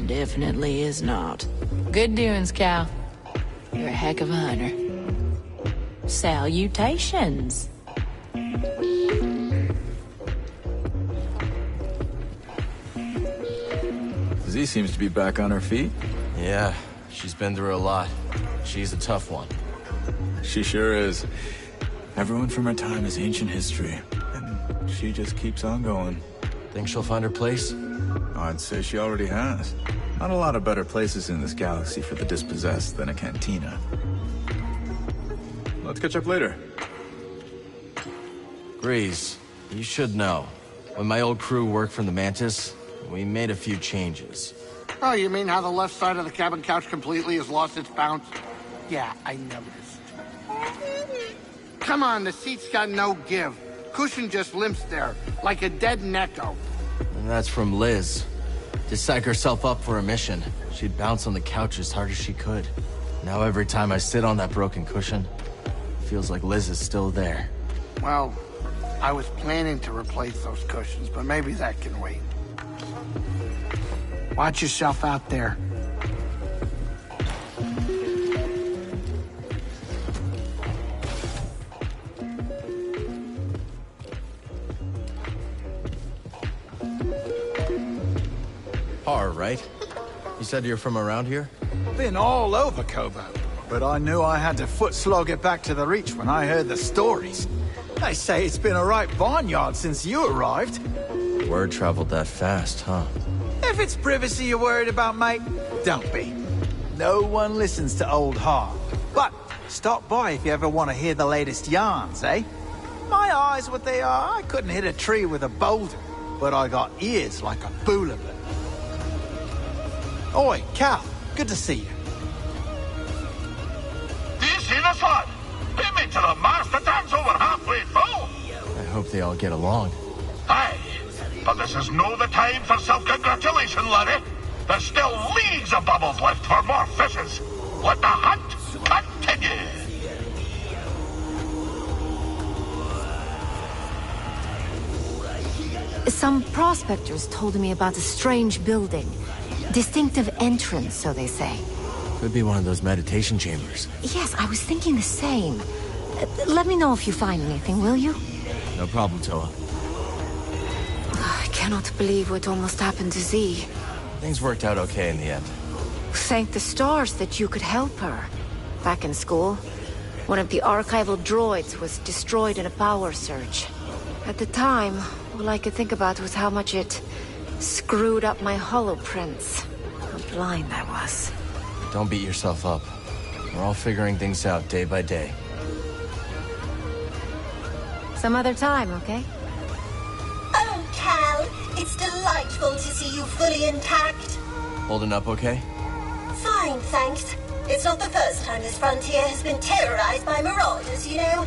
Speaker 19: definitely is not. Good doings, Cal. You're a heck of a hunter. Salutations.
Speaker 14: Z seems to be back on her feet.
Speaker 2: Yeah, she's been through a lot. She's a tough one.
Speaker 14: She sure is. Everyone from her time is ancient history, and she just keeps on going.
Speaker 2: Think she'll find her place?
Speaker 14: I'd say she already has. Not a lot of better places in this galaxy for the dispossessed than a cantina. Let's catch up later.
Speaker 2: Grease, you should know. When my old crew worked from the Mantis, we made a few changes.
Speaker 6: Oh, you mean how the left side of the cabin couch completely has lost its bounce? Yeah, I noticed. Come on, the seat's got no give. Cushion just limps there, like a dead necko.
Speaker 2: And that's from Liz. To psych herself up for a mission, she'd bounce on the couch as hard as she could. Now every time I sit on that broken cushion, it feels like Liz is still there.
Speaker 6: Well, I was planning to replace those cushions, but maybe that can wait. Watch yourself out there.
Speaker 2: Har, right? You said you're from around here?
Speaker 14: Been all over Kobo, but I knew I had to foot slog it back to the Reach when I heard the stories. They say it's been a right barnyard since you arrived.
Speaker 2: Word traveled that fast, huh?
Speaker 14: If it's privacy you're worried about, mate, don't be. No one listens to old Har. But stop by if you ever want to hear the latest yarns, eh? My eyes, what they are, I couldn't hit a tree with a boulder, but I got ears like a boulevard. Oi, Cal, good to see you.
Speaker 3: Do you see this one? Put me to the mast, the tank's over halfway full.
Speaker 2: I hope they all get along.
Speaker 3: Aye, but this is no the time for self-congratulation, Larry. There's still leagues of bubbles left for more fishes. Let the hunt continue.
Speaker 23: Some prospectors told me about a strange building. Distinctive entrance, so they say.
Speaker 2: Could be one of those meditation chambers.
Speaker 23: Yes, I was thinking the same. Let me know if you find anything, will you?
Speaker 2: No problem, Toa.
Speaker 23: I cannot believe what almost happened to Z.
Speaker 2: Things worked out okay in the end.
Speaker 23: Thank the stars that you could help her. Back in school, one of the archival droids was destroyed in a power surge. At the time, all I could think about was how much it screwed up my holoprints. How blind I was.
Speaker 2: Don't beat yourself up. We're all figuring things out day by day.
Speaker 23: Some other time, okay?
Speaker 13: Oh, Cal, it's delightful to see you fully intact.
Speaker 2: Holding up okay?
Speaker 13: Fine, thanks. It's not the first time this frontier has been terrorized by marauders, you know.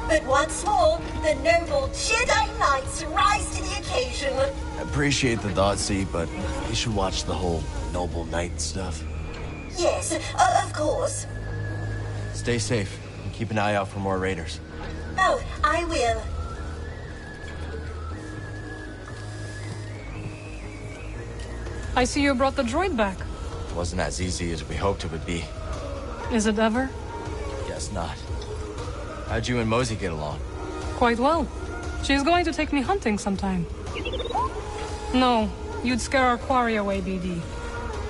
Speaker 13: But once more, the noble Jedi Knights rise to the occasion.
Speaker 2: Appreciate the thought, see, but you should watch the whole noble knight stuff.
Speaker 13: Yes, of course.
Speaker 2: Stay safe and keep an eye out for more raiders.
Speaker 13: Oh, I will.
Speaker 8: I see you brought the droid back.
Speaker 2: Wasn't as easy as we hoped it would be.
Speaker 8: Is it ever?
Speaker 2: Guess not. How'd you and Mosey get along?
Speaker 8: Quite well. She's going to take me hunting sometime. No, you'd scare our quarry away, BD.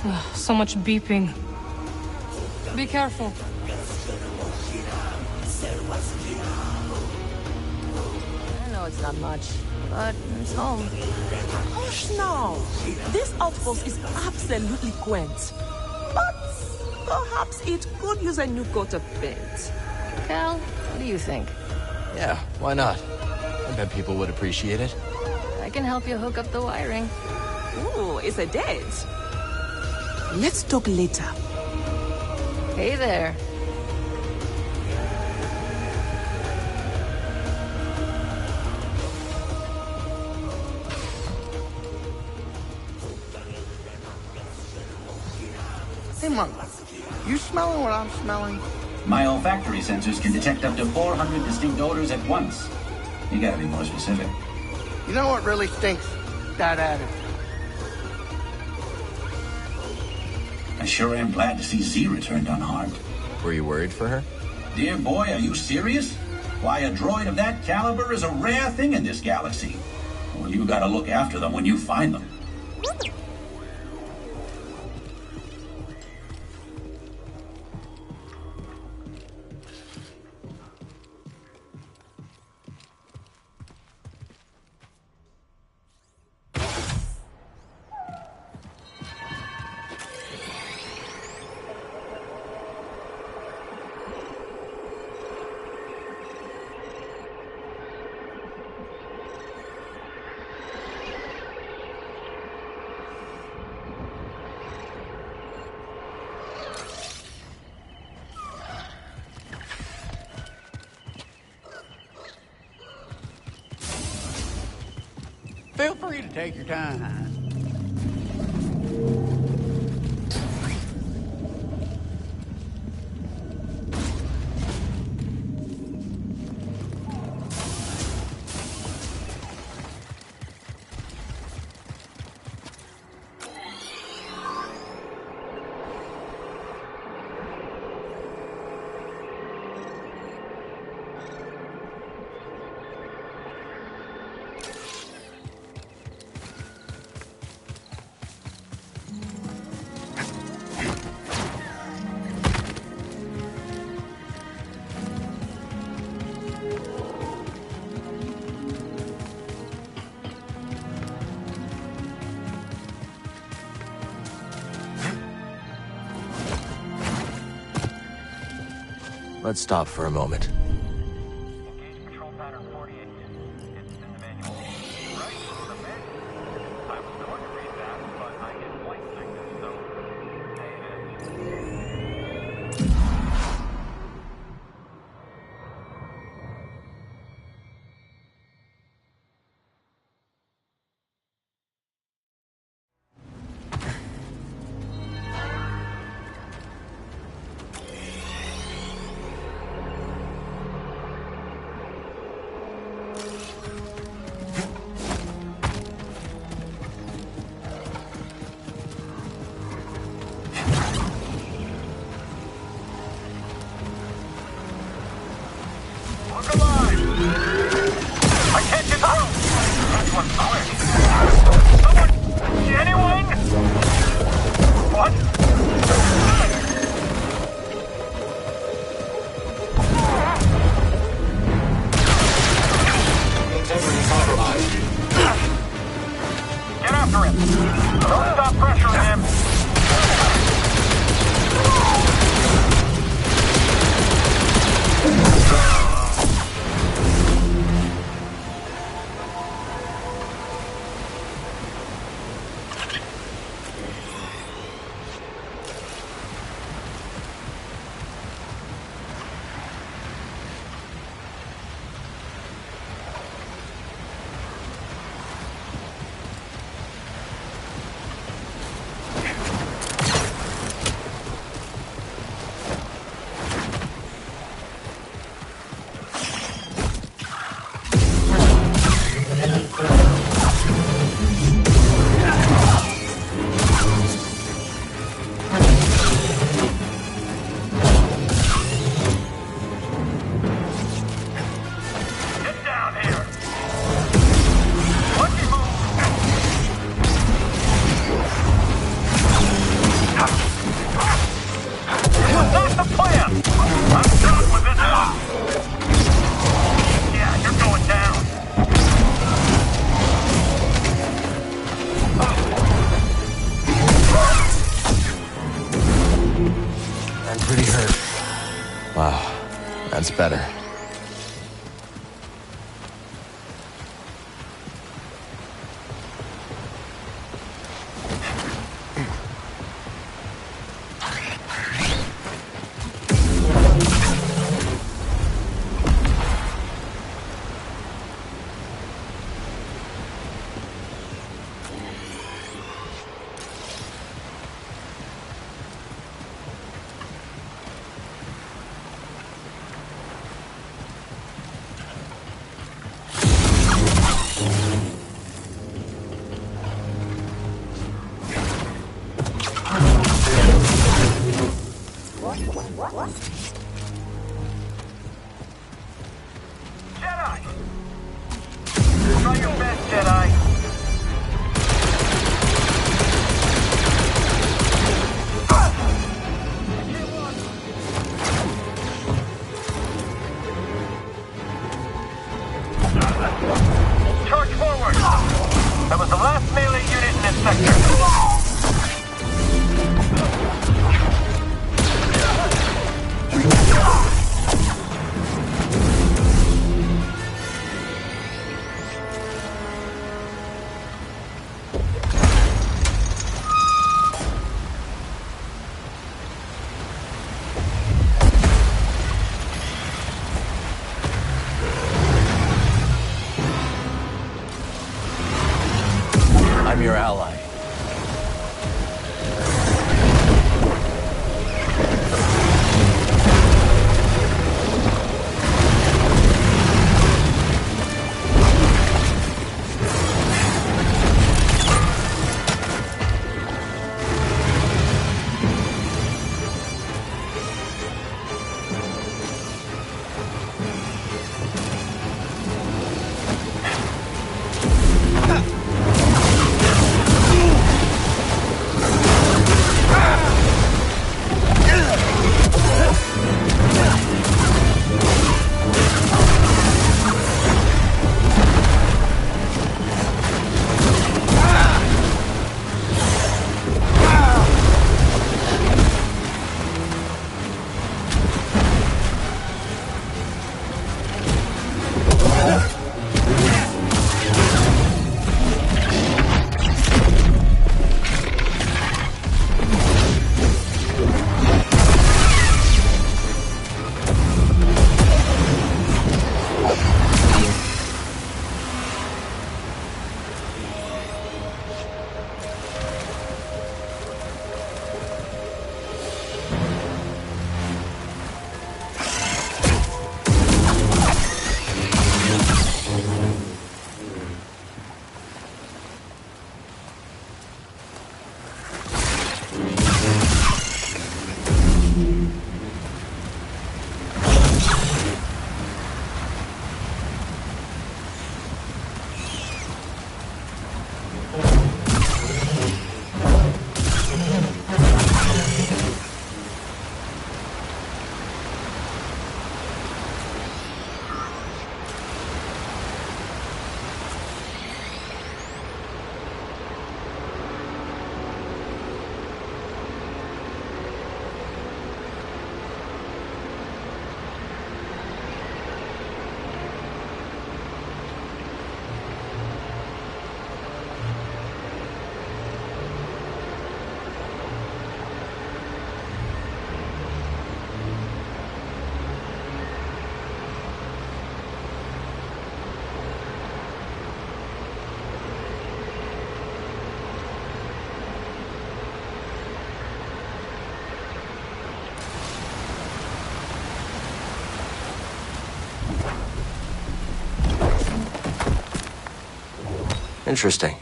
Speaker 8: Ugh, so much beeping. Be careful.
Speaker 16: I know it's not much, but it's home.
Speaker 15: Hush now. This outpost is absolutely quaint. But perhaps it could use a new coat of paint.
Speaker 16: Cal, what do you think?
Speaker 2: Yeah, why not? I bet people would appreciate it.
Speaker 16: I can help you hook up the wiring.
Speaker 15: Ooh, it's a date. Let's talk later.
Speaker 16: Hey there.
Speaker 6: Hey, Monk, you smelling what I'm smelling?
Speaker 17: My olfactory sensors can detect up to 400 distinct odors at once. You gotta be more specific.
Speaker 6: You know what really stinks? That attitude.
Speaker 17: I sure am glad to see Z returned unharmed.
Speaker 2: Were you worried for her?
Speaker 17: Dear boy, are you serious? Why, a droid of that caliber is a rare thing in this galaxy. Well, you gotta look after them when you find them.
Speaker 4: Feel free to take your time.
Speaker 2: Let's stop for a moment. That's better.
Speaker 5: Jedi! Try your best, Jedi! Charge forward! That was the last melee unit in this sector.
Speaker 2: I'm your ally. Interesting.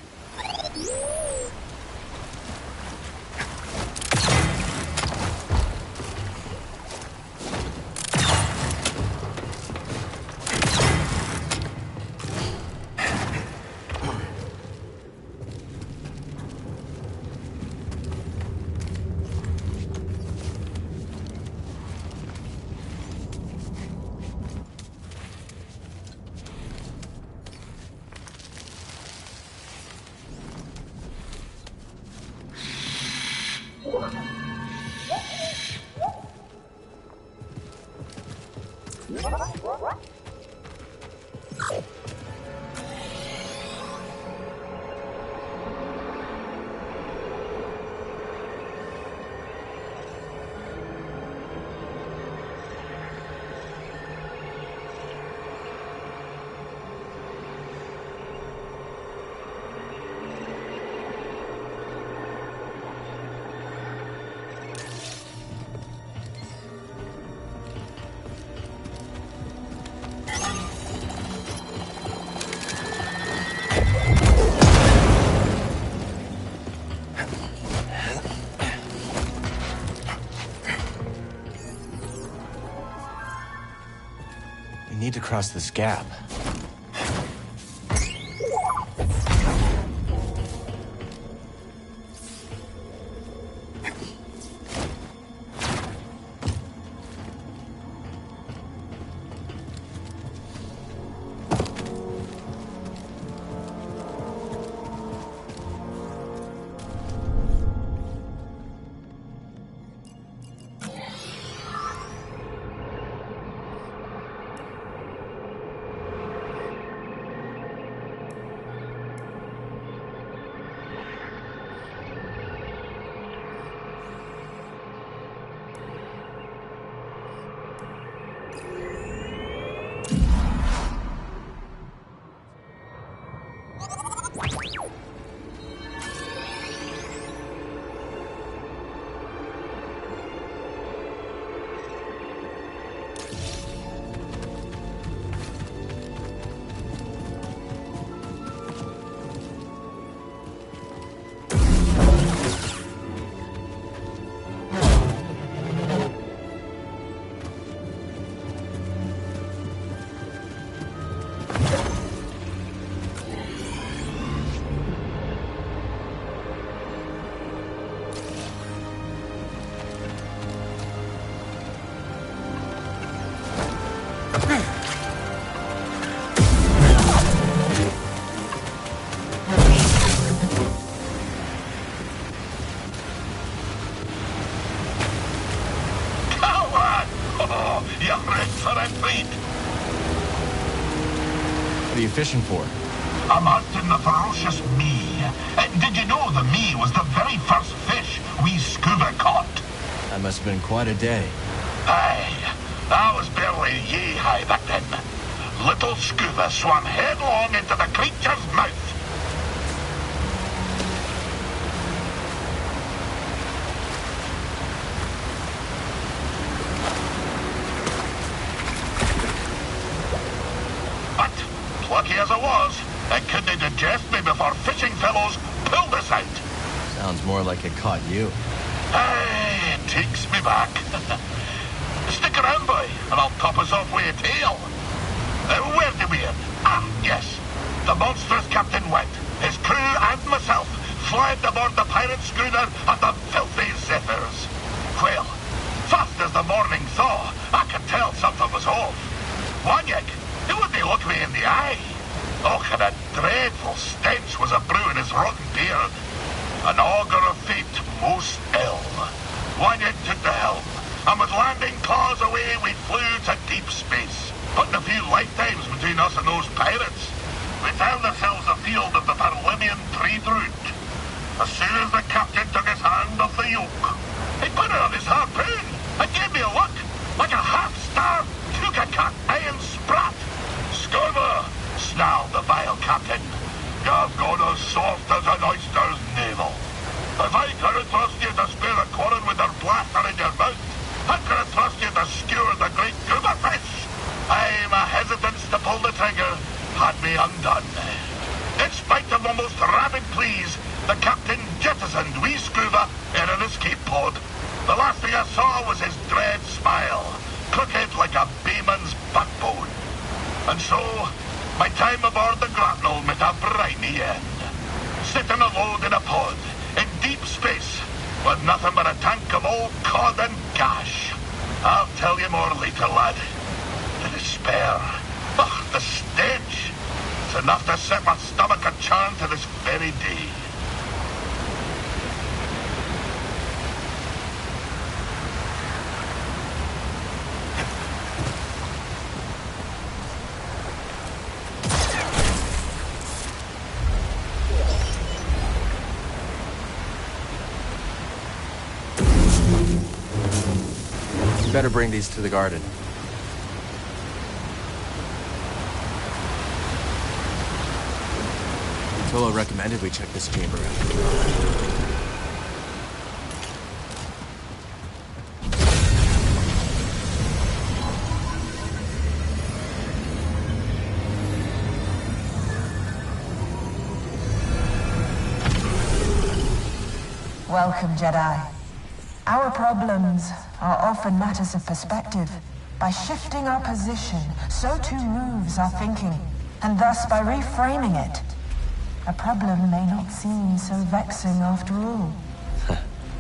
Speaker 2: We need to cross this gap. What are you fishing for?
Speaker 3: I'm hunting the ferocious me. Did you know the me was the very first fish we scuba caught?
Speaker 2: That must have been quite a day.
Speaker 3: Aye, I was barely yay-high back then. Little scuba swam headlong into the creature's mouth. But, plucky as I was, it couldn't digest me before fishing fellows pulled us out.
Speaker 2: Sounds more like it caught you.
Speaker 3: Aye, it takes me back. Stick around, boy, and I'll top us off with a tale. Where did we end? Ah, yes. The monstrous Captain went. His crew and myself fled aboard the pirate schooner at the filthy Zephyrs. Well, fast as the morning thaw, I could tell something was off. Wanyik, he wouldn't look me in the eye. Oh, and a dreadful stench was a brewing his rotten beard. An augur of fate most ill. Wanyik took the helm, and with landing claws away, we flew to deep space. Putting a few lifetimes between us and those pirates, we found ourselves afield of the Parlimean trade route. As soon as the captain took his hand off the yoke, he put it on his harpoon and gave me a look like a half-starved toucan iron sprat. Scurver, snarled the vile captain. You've gone as soft as an oyster's navel. If I couldn't trust you to spare a quarren with their blaster in your mouth, how could I trust you to skewer the great goober fish? Aye, my hesitance to pull the trigger had me undone. In spite of the most rabid pleas, the captain jettisoned wee Scuba in an escape pod. The last thing I saw was his dread smile, crooked like a bayman's backbone. And so, my time aboard the grapnel met a briny end. Sitting alone in a pod, in deep space, with nothing but a tank of old cod and gash. I'll tell you more later, lad. The despair. Ugh, the stench. It's enough to set my stomach a churn to this very day.
Speaker 2: Better bring these to the garden. Tolo recommended we check this chamber out.
Speaker 12: Welcome, Jedi. Our problems are often matters of perspective. By shifting our position, so too moves our thinking. And thus, by reframing it, a problem may not seem so vexing after all.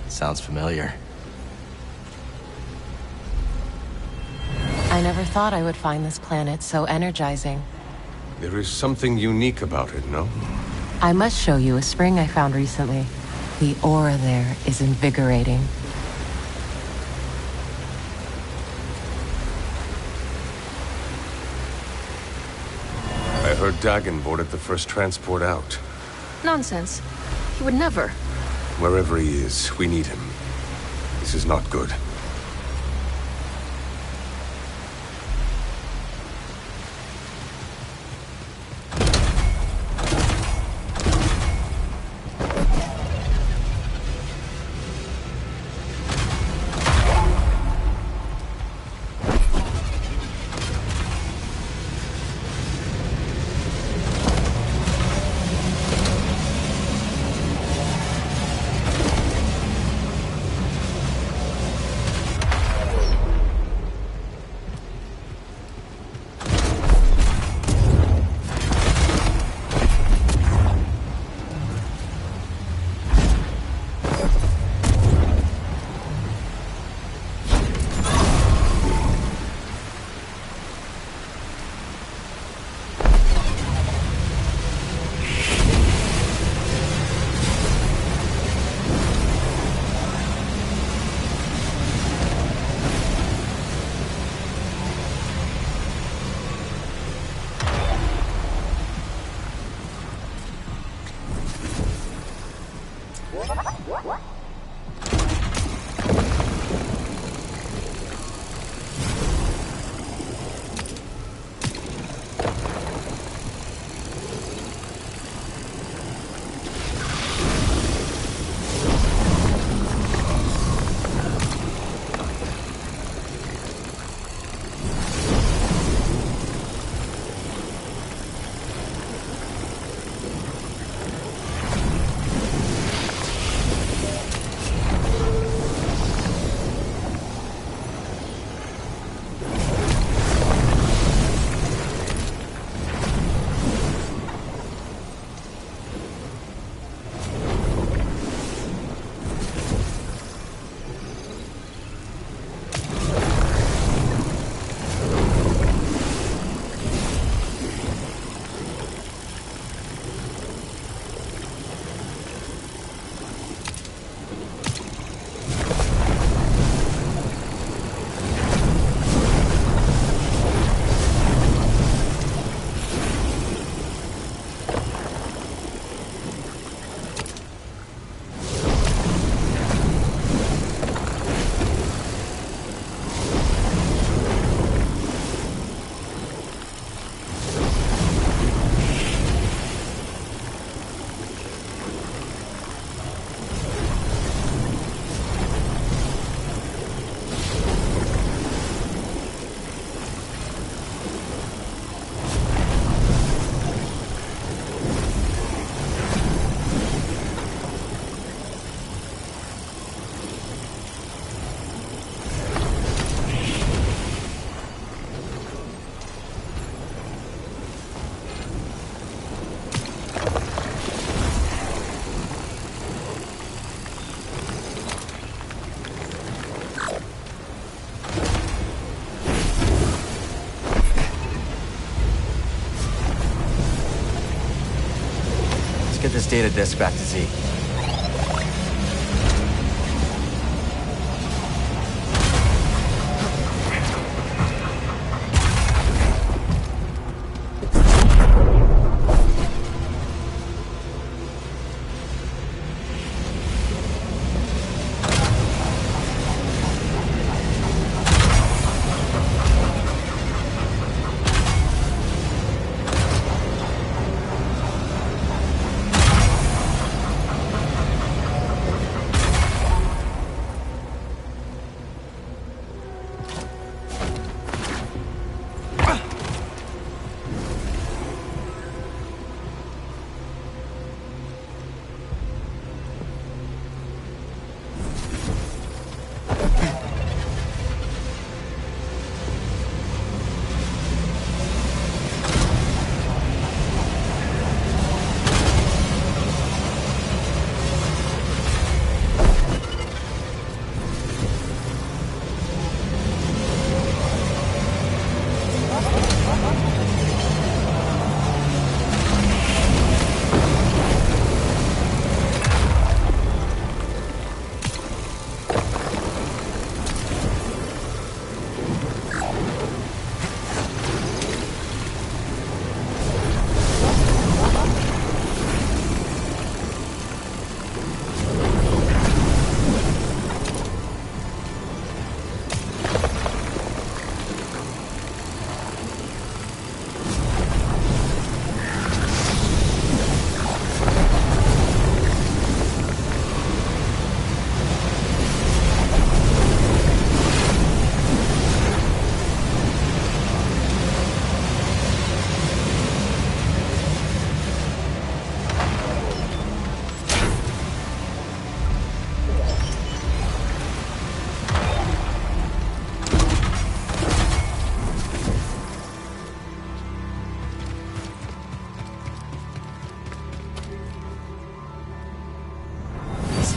Speaker 2: Sounds familiar.
Speaker 16: I never thought I would find this planet so energizing.
Speaker 1: There is something unique about it, no?
Speaker 16: I must show you a spring I found recently. The aura there is invigorating.
Speaker 1: I heard Dagon boarded the first transport out.
Speaker 16: Nonsense. He would never.
Speaker 1: Wherever he is, we need him. This is not good.
Speaker 2: get this data disk back to Z.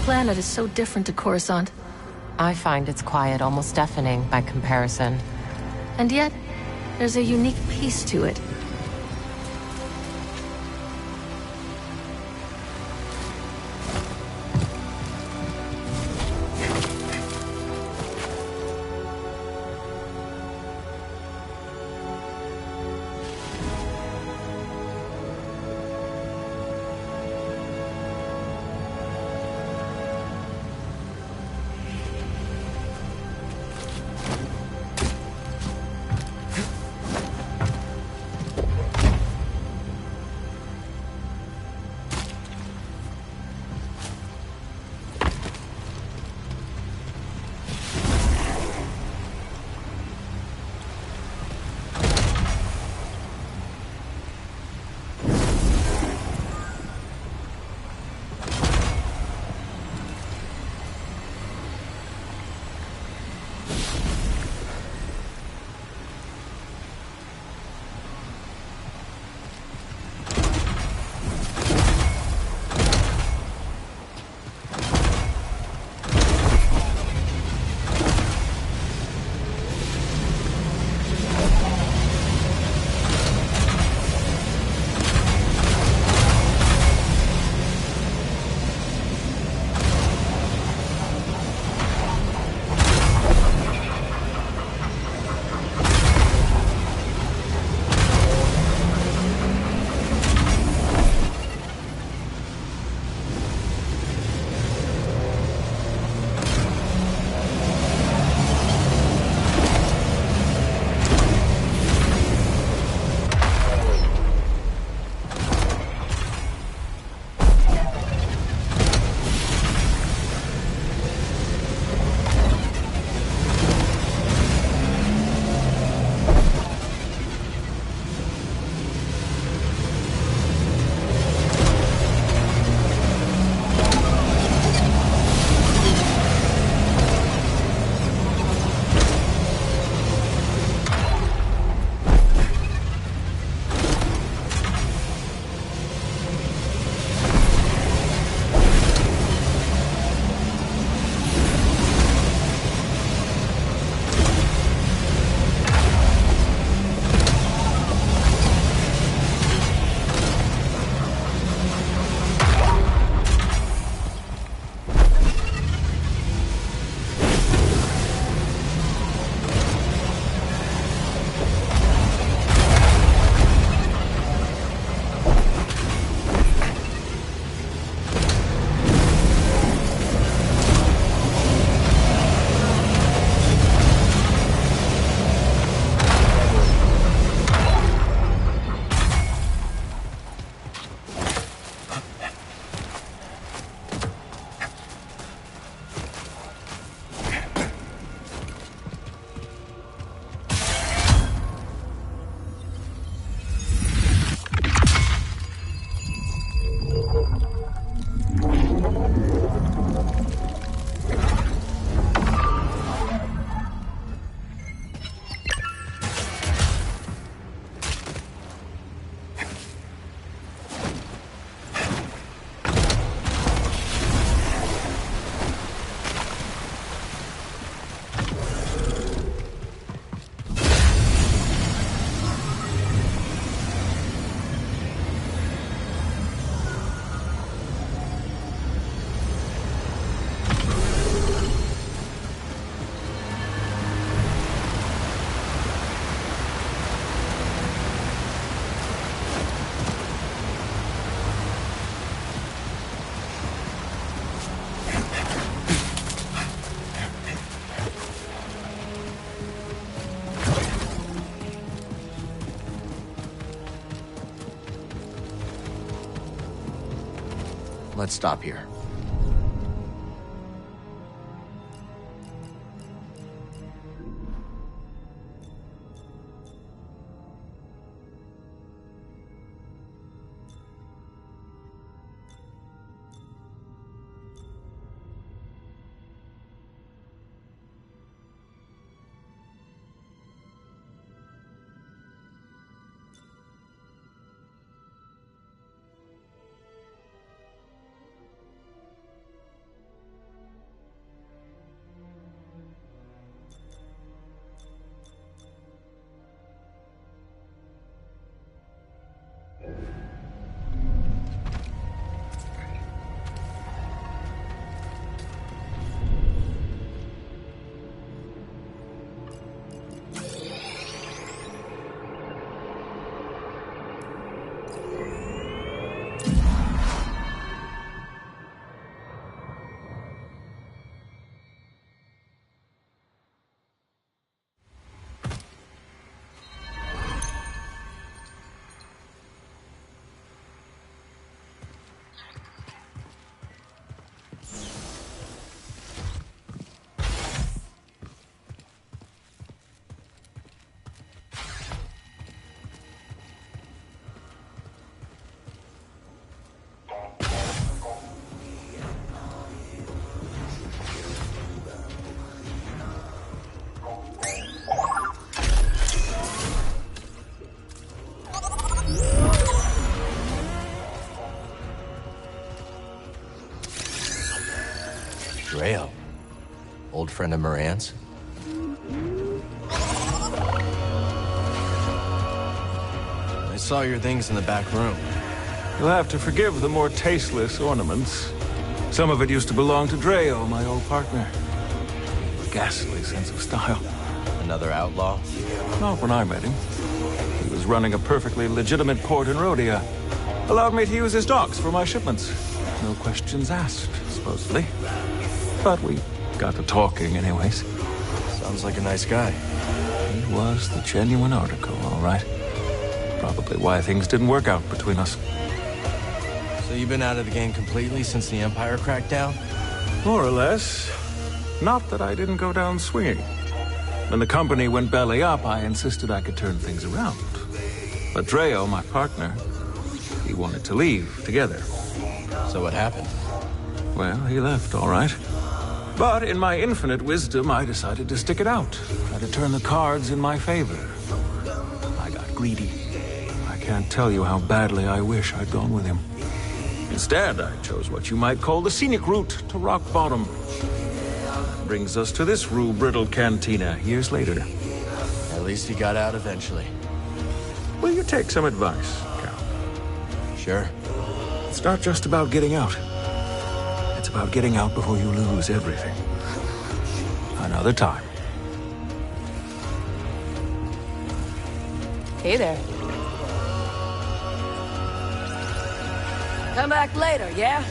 Speaker 23: Planet is so different to Coruscant.
Speaker 16: I find its quiet almost deafening by comparison.
Speaker 23: And yet, there's a unique peace to it.
Speaker 2: let's stop here. Rayo, old friend of Moran's. I saw your things in the back room.
Speaker 11: You'll have to forgive the more tasteless ornaments. Some of it used to belong to Drayo, my old partner. Ghastly sense of style.
Speaker 2: Another outlaw?
Speaker 11: Not when I met him. He was running a perfectly legitimate port in Rhodia. Allowed me to use his docks for my shipments. No questions asked, supposedly. But we got to talking anyways.
Speaker 2: Sounds like a nice guy.
Speaker 11: He was the genuine article, all right. Probably why things didn't work out between us.
Speaker 2: So you've been out of the game completely since the Empire cracked down?
Speaker 11: More or less. Not that I didn't go down swinging. When the company went belly up, I insisted I could turn things around. But Drayo, my partner, he wanted to leave together.
Speaker 2: So what happened?
Speaker 11: Well, he left, all right. But in my infinite wisdom, I decided to stick it out. Try to turn the cards in my favor. I got greedy. I can't tell you how badly I wish I'd gone with him. Instead, I chose what you might call the scenic route to rock bottom. Brings us to this rue-brittled cantina years later.
Speaker 2: At least he got out eventually.
Speaker 11: Will you take some advice, Cal?
Speaker 2: Sure.
Speaker 11: It's not just about getting out. It's about getting out before you lose everything. Another time.
Speaker 19: Hey there. Come back later, yeah?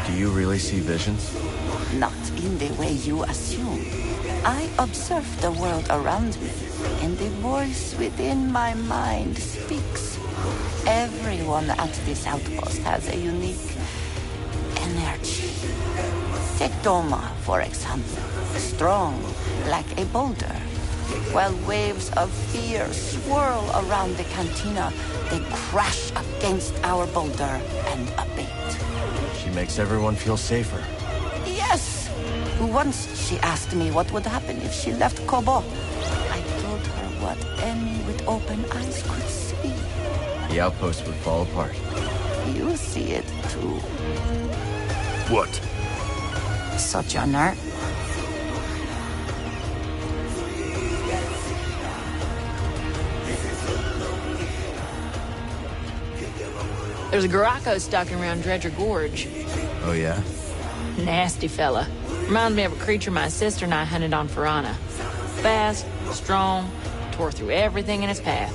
Speaker 2: Do you really see visions?
Speaker 20: Not in the way you assume. I observe the world around me, and the voice within my mind speaks. Everyone at this outpost has a unique energy. Take Doma, for example. Strong, like a boulder. While waves of fear swirl around the cantina, they crash against our boulder and abate.
Speaker 2: She makes everyone feel safer.
Speaker 20: Yes! Once she asked me what would happen if she left Kobo. I told her what any with open eyes could see.
Speaker 2: The outpost would fall apart.
Speaker 20: You see it too.
Speaker 1: What?
Speaker 20: Sojourner.
Speaker 19: There's a Garako stalking around Dredger Gorge.
Speaker 2: Oh, yeah?
Speaker 19: Nasty fella. Reminds me of a creature my sister and I hunted on Farana. Fast, strong, tore through everything in its path.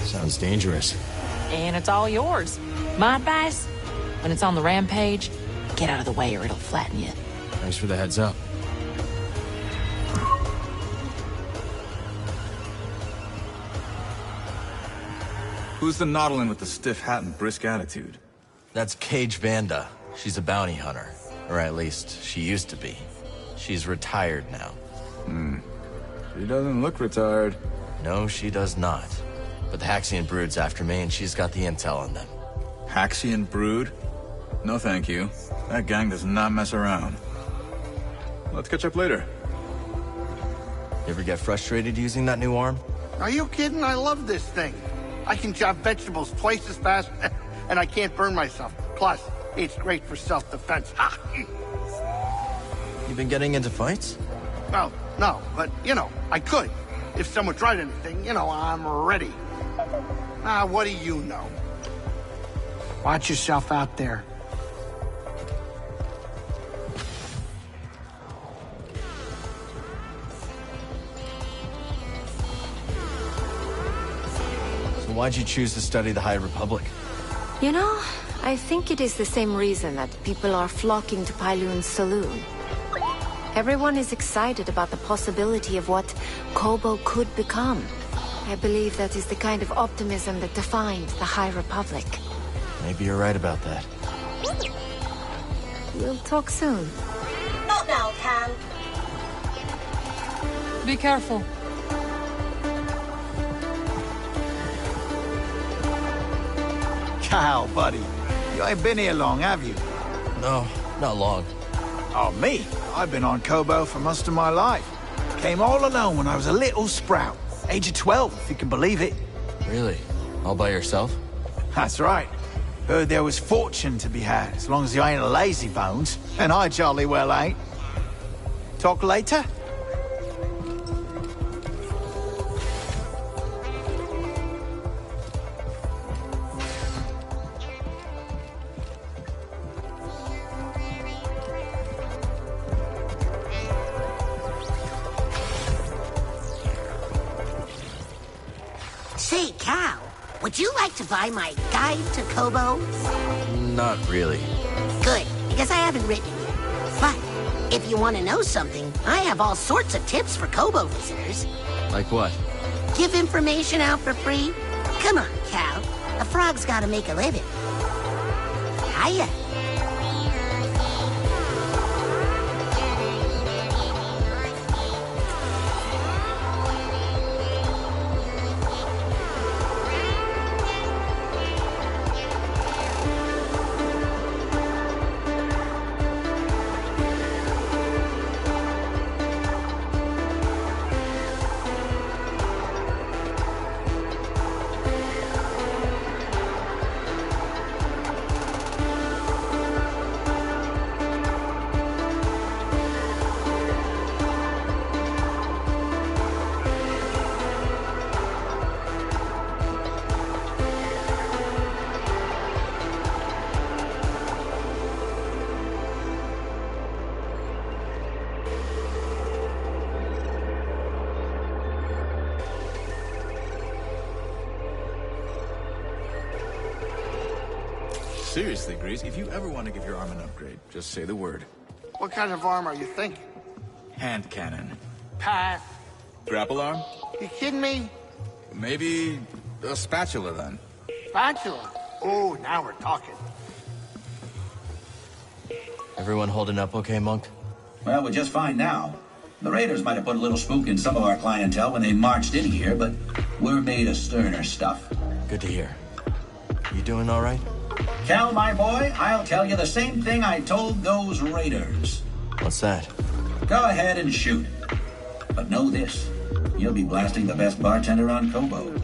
Speaker 2: Sounds dangerous.
Speaker 19: And it's all yours. My advice? When it's on the rampage, get out of the way or it'll flatten you.
Speaker 2: Thanks for the heads up.
Speaker 10: Who's the Nautilin with the stiff hat and brisk attitude?
Speaker 2: That's Cage Vanda. She's a bounty hunter. Or at least, she used to be. She's retired now.
Speaker 10: She doesn't look retired.
Speaker 2: No, she does not. But the Haxian Brood's after me, and she's got the intel on them.
Speaker 10: Haxian Brood? No thank you. That gang does not mess around. Let's catch up later.
Speaker 2: You ever get frustrated using that new arm?
Speaker 6: Are you kidding? I love this thing. I can chop vegetables twice as fast, and I can't burn myself. Plus, it's great for self-defense.
Speaker 2: You been getting into fights?
Speaker 6: Well, no, but, I could. If someone tried anything, I'm ready. What do you know? Watch yourself out there.
Speaker 2: So why'd you choose to study the High Republic?
Speaker 23: I think it is the same reason that people are flocking to Pyloon's saloon. Everyone is excited about the possibility of what Kobo could become. I believe that is the kind of optimism that defined the High Republic.
Speaker 2: Maybe you're right about that.
Speaker 23: We'll talk soon.
Speaker 13: Not now, Cal.
Speaker 8: Be careful.
Speaker 14: Cal, buddy. You ain't been here long, have you?
Speaker 2: No, not long.
Speaker 14: Oh, me? I've been on Kobo for most of my life. Came all alone when I was a little sprout. Age of 12, if you can believe it.
Speaker 2: Really? All by yourself?
Speaker 14: That's right. Heard there was fortune to be had, as long as you ain't a lazy bones. And I jolly well ain't. Talk later?
Speaker 9: Say, Cal, would you like to buy my guide to Kobo?
Speaker 2: Not really.
Speaker 9: Good, because I haven't written it yet. But if you want to know something, I have all sorts of tips for Kobo visitors.
Speaker 2: Like what?
Speaker 9: Give information out for free? Come on, Cal. A frog's gotta make a living. Hiya.
Speaker 10: Seriously, Grease, if you ever want to give your arm an upgrade, just say the word.
Speaker 6: What kind of arm are you thinking?
Speaker 10: Hand cannon.
Speaker 6: Pat.
Speaker 10: Grapple arm?
Speaker 6: You kidding me?
Speaker 10: Maybe a spatula, then.
Speaker 6: Spatula? Oh, now we're talking.
Speaker 2: Everyone holding up okay, Monk?
Speaker 17: Well, we're just fine now. The Raiders might have put a little spook in some of our clientele when they marched in here, but we're made of sterner stuff.
Speaker 2: Good to hear. You doing all right?
Speaker 17: Cal, my boy, I'll tell you the same thing I told those Raiders.
Speaker 2: What's that?
Speaker 17: Go ahead and shoot. But know this, you'll be blasting the best bartender on Kobo.